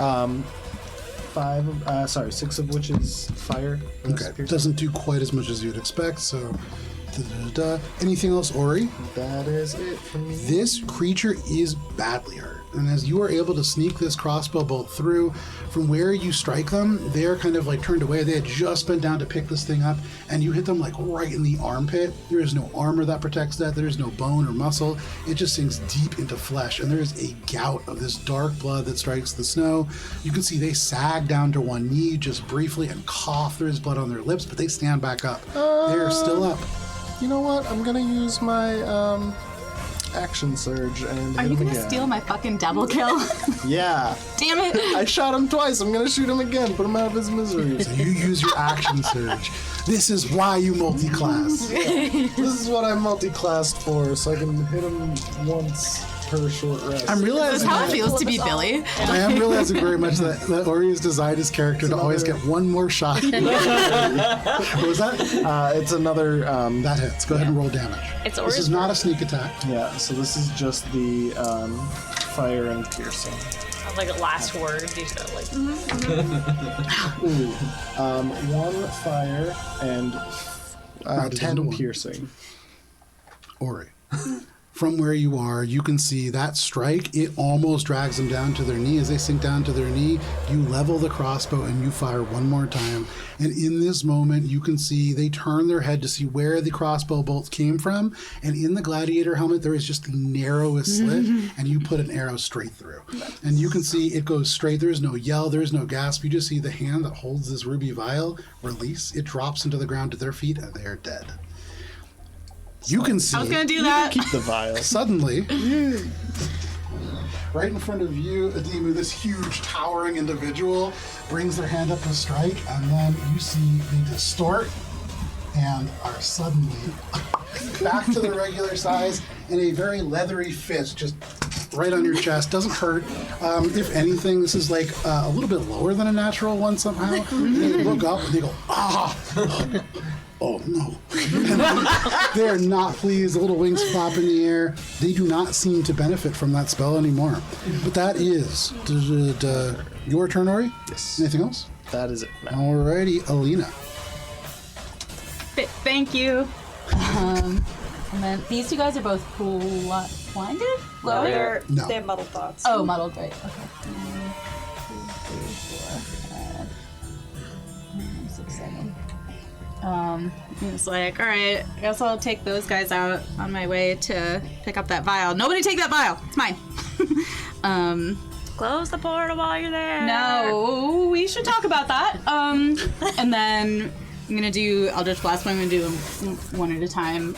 Six of which is fire. Okay. Doesn't do quite as much as you'd expect, so. Anything else, Ori? That is it for me. This creature is badly hurt. And as you are able to sneak this crossbow bolt through, from where you strike them, they're kind of like turned away. They had just bent down to pick this thing up, and you hit them like right in the armpit. There is no armor that protects that. There is no bone or muscle. It just sinks deep into flesh, and there is a gout of this dark blood that strikes the snow. You can see they sag down to one knee just briefly and cough. There is blood on their lips, but they stand back up. They're still up. You know what? I'm gonna use my action surge and Are hit you him gonna again. steal my fucking double kill? Yeah. Damn it! I shot him twice. I'm gonna shoot him again. Put him out of his misery. So you use your action surge. This is why you multi-class. This is what I'm multi-classed for, so I can hit him once per short rest. I'm This realizing is how it that- feels to be Billy. I am realizing very much that Ori has designed his character to always get one more shot. What was that? It's another. That hits. Go ahead and roll damage. It's This Ori's is not a sneak attack. Yeah. So this is just the fire and piercing. Sounds like a last word. You just gotta, like, Ooh. 1 fire and Rounded into 10 one. piercing. Ori. From where you are, you can see that strike, it almost drags them down to their knee. As they sink down to their knee, you level the crossbow and you fire one more time. And in this moment, you can see they turn their head to see where the crossbow bolts came from. And in the gladiator helmet, there is just the narrowest slit, and you put an arrow straight through. And you can see it goes straight. There is no yell, there is no gasp. You just see the hand that holds this ruby vial release. It drops into the ground at their feet, and they are dead. You can see. I was gonna do that. Keep the vial. Suddenly, right in front of you, Adimu, this huge towering individual brings their hand up to strike, and then you see they distort and are suddenly back to their regular size in a very leathery fist, just right on your chest. Doesn't hurt. If anything, this is like a little bit lower than a natural one somehow. They look up and they go, ah! Oh no. They are not pleased. The little wings flop in the air. They do not seem to benefit from that spell anymore. But that is your turn, Ori? Yes. Anything else? That is it. Now. Alrighty, Alina. Thank you. And then these two guys are both blinded? Lowered? They're, No. They have muddled thoughts. Oh, muddled, right. Okay. 1, 2, 3, 4, 5, 6, 7. It's like, all right, I guess I'll take those guys out on my way to pick up that vial. Nobody take that vial. It's mine. close the portal while you're there. No, we should talk about that. And then I'm gonna do Eldritch Blast, but I'm gonna do them one at a time.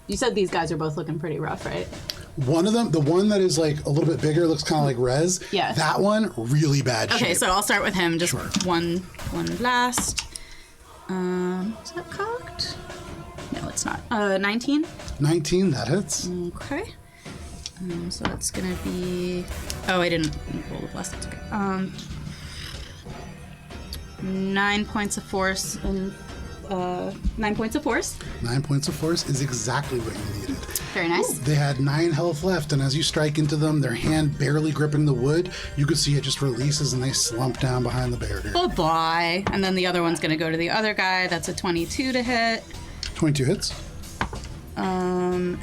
You said these guys are both looking pretty rough, right? One of them, the one that is like a little bit bigger, looks kind of like Rez. Yeah. That one, really bad shape. Okay, so I'll start with him. Just Sure. one blast. Is that cocked? No, it's not. 19. 19, that hits. Okay. So that's gonna be. Oh, I didn't roll the blast. That's okay. 9 points of force and 9 points of force. 9 points of force is exactly what you needed. Very nice. They had 9 health left, and as you strike into them, their hand barely gripping the wood, you can see it just releases and they slump down behind the barrier. Bye bye. And then the other one's gonna go to the other guy. That's a 22 to hit. 22 hits.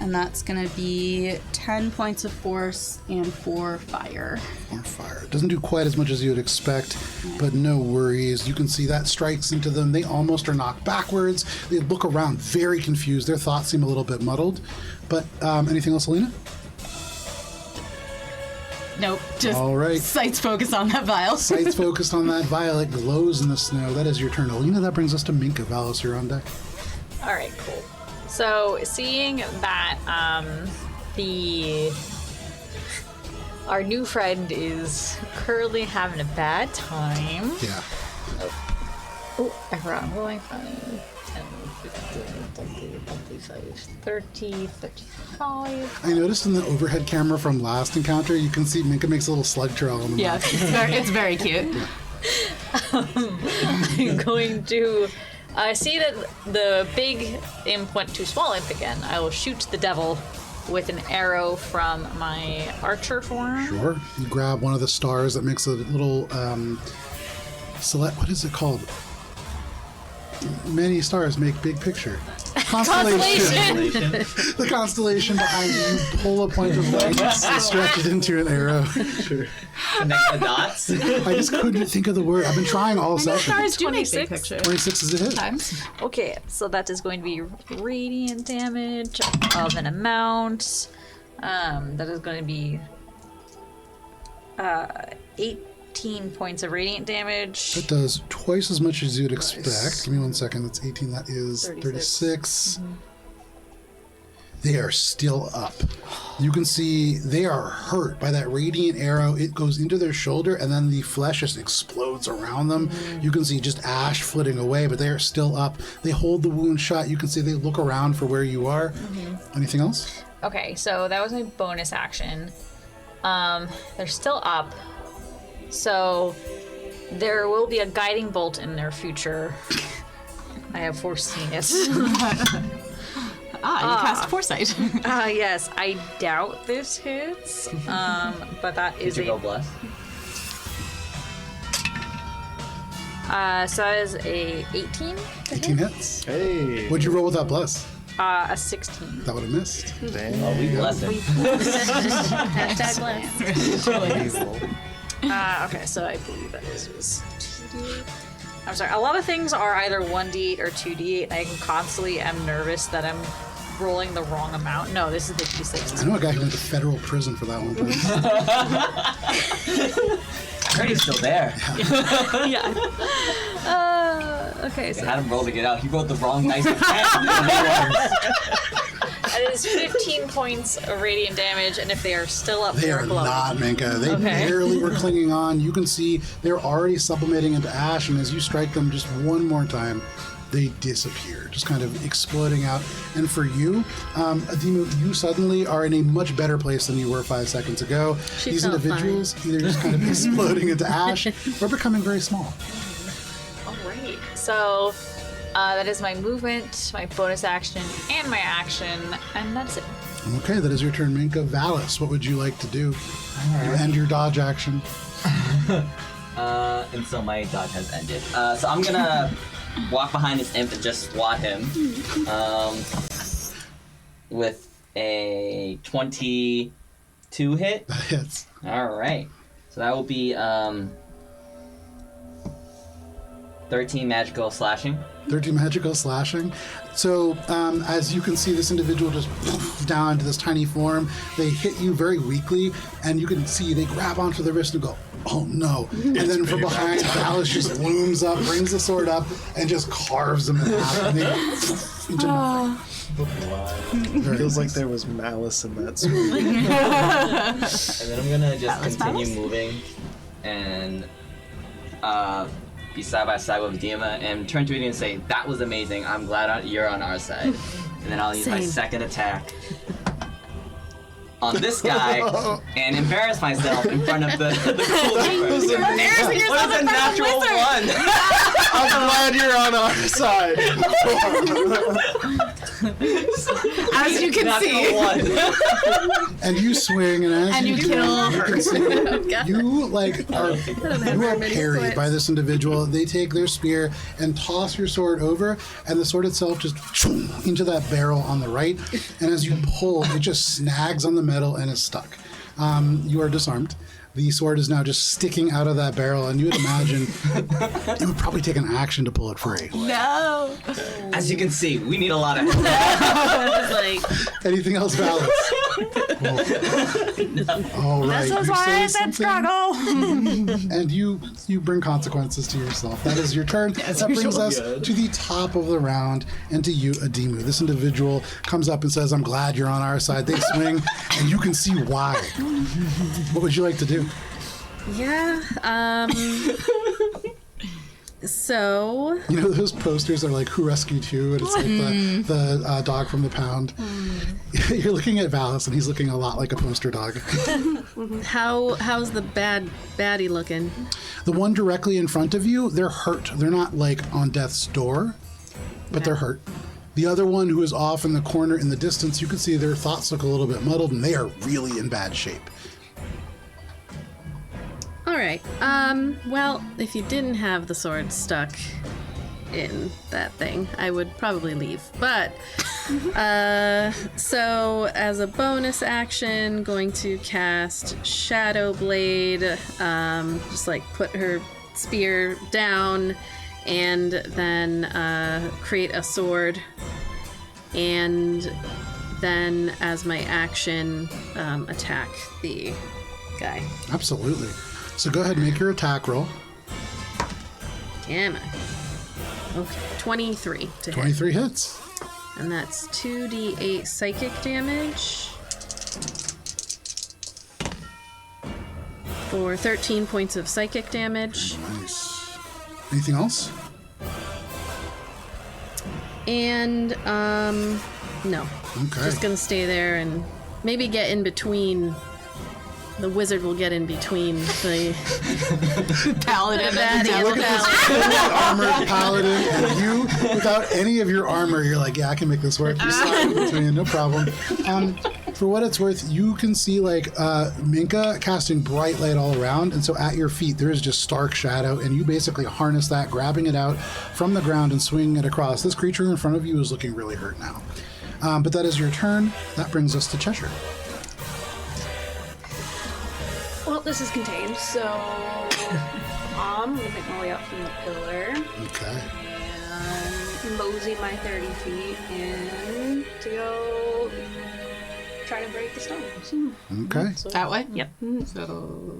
And that's gonna be 10 points of force and 4 fire. Or fire. It doesn't do quite as much as you would expect, but no worries. You can see that strikes into them. They almost are knocked backwards. They look around very confused. Their thoughts seem a little bit muddled. But anything else, Alina? Nope. Just All right. sights focus on that vial. Sights focused on that violet glows in the snow. That is your turn, Alina. That brings us to Minka. Valos, you're on deck. All right, cool. So seeing that Our new friend is currently having a bad time. Yeah. Oh, I forgot. I'm going 5, 10, 15, 20, 30, 35. I noticed in the overhead camera from last encounter, you can see Minka makes a little slug trail on the Yeah, map. it's very cute. I'm going to see that the big imp went to small imp again. I will shoot the devil with an arrow from my archer form. Sure. You grab one of the stars that makes a little select. What is it called? Many stars make big picture. Constellation. The constellation behind you. You pull a point of light and stretch it into an arrow. Sure. Connect the dots. I just couldn't think of the word. I've been trying all session. Stars do make 26. big picture. 26 is a hit. Times. Okay, so that is going to be radiant damage of an amount. That is going to be 18 points of radiant damage. That does twice as much as you'd expect. Give me 1 second. That's 18. That is 36. They are still up. You can see they are hurt by that radiant arrow. It goes into their shoulder, and then the flesh just explodes around them. You can see just ash flitting away, but they are still up. They hold the wound shut. You can see they look around for where you are. Anything else? Okay, so that was my bonus action. They're still up. So there will be a guiding bolt in their future. I have foreseen it. You cast Foresight. Yes, I doubt this hits. But that is Did you go bless? so that is a 18. 18 hits. Hey. What'd you roll with that bless? A 16. That would have missed. Oh, we bless him. Hashtag bless. Okay, so I believe that this was 2d8. I'm sorry. A lot of things are either 1d8 or 2d8, and I constantly am nervous that I'm rolling the wrong amount. No, this is the d6. I know a guy who went to federal prison for that one time. I heard he's still there. Yeah. Okay, They so had him roll to get out. He rolled the wrong dice again. that is 15 points of radiant damage, and if they are still up, They they're are glowing. not, Minka. They Okay. barely were clinging on. You can see they're already sublimating into ash, and as you strike them just one more time, they disappear, just kind of exploding out. And for you, Adimu, you suddenly are in a much better place than you were 5 seconds ago. These felt individuals either just kind of exploding into ash or becoming very small. All right. So that is my movement, my bonus action, and my action, and that's it. Okay, that is your turn, Minka. Valis, what would you like to do? You end your dodge action. And so my dodge has ended. So I'm gonna walk behind this imp and just swat him. With a 22 hit. That hits. Alright. So that will be 13 magical slashing. 13 magical slashing. So as you can see, this individual just down into this tiny form. They hit you very weakly, and you can see they grab onto the wrist and go, oh no. And then from behind, Valis just looms up, brings the sword up, and just carves them in half. And they into nothing. Very Feels like nice. there was malice in that sword. And then I'm gonna just was continue Valis? moving and be side by side with Dima and turn to it and say, that was amazing. I'm glad you're on our side. And then I'll use my Same. second attack on this guy and embarrass myself in front of the cool Embarrassing What yourself is a in front of the natural wizard. one? I'm glad you're on our side. As you can see. Natural one. And you swing, and as And you you do, kill you can see you you are parried by this individual. They take their spear and toss your sword over, and the sword itself just into that barrel on the right. And as you pull, it just snags on the metal and is stuck. You are disarmed. The sword is now just sticking out of that barrel, and you would imagine it would probably take an action to pull it free. No. As you can see, we need a lot of help. It's like, Anything else, Valis? All right. This is you why say I said something, struggle. and you bring consequences to yourself. That is your turn. That brings us to the top of the round, and to you, Adimu. This individual comes up and says, "I'm glad you're on our side." They swing, and you can see why. What would you like to do? Yeah. So You know those posters are like "Who Rescued Who," and it's like the dog from the pound. You're looking at Valis, and he's looking a lot like a poster dog. how's the baddie looking? The one directly in front of you, they're hurt. They're not like on death's door, but they're hurt. The other one who is off in the corner in the distance, you can see their thoughts look a little bit muddled, and they are really in bad shape. All right. Well, if you didn't have the sword stuck in that thing, I would probably leave. But, so as a bonus action, going to cast Shadow Blade, just like put her spear down, and then create a sword, and then as my action, attack the guy. Absolutely. So go ahead and make your attack roll. Damn it. Okay, 23 to hit. 23 hits. And that's 2d8 psychic damage for 13 points of psychic damage. Nice. Anything else? And, no. Okay. Just gonna stay there and maybe get in between. The wizard will get in between the Paladin and baddie the and devil. the paladin. Fully armored paladin, and you, without any of your armor, you're like, yeah, I can make this work. You slide in between, no problem. For what it's worth, you can see like Minka casting bright light all around, and so at your feet there is just stark shadow, and you basically harness that, grabbing it out from the ground and swinging it across. This creature in front of you is looking really hurt now. But that is your turn. That brings us to Cheshire. Well, this is contained, so I'm gonna make my way up from the pillar Okay. and mosey my 30 feet in to go try to break the stones. Okay. That way? Yep. So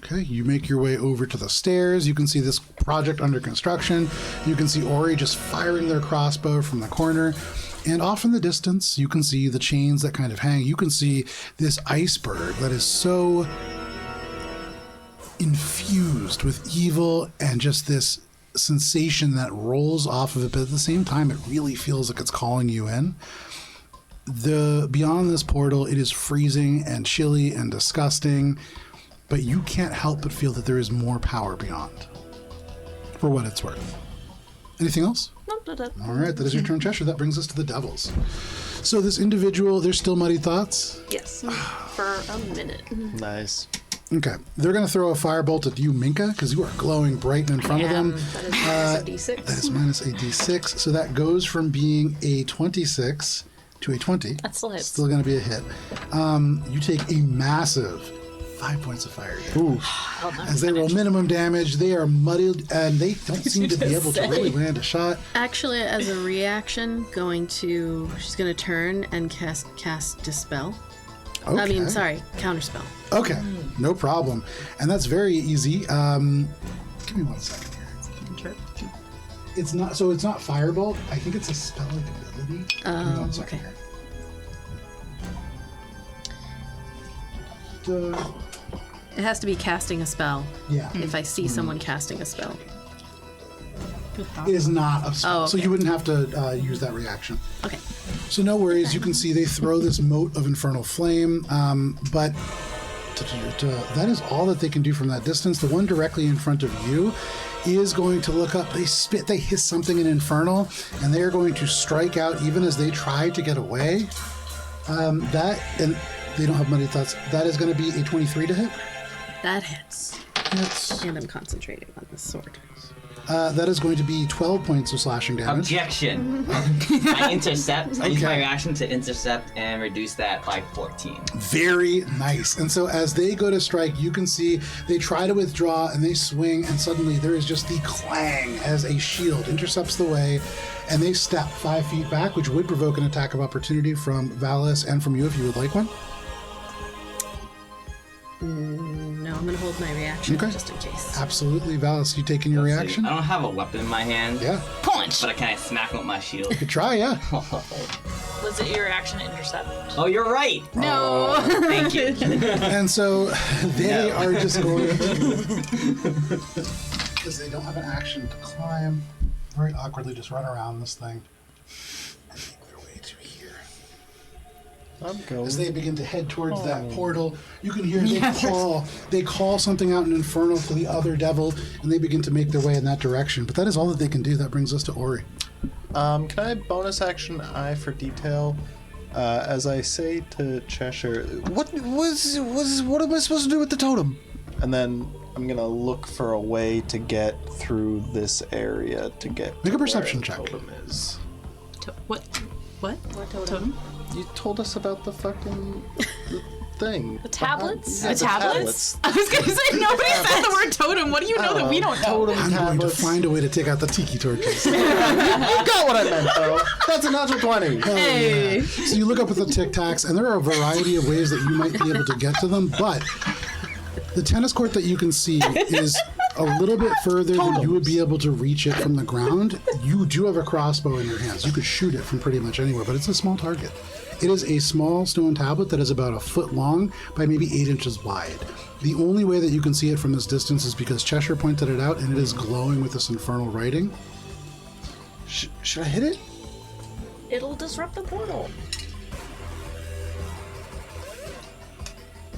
Okay, you make your way over to the stairs. You can see this project under construction. You can see Ori just firing their crossbow from the corner. And off in the distance, you can see the chains that kind of hang. You can see this iceberg that is so infused with evil and just this sensation that rolls off of it. But at the same time, it really feels like it's calling you in. Beyond this portal, it is freezing and chilly and disgusting. But you can't help but feel that there is more power beyond, for what it's worth. Anything else? Nope, All right, that is your turn, Cheshire. That brings us to the devils. So this individual, there's still muddy thoughts? Yes, for a minute. Nice. Okay. They're going to throw a firebolt at you, Minka, because you are glowing bright in front of them. That is minus a d6. That is minus a d6. So that goes from being a 26 to a 20. That still hits. Still going to be a hit. You take a massive 5 points of fire damage. As they roll minimum damage, they are muddied and they don't seem to be able to really land a shot. Actually, as a reaction, she's gonna turn and cast Dispel. Okay. I mean, sorry, Counterspell. Okay, no problem. And that's very easy. Give me 1 second here. It's not Firebolt. I think it's a spell-like ability. Give me 1 second here. It has to be casting a spell. Yeah. If I see someone casting a spell. It is not a spell, Oh, so okay. you wouldn't have to use that reaction. Okay. So no worries. You can see they throw this mote of infernal flame, but that is all that they can do from that distance. The one directly in front of you is going to look up. They spit, they hiss something in infernal, and they are going to strike out even as they try to get away. And they don't have muddy thoughts. That is going to be a 23 to hit. That hits. Hits. And I'm concentrating on the sword. That is going to be 12 points of slashing damage. Objection. I intercept. I use my Okay. reaction to intercept and reduce that by 14. Very nice. And so as they go to strike, you can see they try to withdraw and they swing, and suddenly there is just the clang as a shield intercepts the way, and they step 5 feet back, which would provoke an attack of opportunity from Valis and from you if you would like one. No, I'm gonna hold my reaction Okay. just in case. Absolutely. Valis, you taking your reaction? I don't have a weapon in my hand. Yeah. Punch! But can I smack him with my shield? You could try, yeah. Was it your action to intercept? Oh, you're right. No. Thank you. And so they are just going to, because they don't have an action to climb, very awkwardly just run around this thing and make their way to here. I'm going. As they begin to head towards that portal, you can hear they call something out in Infernal to the other devil, and they begin to make their way in that direction. But that is all that they can do. That brings us to Ori. Can I bonus action eye for detail? As I say to Cheshire, what am I supposed to do with the totem? And then I'm gonna look for a way to get through this area to get. Make a to perception where the check. Totem is. What? What? totem? You told us about the fucking thing. The tablets? Yeah, The tablets? I was gonna say nobody said the word totem. What do you know that we don't know? Totem I'm going to tablets. find a way to take out the tiki torches. You got what I meant, though. That's a natural 20. Hey. So you look up at the Tic Tacs, and there are a variety of ways that you might be able to get to them, but the tennis court that you can see is a little bit further than you would be able to reach it from the ground. You do have a crossbow in your hands. You could shoot it from pretty much anywhere, but it's a small target. It is a small stone tablet that is about a foot long by maybe 8 inches wide. The only way that you can see it from this distance is because Cheshire pointed it out, and it is glowing with this infernal writing. Should I hit it? It'll disrupt the portal.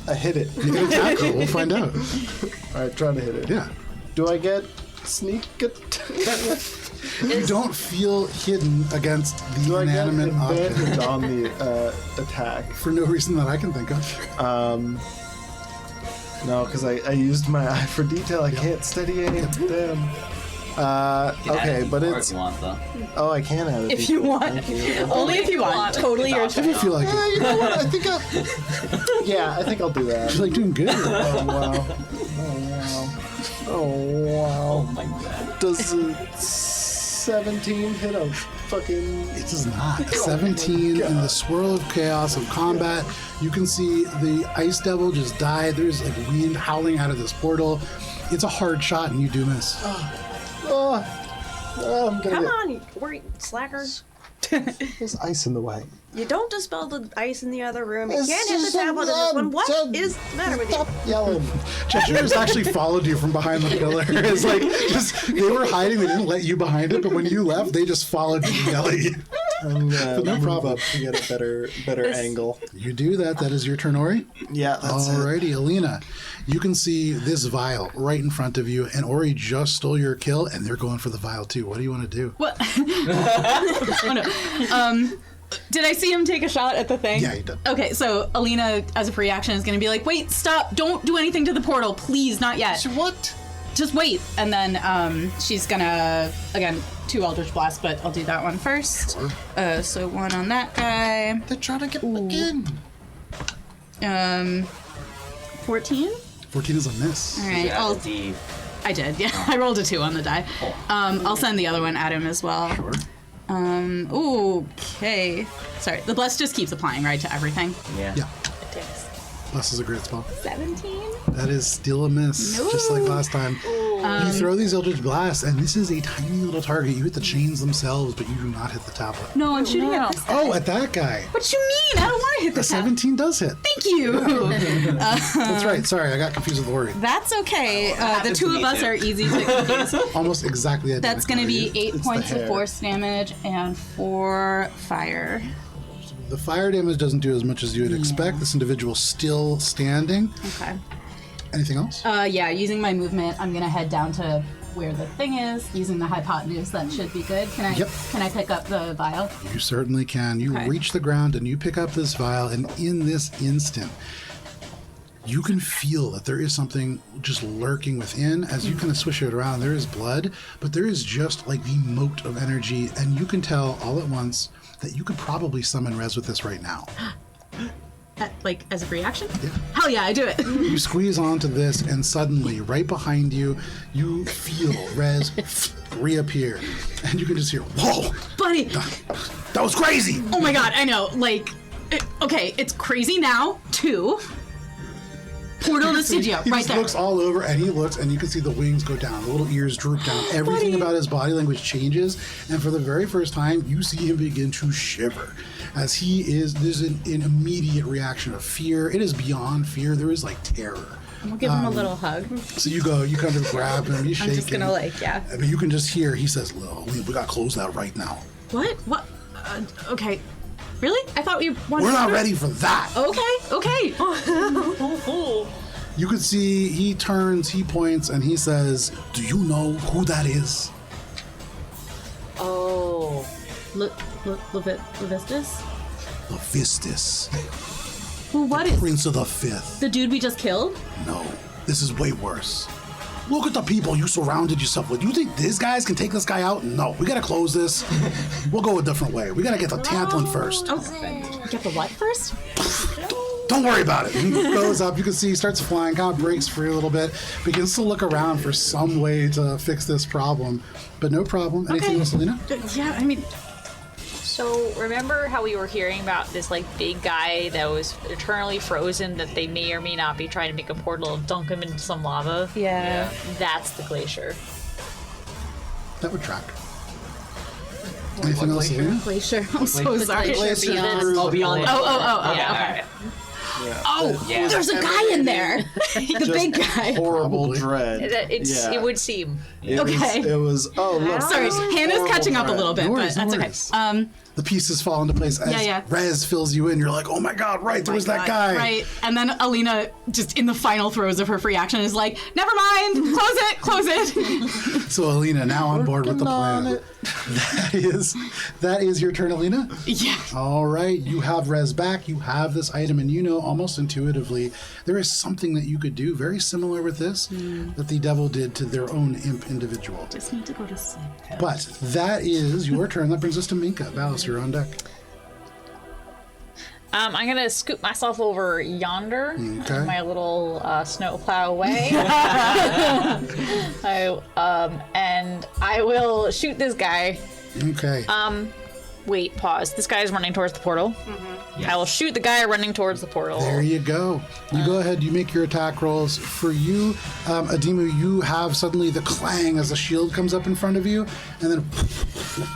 I hit it. You can attack her. We'll find out. All right, try to hit it. Yeah. Do I get sneak attack? You don't feel hidden against the Do I get inanimate object advantage on the attack? for no reason that I can think of. No, because I used my eye for detail. I can't steady aim. Damn. Okay, but Or it's. if you want, though. Oh, I can add it. If you want. Only if you want. Totally your If you feel like Yeah, it. you know what? I think I'll. Yeah, I think I'll do that. She's like doing good. Oh wow. Oh wow. My God. Does a 17 hit a fucking. It does not. A 17 in the swirl of chaos of combat. You can see the ice devil just die. There's like wind howling out of this portal. It's a hard shot, and you do miss. Oh, I'm gonna Come get. on, you slacker. There's ice in the way. You don't dispel the ice in the other room. You It's can't hit the just tablet in this one. What is the matter with you? Stop yelling. Cheshire has actually followed you from behind the pillar. It's like just they were hiding. They didn't let you behind it, but when you left, they just followed you to yell at you. I'm gonna No move problem. up to get a better angle. You do that. That is your turn, Ori. Yeah, that's it. Alrighty, Alina. You can see this vial right in front of you, and Ori just stole your kill, and they're going for the vial too. What do you want to do? What? Oh, no. Did I see him take a shot at the thing? Yeah, you did. Okay, so Alina, as a free action, is going to be like, wait, stop, don't do anything to the portal, please, not yet. What? Just wait. And then she's going to, again, 2 Eldritch Blasts, but I'll do that one first. Sure. So 1 on that guy. They're trying to get back in. 14? 14 is a miss. All right, Yeah, D. I did, yeah. I rolled a 2 on the die. I'll send the other one at him as well. Sure. Okay. Sorry, the bless just keeps applying, right, to everything? Yeah. Yeah. Bless is a great spell. 17? That is still a miss, just like last time. You throw these Eldritch Blasts, and this is a tiny little target. You hit the chains themselves, but you do not hit the tablet. No, I'm shooting at this guy. Oh, at that guy. What you mean? I don't want to hit A the tab. 17 does hit. Thank you. That's right. Sorry, I got confused with the word. That's okay. The happens to 2 of me us too. are easy to confuse. Almost exactly identical. That's going to be 8 It's points the of hair. force damage and 4 fire. The fire damage doesn't do as much as you would expect. This individual's still standing. Okay. Anything else? Yeah, using my movement, I'm going to head down to where the thing is. Using the hypotenuse, that should be good. Can I? Yep. Can I pick up the vial? You certainly can. You Okay. reach the ground and you pick up this vial, and in this instant, you can feel that there is something just lurking within. As you kind of swish it around, there is blood, but there is just like the moat of energy, and you can tell all at once that you could probably summon Rez with this right now. Like, as a free action? Yeah. Hell yeah, I do it. You squeeze onto this, and suddenly, right behind you, you feel Rez reappear. And you can just hear, whoa! Buddy! That was crazy! Oh my god, I know. Like, okay, it's crazy now, too. Portal to studio, He right just there. looks all over, and he looks, and you can see the wings go down, the little ears droop down. Everything Buddy. about his body language changes, and for the very first time, you see him begin to shiver. As there's an immediate reaction of fear. It is beyond fear. There is like terror. We'll give him a little hug. So you kind of grab him, you shake him. I'm just gonna yeah. I mean, you can just hear, he says, we gotta close that right now. What? Okay. Really? I thought we wanted We're not ready for that. Okay. You can see he turns, he points, and he says, do you know who that is? Oh. Levistus? Levistus, Well, what is? Prince of the Fifth. The dude we just killed? No, this is way worse. Look at the people you surrounded yourself with. You think these guys can take this guy out? No, we gotta close this. We'll go a different way. We gotta get the tantalin first. Oh, get the what first? Don't worry about it. He goes up. You can see he starts flying, kind of breaks free a little bit, begins to look around for some way to fix this problem. But no problem. Anything else, Selena? Yeah, I mean, So remember how we were hearing about this like big guy that was eternally frozen that they may or may not be trying to make a portal and dunk him into some lava? yeah. That's the glacier. That would track. Anything else, Selena? Glacier. I'm so sorry. Glacier beyond. Oh, beyond. Oh, okay. Yeah. Oh, Yeah. there's a guy in there. The big guy. Horrible Probably. dread. It would seem. Okay. It was. Oh look. Sorry, Hannah's catching up a little bit, No but worries, no that's okay. worries. The pieces fall into place as Yeah. Rez fills you in. You're like, oh my god, right, there was that guy. Right, and then Alina, just in the final throes of her free action, is like, never mind, close it. So Alina, now on board with the Working on plan. it. That is your turn, Alina. Yeah. All right, you have Rez back. You have this item, and you know almost intuitively there is something that you could do very similar with this that the devil did to their own imp individual. Just need to go to sleep. But that is your turn. That brings us to Minka. Valis, you're on deck. I'm gonna scoop myself over yonder, Okay. my little snowplow way, and I will shoot this guy. Okay. Wait, pause. This guy is running towards the portal. I will shoot the guy running towards the portal. There you go. You go ahead, you make your attack rolls. For you, Adimu, you have suddenly the clang as the shield comes up in front of you, and then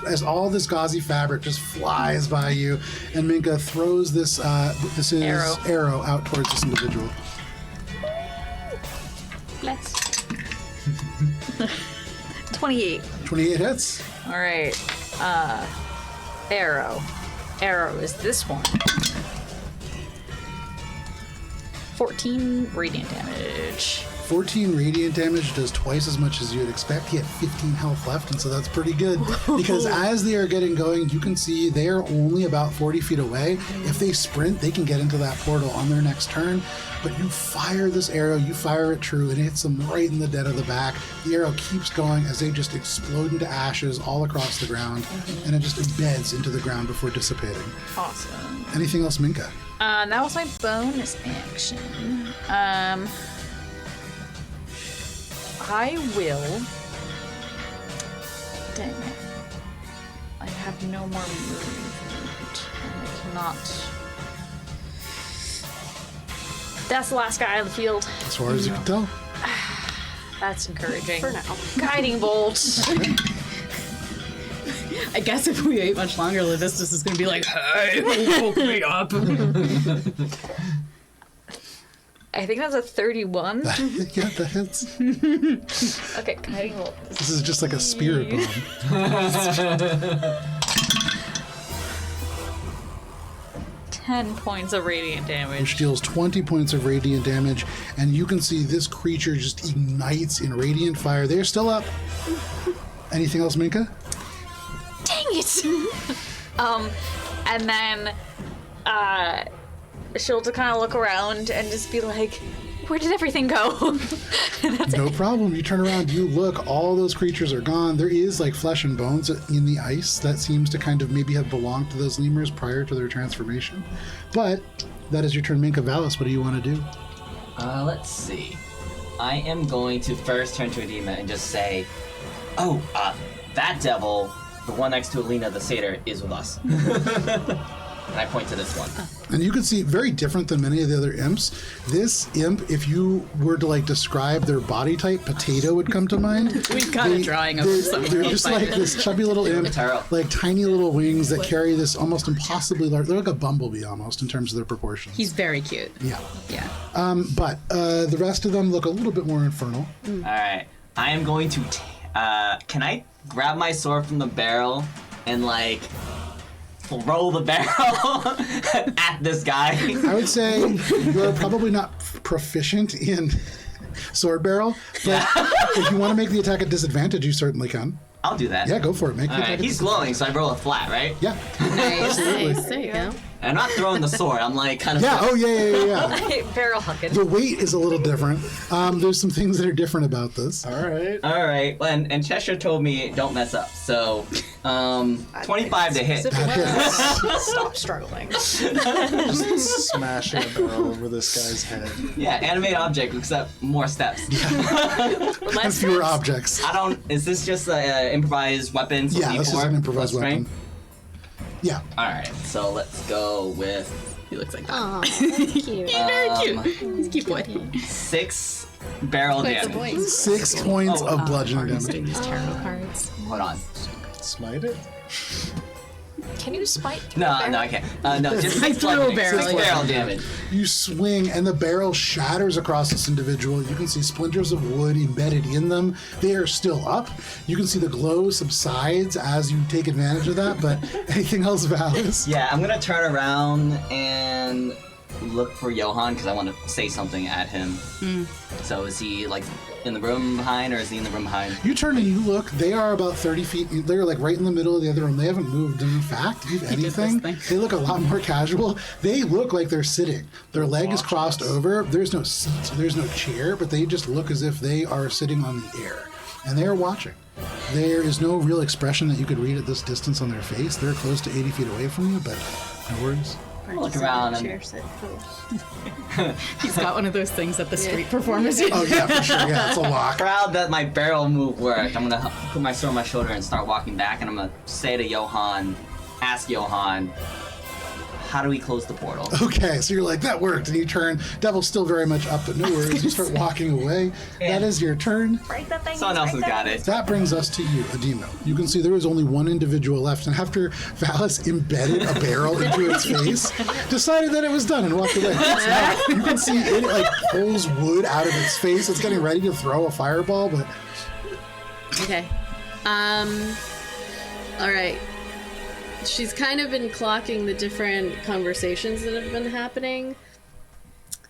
as all this gauzy fabric just flies by you, and Minka throws this arrow out towards this individual. Let's. 28. 28 hits. All right. Arrow. Arrow is this one. 14 radiant damage. 14 radiant damage does twice as much as you'd expect. He had 15 health left, and so that's pretty good. Because as they are getting going, you can see they are only about 40 feet away. If they sprint, they can get into that portal on their next turn. But you fire this arrow, you fire it true, and it hits them right in the dead of the back. The arrow keeps going as they just explode into ashes all across the ground, and it just embeds into the ground before dissipating. Awesome. Anything else, Minka? That was my bonus action. I will. Dang it. I have no more movement. I cannot. That's the last guy on the field. As far as you can tell. That's encouraging. For now. Guiding bolt. I guess if we wait much longer, Levistus is going to be like, hey, woke me up. I think that's a 31. Yeah, that hits. Okay, guiding bolt. This is just like a spirit bomb. 10 points of radiant Which damage. deals 20 points of radiant damage, and you can see this creature just ignites in radiant fire. They're still up. Anything else, Minka? Dang it! and then she'll kind of look around and just be like, Where did everything go? No problem. You turn around, you look, all those creatures are gone. There is like flesh and bones in the ice that seems to kind of maybe have belonged to those lemurs prior to their transformation. But that is your turn, Minka. Valis, what do you want to do? Let's see. I am going to first turn to Edema and just say, "Oh, that devil, the one next to Alina the satyr, is with us." And I point to this one. And you can see, very different than many of the other imps. This imp, if you were to like describe their body type, potato would come to mind. We've got a drawing of something. They're just like this chubby little imp, like tiny little wings that carry this almost impossibly large. They're like a bumblebee almost in terms of their proportions. He's very cute. Yeah. Yeah. But the rest of them look a little bit more infernal. All right. I am going to. Can I grab my sword from the barrel and like throw the barrel at this guy? I would say you're probably not proficient in sword barrel, but if you want to make the attack at disadvantage, you certainly can. I'll do that. Yeah, go for it. Make the All attack. right. at He's glowing, so I roll a flat, right? Yeah. Nice. There you go. And I'm not throwing the sword. I'm like kind of. Yeah. Oh, yeah. Barrel hucking. The weight is a little different. There's some things that are different about this. All right. All right. And Cheshire told me don't mess up. So, 25 to hit. That hits. Stop struggling. Just smashing a barrel over this guy's head. Yeah, animate object, except more steps. And fewer objects. I don't. Is this just an improvised weapon? So Yeah, this is D4 an improvised plus weapon. strength? Yeah. All right. So let's go with He looks like that. Aw, cute. He's very cute. He's a cute boy. 6 barrel damage. 6 points of bludgeoning damage. These tarot cards. Hold on. Smite it? Can you smite? through No, a barrel? no, I can't. No, just I 6 threw a bludgeoning. barrel. 6 barrel damage. You swing, and the barrel shatters across this individual. You can see splinters of wood embedded in them. They are still up. You can see the glow subsides as you take advantage of that, but anything else, Valis? Yeah, I'm gonna turn around and look for Johan because I want to say something at him. So is he like in the room behind, or is he in the room behind? You turn and you look. They are about 30 feet. They're like right in the middle of the other room. They haven't moved. And in fact, if anything, thing. they look a lot more casual. They look like they're sitting. Their leg is crossed over. There's no seat. There's no chair. But they just look as if they are sitting on the air. And they are watching. There is no real expression that you could read at this distance on their face. They're close to 80 feet away from you, but no words. Look around and He's got one of those things that the street performers use. Oh, yeah, for sure. Yeah, it's a lock. proud that my barrel move worked. I'm gonna put my sword on my shoulder and start walking back, and I'm gonna say to Johan, ask Johan, how do we close the portal? Okay, so you're like, that worked. And you turn. Devil's still very much up, but no worries. You start walking away. That is your turn. Break that thing. Someone else has got it. That brings us to you, Ademo. You can see there is only one individual left, and after Valis embedded a barrel into its face, decided that it was done and walked away. It's not. You can see it like pulls wood out of its face. It's getting ready to throw a fireball, but Okay. All right. She's kind of been clocking the different conversations that have been happening.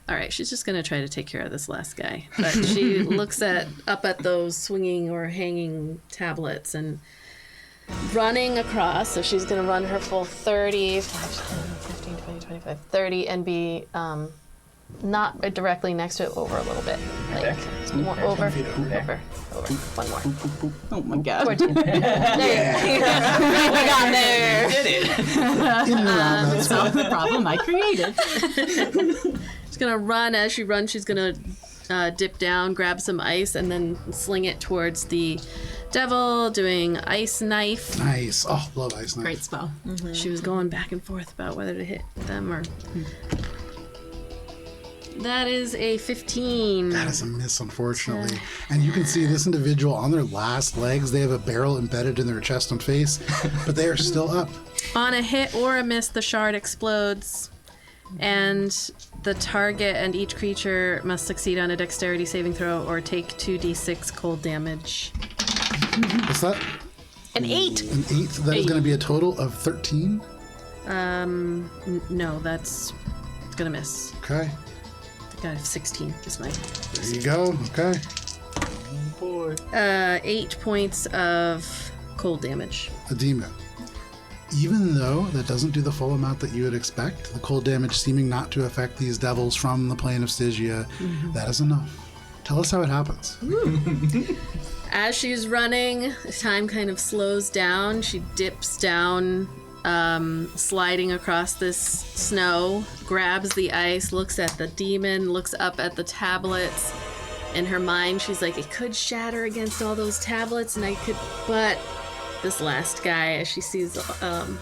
All right, she's just gonna try to take care of this last guy. But she looks up at those swinging or hanging tablets and running across. So she's gonna run her full 30, 15, 20, 25, 30, and be not directly next to it, over a little bit. Like more over. One more. Oh my god. Towards you. There you go. We got there. Did it! in and around that spot. Solve the problem I created. She's gonna run. As she runs, she's gonna dip down, grab some ice, and then sling it towards the devil, doing ice knife. Nice. Oh, love ice knife. Great spell. She was going back and forth about whether to hit them or. That is a 15. That is a miss, unfortunately. And you can see this individual on their last legs. They have a barrel embedded in their chest and face, but they are still up. On a hit or a miss, the shard explodes, and the target and each creature must succeed on a dexterity saving throw or take 2d6 cold damage. What's that? An 8. An 8. That is going to be a total of 13. No, that's gonna miss. Okay. I got a 16 is my. There you go. Okay. 8 points of cold damage. Adema. Even though that doesn't do the full amount that you would expect, the cold damage seeming not to affect these devils from the plane of Stygia, that is enough. Tell us how it happens. As she's running, time kind of slows down. She dips down, sliding across this snow, grabs the ice, looks at the demon, looks up at the tablets. In her mind, she's like, it could shatter against all those tablets, and I could, but this last guy, as she sees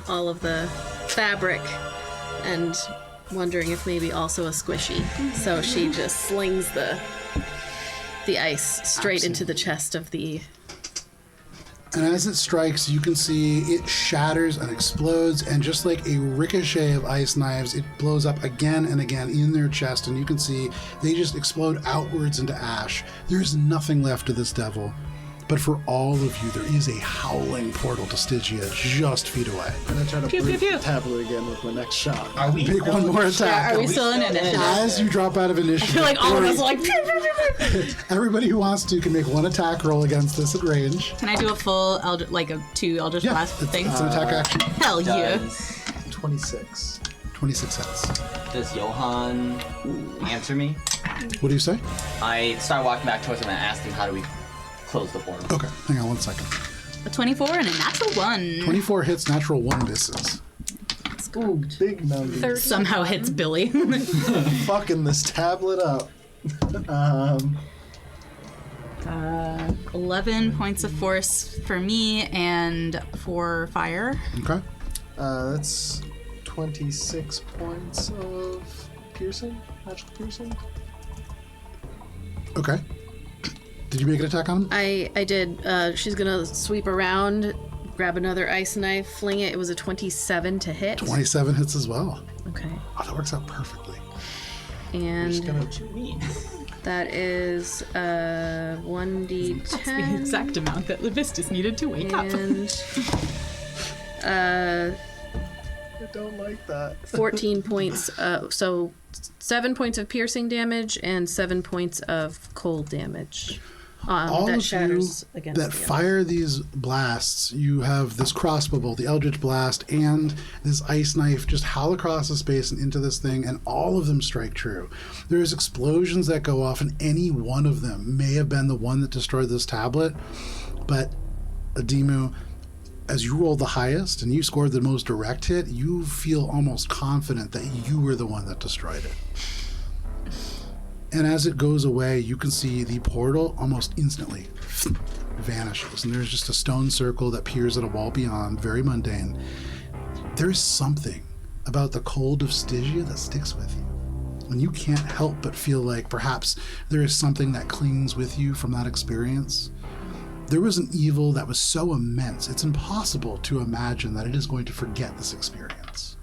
all of the fabric, and wondering if maybe also a squishy. So she just slings the ice straight into the chest of the... And as it strikes, you can see it shatters and explodes, and just like a ricochet of ice knives, it blows up again and again in their chest, and you can see they just explode outwards into ash. There's nothing left of this devil. But for all of you, there is a howling portal to Stygia just feet away. I'm gonna try to Pew, break pew, the pew. tablet again with my next shot. Are we? Make one more attack. Are we still in initiative? As you drop out of I initiative, feel like all of us are like, pew, pew, pew, pew. everybody who wants to can make one attack roll against this at range. Can I do a full two Eldritch Yeah, Blast it's things? an attack action. Hell yeah. Does, 26. 26 hits. does Johan answer me? What do you say? I start walking back towards him and ask him, how do we close the portal? Okay, hang on one second. A 24 and a natural 1. 24 hits, natural 1 misses. Ooh, big numbers. Somehow hits Billy. Fucking this tablet up. 11 points of force for me and 4 fire. Okay. That's 26 points of piercing, magical piercing. Okay. Did you make an attack on him? I did. She's gonna sweep around, grab another ice knife, fling it. It was a 27 to hit. 27 hits as well. Okay. Oh, that works out perfectly. And What you mean? that is That's the 1d10. exact amount that Levistus needed to wake up. And I don't like that. 14 points. So 7 points of piercing damage and 7 points of cold damage. All that of shatters you against that the fire these blasts, you have this crossbow bolt, the Eldritch Blast, and this ice knife just howl across the space and into this thing, and all of them strike true. There's explosions that go off, and any one of them may have been the one that destroyed this tablet, but Adimu, as you rolled the highest and you scored the most direct hit, you feel almost confident that you were the one that destroyed it. And as it goes away, you can see the portal almost instantly vanishes. And there's just a stone circle that peers at a wall beyond, very mundane. There's something about the cold of Stygia that sticks with you. And you can't help but feel like perhaps there is something that clings with you from that experience. There was an evil that was so immense, it's impossible to imagine that it is going to forget this experience.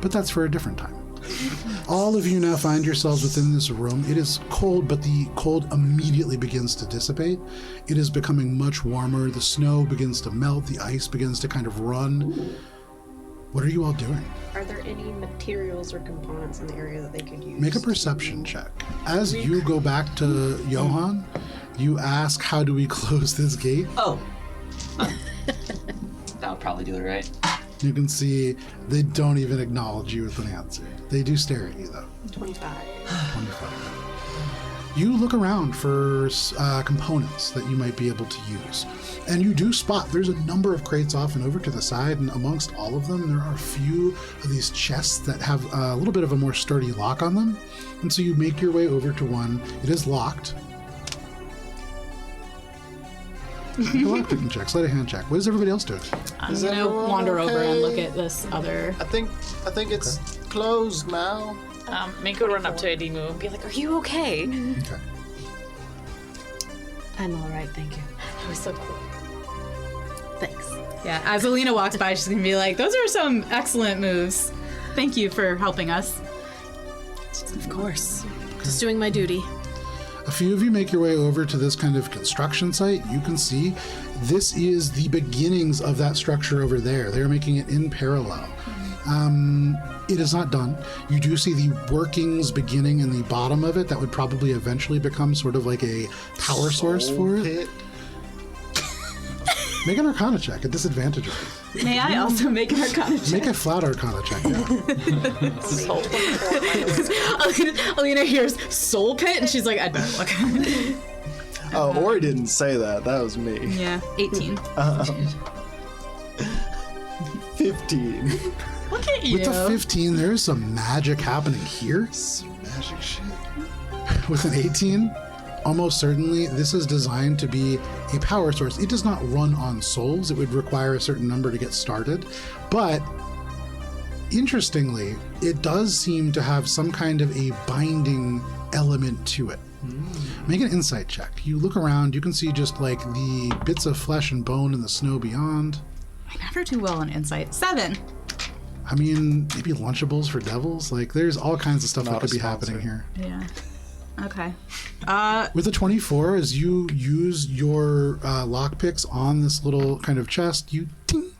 But that's for a different time. All of you now find yourselves within this room. It is cold, but the cold immediately begins to dissipate. It is becoming much warmer. The snow begins to melt. The ice begins to kind of run. What are you all doing? Are there any materials or components in the area that they could use? Make a perception check. As you go back to Johan, you ask, how do we close this gate? Oh. That would probably do it, right? You can see they don't even acknowledge you with an answer. They do stare at you, though. 25. 25. You look around for components that you might be able to use. And you do spot there's a number of crates off and over to the side, and amongst all of them, there are a few of these chests that have a little bit of a more sturdy lock on them. And so you make your way over to one. It is locked. Make a lockpicking check, sleight of hand check. What is everybody else doing? I'm Is gonna everyone wander over and okay? look at this other. I think it's closed now. Make a run up to Adimu and be like, "Are you okay?" Okay. I'm all right, thank you. That was so cool. Thanks. Yeah, as Alina walks by, she's gonna be like, "Those are some excellent moves. Thank you for helping us." Of course. Just doing my duty. A few of you make your way over to this kind of construction site. You can see this is the beginnings of that structure over there. They're making it in parallel. It is not done. You do see the workings beginning in the bottom of it that would probably eventually become sort of like a power source for it. Pit. Make an Arcana check at disadvantage. May I also make an Arcana check? Make a flat Arcana check. Yeah. Soul. Alina hears Soul Pit, and she's like, I don't look. Oh, Ori didn't say that. That was me. Yeah, 18. 15. Look at you. With the 15, there's some magic happening here. Some magic shit. With an 18, almost certainly this is designed to be a power source. It does not run on souls. It would require a certain number to get started. But interestingly, it does seem to have some kind of a binding element to it. Make an insight check. You look around, you can see just like the bits of flesh and bone in the snow beyond. I never do well on insight. 7. I mean, maybe Lunchables for devils. Like, there's all kinds of stuff Not that could a be sponsor. happening here. Yeah. Okay. With a 24, as you use your lockpicks on this little kind of chest, you ting,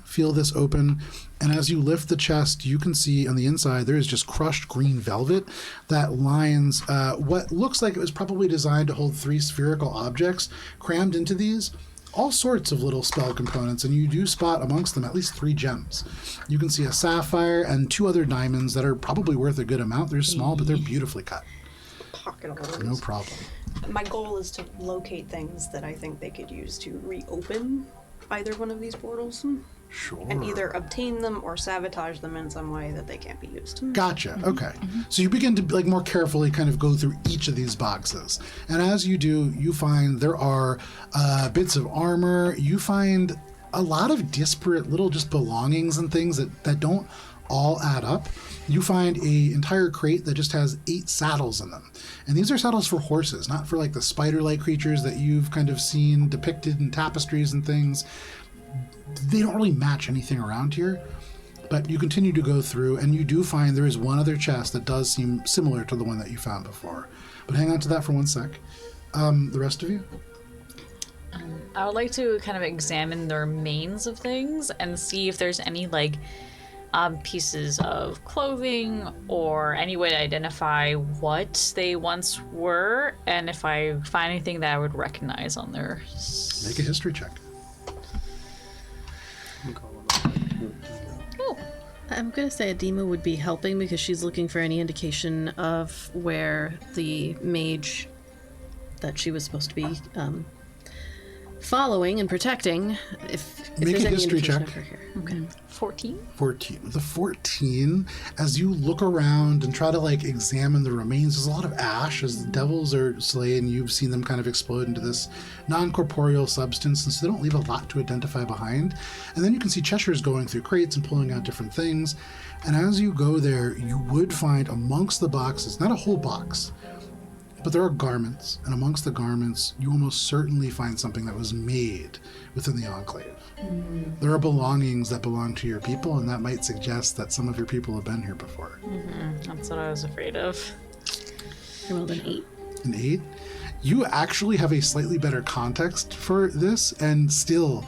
feel this open. And as you lift the chest, you can see on the inside there is just crushed green velvet that lines what looks like it was probably designed to hold 3 spherical objects crammed into these. All sorts of little spell components, and you do spot amongst them at least 3 gems. You can see a sapphire and 2 other diamonds that are probably worth a good amount. They're small, but they're beautifully cut. Pocket holes. No problem. My goal is to locate things that I think they could use to reopen either one of these portals. Sure. And either obtain them or sabotage them in some way that they can't be used. Gotcha. Okay. So you begin to like more carefully kind of go through each of these boxes. And as you do, you find there are bits of armor. You find a lot of disparate little just belongings and things that don't all add up. You find a entire crate that just has 8 saddles in them. And these are saddles for horses, not for like the spider-like creatures that you've kind of seen depicted in tapestries and things. They don't really match anything around here, but you continue to go through and you do find there is one other chest that does seem similar to the one that you found before. But hang on to that for one sec. The rest of you? I would like to kind of examine the remains of things and see if there's any like pieces of clothing or any way to identify what they once were, and if I find anything that I would recognize on their. Make a history check. I'm going to say Adema would be helping because she's looking for any indication of where the mage that she was supposed to be following and protecting, if Make there's a any history indication check. of her here. Okay. 14? 14. With a 14, as you look around and try to like examine the remains, there's a lot of ash as the devils are slain. You've seen them kind of explode into this non-corporeal substance, and so they don't leave a lot to identify behind. And then you can see Cheshire's going through crates and pulling out different things. And as you go there, you would find amongst the boxes, not a whole box, but there are garments, and amongst the garments, you almost certainly find something that was made within the Enclave. There are belongings that belong to your people, and that might suggest that some of your people have been here before. That's what I was afraid of. I rolled an 8. An 8? You actually have a slightly better context for this, and still,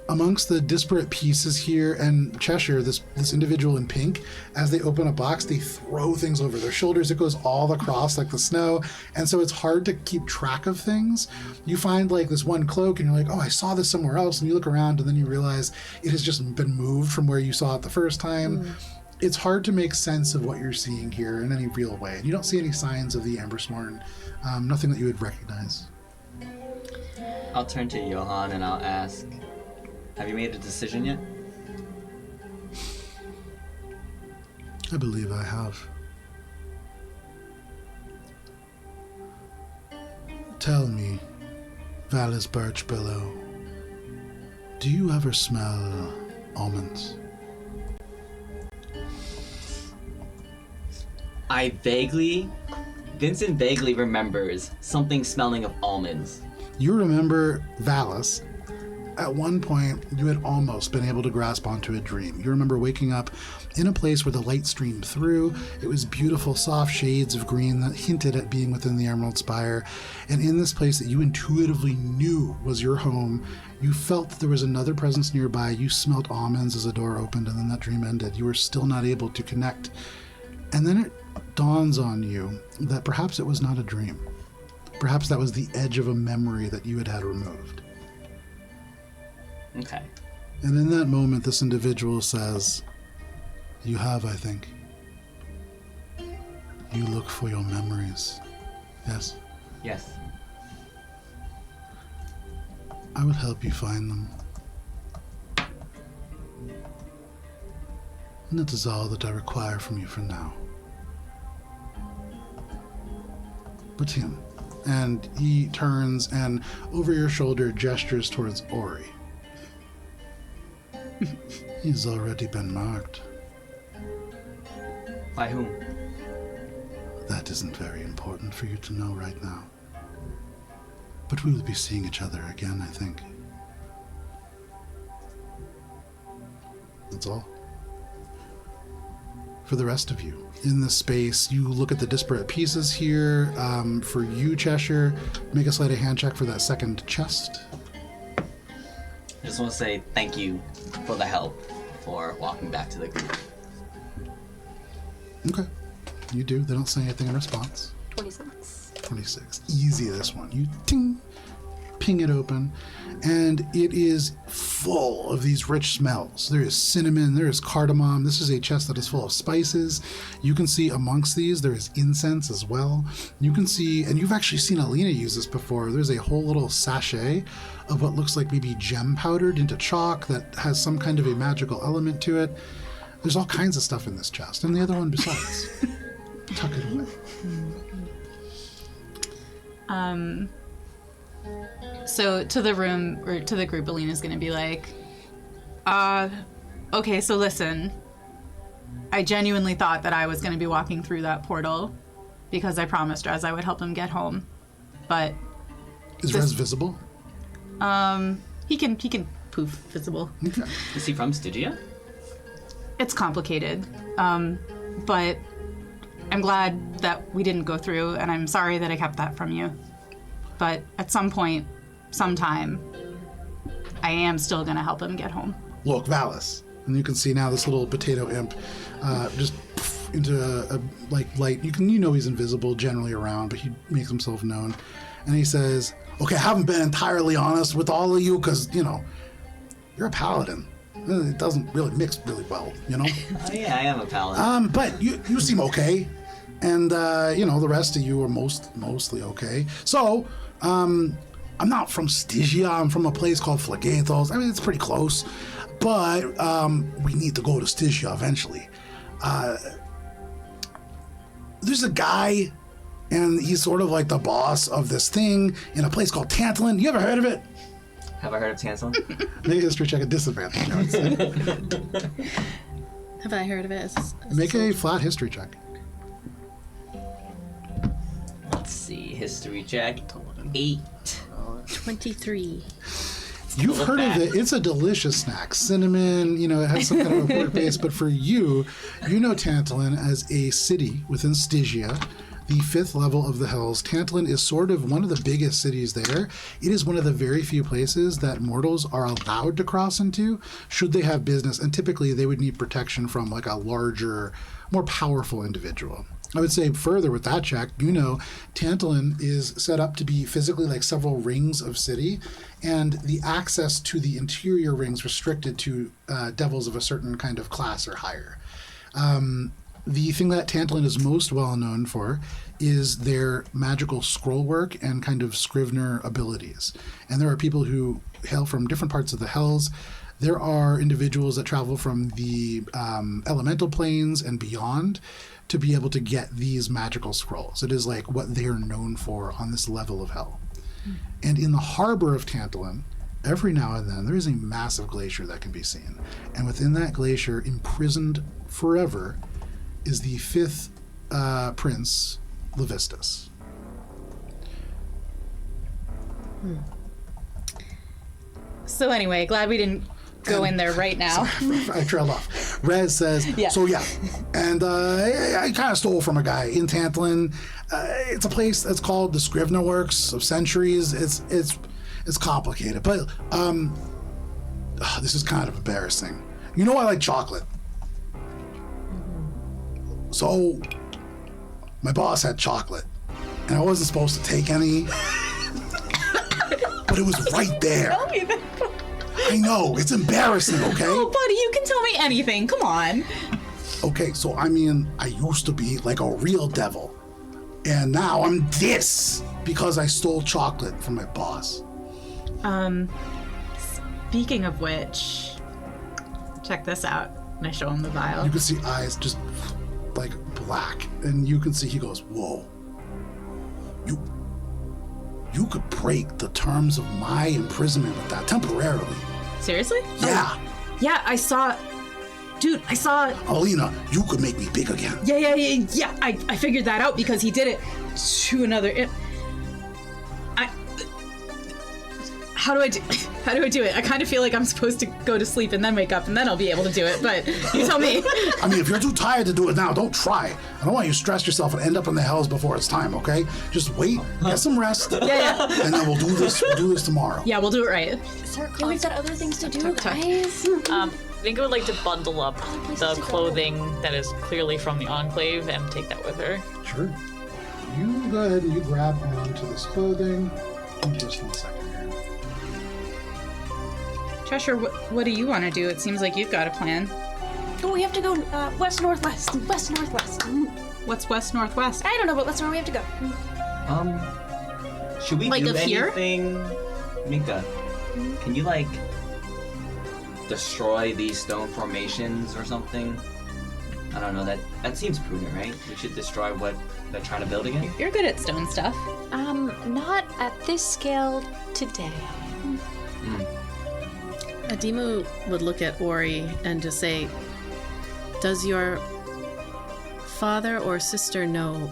amongst the disparate pieces here, and Cheshire, this individual in pink, as they open a box, they throw things over their shoulders. It goes all across like the snow, and so it's hard to keep track of things. You find like this one cloak, and you're like, oh, I saw this somewhere else, and you look around, and then you realize it has just been moved from where you saw it the first time. It's hard to make sense of what you're seeing here in any real way, and you don't see any signs of the Ambersworn, nothing that you would recognize. I'll turn to Johan and I'll ask, have you made a decision yet? I believe I have. Tell me, Valis Birchbillow, do you ever smell almonds? Vincent vaguely remembers something smelling of almonds. You remember Valis. At one point, you had almost been able to grasp onto a dream. You remember waking up in a place where the light streamed through. It was beautiful, soft shades of green that hinted at being within the Emerald Spire. And in this place that you intuitively knew was your home, you felt that there was another presence nearby. You smelled almonds as a door opened, and then that dream ended. You were still not able to connect. And then it dawns on you that perhaps it was not a dream. Perhaps that was the edge of a memory that you had had removed. Okay. And in that moment, this individual says, "You have, I think. You look for your memories. Yes? Yes. I will help you find them. And that is all that I require from you for now." But him. And he turns and over your shoulder gestures towards Ori. He's already been marked. By whom? That isn't very important for you to know right now. But we will be seeing each other again, I think. That's all. For the rest of you, in this space, you look at the disparate pieces here. For you, Cheshire, make a sleight of hand check for that second chest. I just want to say thank you for the help for walking back to the group. Okay. You do. They don't say anything in response. 26. 26. Easy, this one. You ting, ping it open, and it is full of these rich smells. There is cinnamon, there is cardamom. This is a chest that is full of spices. You can see amongst these, there is incense as well. You can see, and you've actually seen Alina use this before, there's a whole little sachet of what looks like maybe gem powdered into chalk that has some kind of a magical element to it. There's all kinds of stuff in this chest, and the other one besides. Tuck it away. So to the room, or to the group, Alina's gonna be like, okay, so listen. I genuinely thought that I was gonna be walking through that portal because I promised Rez I would help him get home. But Is Rez visible? he can poof visible. Okay. Is he from Stygia? It's complicated. But I'm glad that we didn't go through, and I'm sorry that I kept that from you. But at some point, sometime, I am still gonna help him get home. Look, Valis. And you can see now this little potato imp just poof, into a light. You know he's invisible generally around, but he makes himself known. And he says, "Okay, I haven't been entirely honest with all of you because, you're a paladin. It doesn't really mix really well, Oh yeah, I am a paladin. But you seem okay. And, the rest of you are mostly okay. So, I'm not from Stygia. I'm from a place called Phlegathos. I mean, it's pretty close. But we need to go to Stygia eventually. There's a guy, and he's sort of like the boss of this thing in a place called Tantalon. You ever heard of it? Have I heard of Tantalon? Make a history check at disadvantage, I would say. Have I heard of it? Make a flat history check. Let's see. History check. 8. 23. You've heard of it. It's a delicious snack. Cinnamon, it has some kind of a pork base. But for you know Tantalon as a city within Stygia, the 5th level of the Hells. Tantalon is sort of one of the biggest cities there. It is one of the very few places that mortals are allowed to cross into should they have business. And typically they would need protection from like a larger, more powerful individual. I would say further with that check, Tantalon is set up to be physically like several rings of city, and the access to the interior rings restricted to devils of a certain kind of class or higher. The thing that Tantalon is most well known for is their magical scroll work and kind of Scrivener abilities. And there are people who hail from different parts of the Hells. There are individuals that travel from the elemental planes and beyond to be able to get these magical scrolls. It is like what they are known for on this level of hell. And in the harbor of Tantalon, every now and then, there is a massive glacier that can be seen. And within that glacier, imprisoned forever, is the 5th prince, Levistus. So anyway, glad we didn't go in there right now. I trailed off. Rez says, Yeah. So yeah, and I kind of stole from a guy in Tantalon. It's a place that's called the Scrivener Works of Centuries. It's complicated, but this is kind of embarrassing. I like chocolate. So my boss had chocolate, and I wasn't supposed to take any, but it was right there. I know, it's embarrassing, okay? Oh, buddy, you can tell me anything. Come on. Okay, so I mean, I used to be like a real devil. And now I'm this because I stole chocolate from my boss. Speaking of which, check this out. And I show him the vial. You can see eyes just like black. And you can see he goes, whoa. You could break the terms of my imprisonment with that temporarily. Seriously? Yeah. Yeah, I saw. Dude, I saw. Alina, you could make me big again. Yeah. I figured that out because he did it to another. How do I do it? I kind of feel like I'm supposed to go to sleep and then wake up and then I'll be able to do it. But you tell me. I mean, if you're too tired to do it now, don't try. I don't want you to stress yourself and end up in the hells before it's time. Okay? Just wait, get some rest. Yeah. And then we'll do this tomorrow. Yeah, we'll do it right. Yeah, we've got other things to do, guys. I think I would like to bundle up the clothing that is clearly from the Enclave and take that with her. Sure. You go ahead and you grab onto this clothing. Just 1 second here. Cheshire, what do you want to do? It seems like you've got a plan. Oh, we have to go west-northwest. West-northwest. What's west-northwest? I don't know, but that's where we have to go. Should we Like do up here? anything? Minka, can you like destroy these stone formations or something? I don't know, that seems prudent, right? We should destroy what they're trying to build again? You're good at stone stuff. Not at this scale today. Adimu would look at Ori and just say, does your father or sister know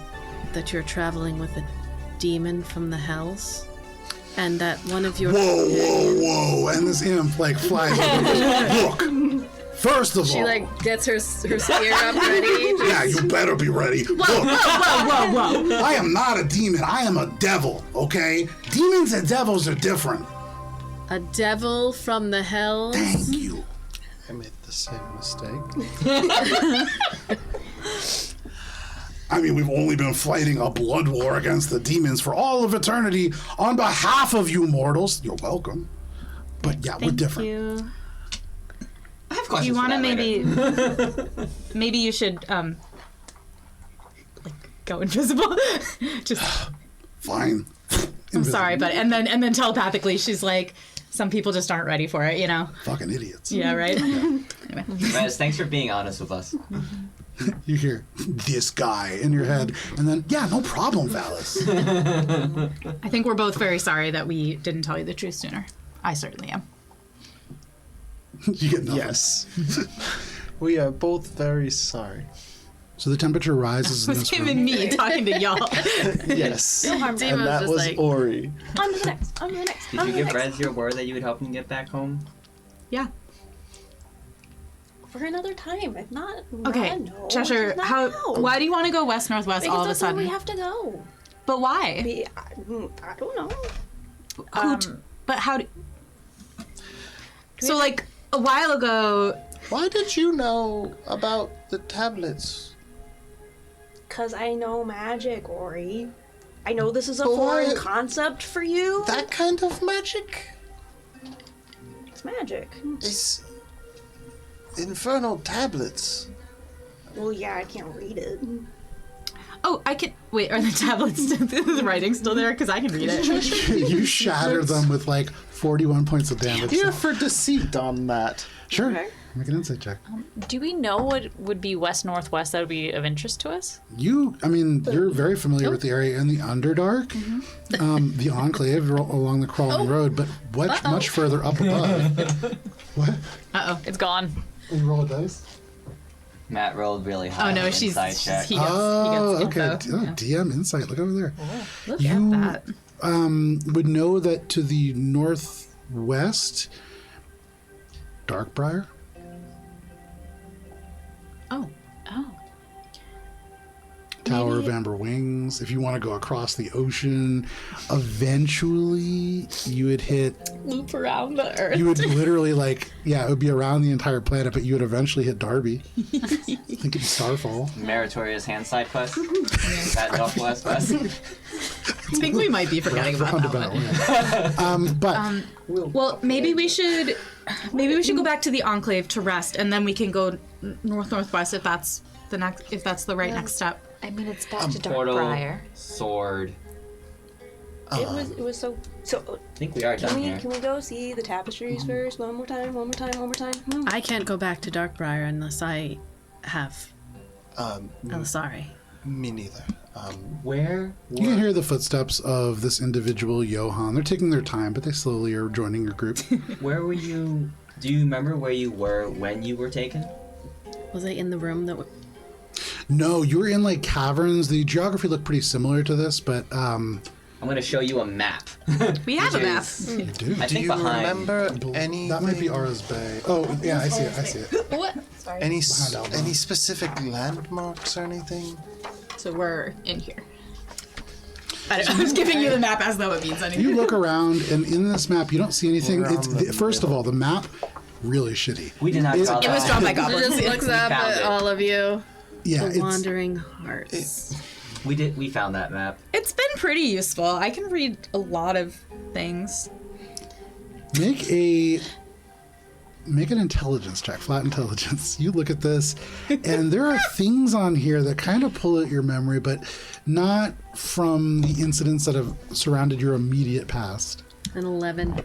that you're traveling with a demon from the hells? And that one of your... Whoa. And this imp, like, flies over. Look, first of all... She, like, gets her spear up ready. Yeah, you better be ready. Look, Whoa. I am not a demon. I am a devil, okay? Demons and devils are different. A devil from the hells? Thank you. I made the same mistake. I mean, we've only been fighting a blood war against the demons for all of eternity on behalf of you mortals. You're welcome. But yeah, we're different. You. I have questions You want to for that later. maybe you should like go invisible. Just Fine. I'm sorry, but and then telepathically she's like, some people just aren't ready for it, you know. Fucking idiots. Yeah, right. Anyway. Rez, thanks for being honest with us. You hear this guy in your head, and then, yeah, no problem, Valis. I think we're both very sorry that we didn't tell you the truth sooner. I certainly am. You get nothing. Yes. We are both very sorry. So the temperature rises in It was this him room. and me talking to y'all. Yes. Demon's And that just was like, Ori. On to the next. Did you give Rez your word that you would help him get back home? Yeah. For another time. If not, Okay, no. Cheshire, Just not how? now. Why do you want to go west northwest Because all of a that's where sudden? we have to go. But why? I don't know. But how? So like a while ago. Why did you know about the tablets? Because I know magic, Ori. I know this is a But why- foreign concept for you. That kind of magic It's magic. is infernal tablets. Well, yeah, I can't read it. Oh, I can. Wait, are the tablets? Is the writing still there? Because I can read it. You shatter them with like 41 points of damage. Here for deceit on that. Sure. Okay. Make an insight check. Do we know what would be west northwest that would be of interest to us? You're very familiar with the area in the Underdark, the Enclave along the Crawling Road, but much further up above. What? It's gone. You roll a dice? Matt rolled really high. Oh no, on she's inside check. he gets Okay. info. Oh, DM insight. Look over there. Look You- at that. Would know that to the northwest, Darkbriar. Oh. Tower of Amber Wings. If you want to go across the ocean, eventually you would hit. Loop around the earth. You would literally it would be around the entire planet, but you would eventually hit Darby. I think it'd be Starfall. Meritorious hand side quest. Is that Northwest West? I think we might be forgetting about Round that about, one. yeah. But Well, maybe we should go back to the Enclave to rest, and then we can go northwest if that's the right next step. I mean, it's back to Portal, Darkbriar. sword. It was so. I think we are done here. Can we go see the tapestries first? One more time. No. I can't go back to Darkbriar unless I have Elisari. Me neither. Where? you can hear the footsteps of this individual, Johan. They're taking their time, but they slowly are joining your group. Where were you? Do you remember where you were when you were taken? Was I in the room that? No, you were in like caverns. The geography looked pretty similar to this, but I'm gonna show you a map. We have a Which map. is- you do. I Do think you behind. remember any? That might be Ara's Bay. Oh, yeah, I see it. What? Sorry. Any Behind Alba. any specific landmarks or anything? So we're in here. I'm just giving you the map as though it means anything. You look around, and in this map, you don't see anything. We're It's on the first of all, the map really shitty. We did not It- draw It was that. drawn by It goblins. just looks up found at it. all of you. Yeah, The it's Wandering Hearts. We found that map. It's been pretty useful. I can read a lot of things. make an intelligence check, flat intelligence. You look at this, and there are things on here that kind of pull at your memory, but not from the incidents that have surrounded your immediate past, An 11.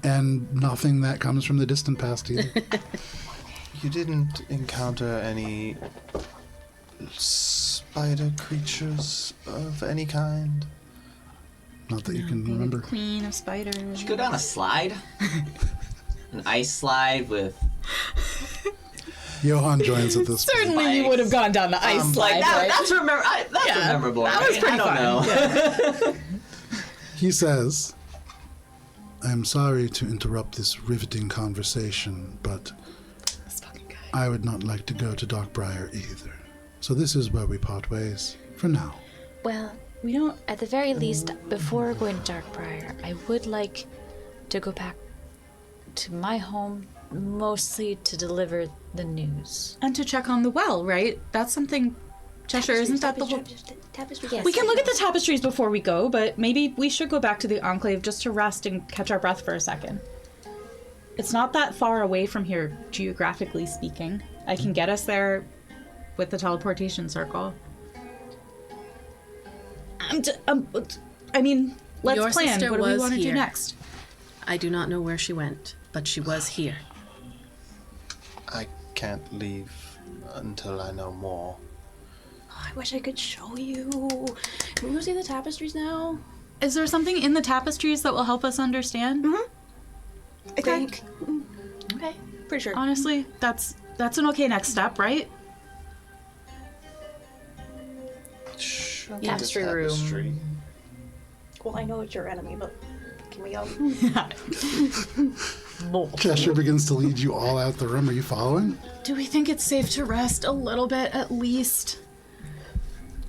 and nothing that comes from the distant past either. You didn't encounter any spider creatures of any kind? Not that you can remember. Queen of spiders. Go down a slide. An ice slide with. Johan joins at this point. Certainly, you would have gone down the ice slide, right? That's Yeah, memorable. that was right? pretty I don't fun. know. He says, I'm sorry to interrupt this riveting conversation, but This fucking guy. I would not like to go to Darkbriar either. So this is where we part ways, for now. Well, We don't. at the very least, before going to Darkbriar, I would like to go back to my home, mostly to deliver the news. And to check on the well, right? That's something. Cheshire, isn't that the whole. Tapestries. Yes. We can look at the tapestries before we go, but maybe we should go back to the Enclave just to rest and catch our breath for a second. It's not that far away from here, geographically speaking. I can get us there with the teleportation circle. I mean, let's Your plan. sister What do we was want to do here. next? I do not know where she went, but she was here. I can't leave until I know more. I wish I could show you. Can we go see the tapestries now? Is there something in the tapestries that will help us understand? I think. Okay. Pretty sure. Honestly, that's an okay next step, right? Show me Tapestry the room. tapestry. Well, I know it's your enemy, but can we go? Cheshire begins to lead you all out the room. Are you following? Do we think it's safe to rest a little bit at least?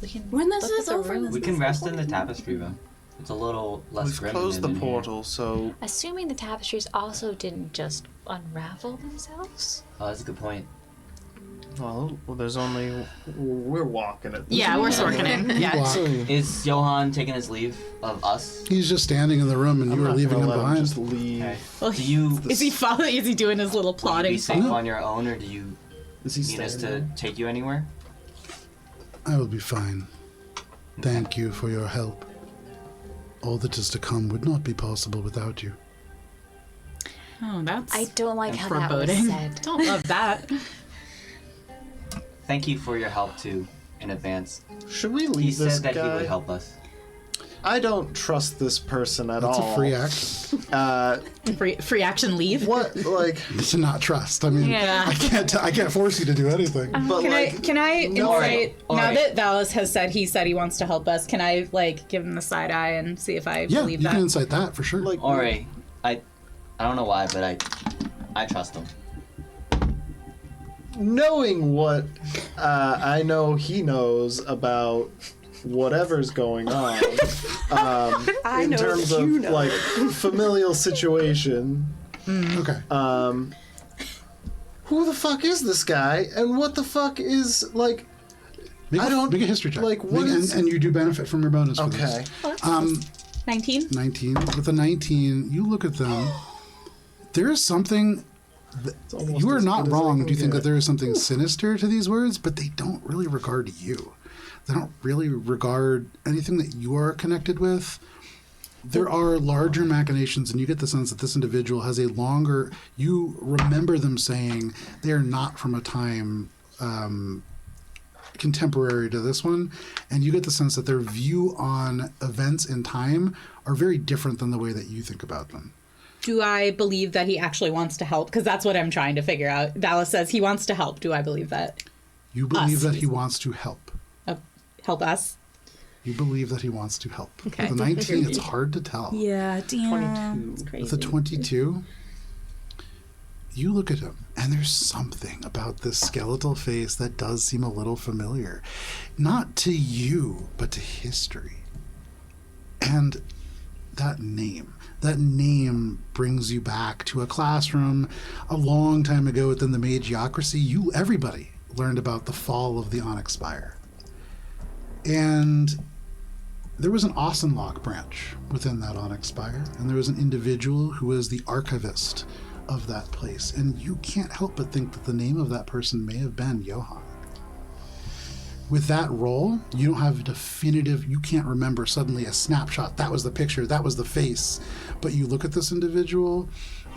We can When this look is at the over, room. this We can rest in the tapestry room. It's a little less We've grim closed the than in here. portal, so Assuming the tapestries also didn't just unravel themselves. Oh, that's a good point. well, there's only we're walking it. Yeah, we're sorting it. Yeah. Walk. Is Johan taking his leave of us? He's just standing in the room, and I'm you are not leaving him gonna let behind. Just leave. Okay. Well, Do you Is he following? Is he doing his little will you plotting? be safe on your own, or do you Is he need us to staying? take you anywhere? I will be fine. Thank you for your help. All that is to come would not be possible without you. Oh, that's I don't like how that foreboding. was said. Don't love that. Thank you for your help too, in advance. Should we He leave this said that guy? he would help us. I don't trust this person at That's all. a free act Free action leave. What like? to not trust. I mean, Yeah. I can't force you to do anything. But like, Can I no. insight All now right. that Valis has said he said he wants to help us? Can I like give him the side eye and see if I Yeah, believe you that? can incite that for sure. like Ori, I don't know why, but I trust him. knowing what I know he knows about whatever's going on I in know terms that of you know. like familial situation. Okay. Who the fuck is this guy, and what the fuck is like? Make a history check. like, what is- and you do benefit from your bonus for Okay. this. 19. 19. With a 19, you look at them. There is something. almost You are as not good as I wrong. can Do you think get. that there is something sinister to these words? But they don't really regard you. They don't really regard anything that you are connected with. There are larger machinations, and you get the sense that this individual has a longer. You remember them saying they are not from a time contemporary to this one, and you get the sense that their view on events in time are very different than the way that you think about them. Do I believe that he actually wants to help? Because that's what I'm trying to figure out. Dallas says he wants to help. Do I believe that? You believe Us. that he wants to help. Help us? You believe that he wants to help. Okay. With a 19, it's hard to tell. Yeah, damn. 22. Crazy. With a 22, you look at him, and there's something about this skeletal face that does seem a little familiar. Not to you, but to history. And that name brings you back to a classroom a long time ago within the Magiocracy. Everybody learned about the fall of the Onyx Spire. And there was an Austenlock branch within that Onyx Spire, and there was an individual who was the archivist of that place. And you can't help but think that the name of that person may have been Johann. With that role, you don't have you can't remember suddenly a snapshot. That was the picture, that was the face. But you look at this individual,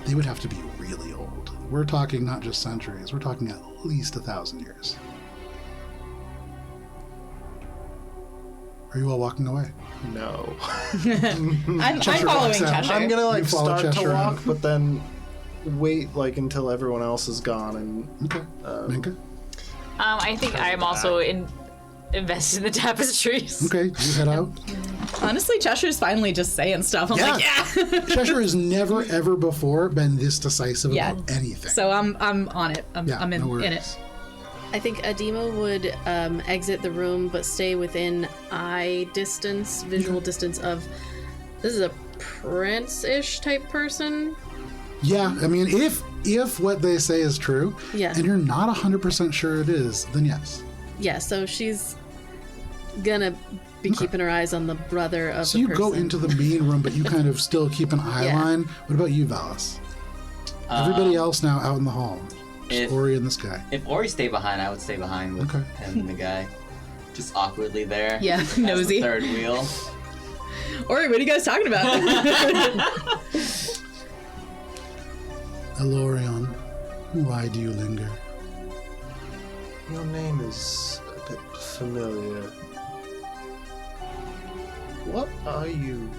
they would have to be really old. We're talking not just centuries, we're talking at least 1,000 years. Are you all walking away? No. I'm Cheshire following walks out. Cheshire. I'm gonna You follow start to Cheshire walk, around. but then wait until everyone else is gone and Okay. Minka? I think I'm also invested in the tapestries. Okay, you head out. Honestly, Cheshire's finally just saying stuff. I'm like, yeah. Cheshire has never ever before been this decisive Yeah. about anything. So I'm on it. I'm in, no worries. in it. I think Adima would exit the room but stay within eye distance, visual distance of. This is a prince-ish type person. Yeah, I mean, if what they say is true, Yeah. and you're not 100% sure it is, then yes. Yeah, so she's gonna be keeping her eyes on the brother of So the you person. go into the main room, but you kind of still keep an eye Yeah. line. What about you, Valis? Everybody else now out in the hall. Just if- Ori and this guy. If Ori stayed behind, I would stay behind with Okay. him and the guy. Just awkwardly there. Yeah, as the nosy. third wheel. Ori, what are you guys talking about? Elorion, why do you linger? your name is a bit familiar. What are you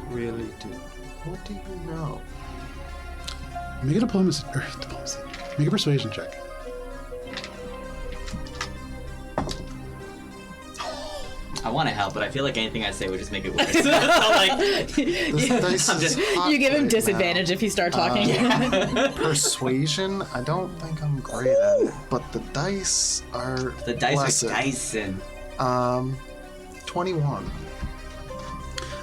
really doing? What do you know? Make a diplomacy. Make a persuasion check. I want to help, but I feel like anything I say would just make it worse. So like, This dice I'm is just- hot You give him right disadvantage if you start talking. now. Persuasion? I don't think I'm great at it, but the dice are the dice blessed. are dicing. 21.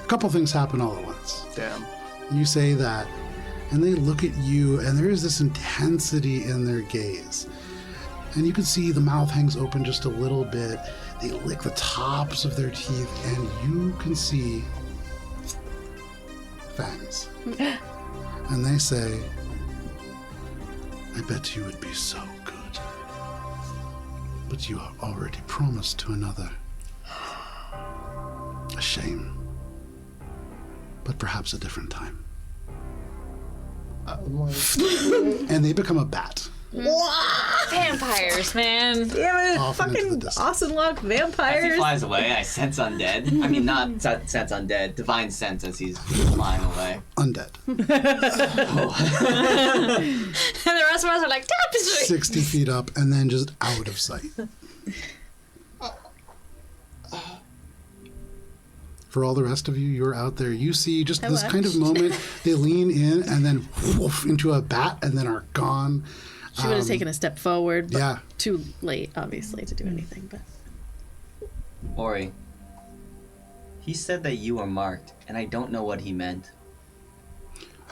A couple things happen all at once. Damn. You say that, and they look at you, and there is this intensity in their gaze. And you can see the mouth hangs open just a little bit. They lick the tops of their teeth, and you can see Fangs. And they say, I bet you would be so good. But you are already promised to another. A shame. But perhaps a different time. I'm like, And they become a bat. Vampires, man. Damn it, Off into the fucking distance. awesome luck As he vampires. flies away, I sense undead. I mean, not sense undead, divine sense as he's flying away. Undead. And the rest of us are like, tapestry! 60 feet up and then just out of sight. For all the rest of you, you're out there. You see just this kind of moment. They lean in and then woof into a bat and then are gone. She would have taken a step forward, but Yeah. too late, obviously, to do anything. But Ori, he said that you were marked, and I don't know what he meant.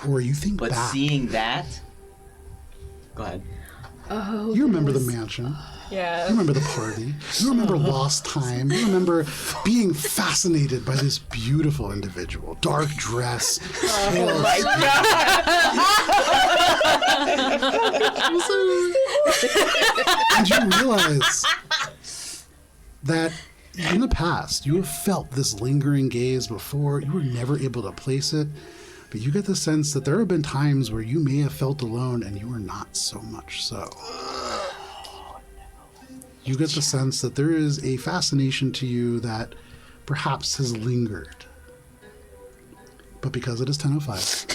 Or you think But back. seeing that, go ahead. oh, You remember the mansion. Yeah. You remember the party. You remember lost time. You remember being fascinated by this beautiful individual. Dark dress. Oh my God. And you realize that in the past, you have felt this lingering gaze before. You were never able to place it. But you get the sense that there have been times where you may have felt alone and you were not so much so. You get the sense that there is a fascination to you that perhaps has lingered. But because it is 10:05,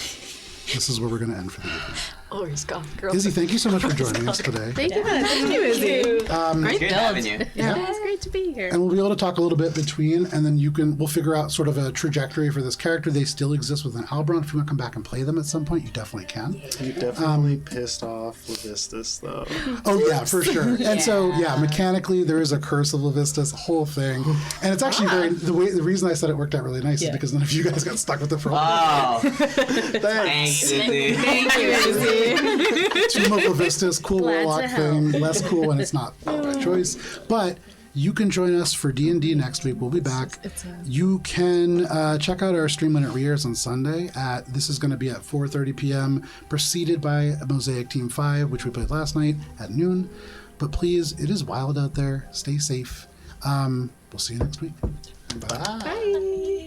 this is where we're going to end for the evening. Oh, he's gone, girl. Izzy, thank you so much for joining us today. Thank you. Thank you, Izzy. Great Good build. having you. Yeah, it's great to be here. And we'll be able to talk a little bit between, and then we'll figure out sort of a trajectory for this character. They still exist within Alberon. If you want to come back and play them at some point, you definitely can. You definitely pissed off Levistus, though. Oh yeah, for sure. And so mechanically there is a curse of Levistus, a whole thing. And it's actually the reason I said it worked out really nice is because none of you guys got stuck with it for a while. Oh, thanks, Izzy. Thank you, Izzy. Tomb of Levistus, cool Glad to warlock help. thing, less cool when it's not by choice. But you can join us for D&D next week. We'll be back. You can check out our stream when it re-airs on Sunday. This is going to be at 4:30 p.m., preceded by Mosaic Team 5, which we played last night at noon. But please, it is wild out there. Stay safe. We'll see you next week. Bye. Bye.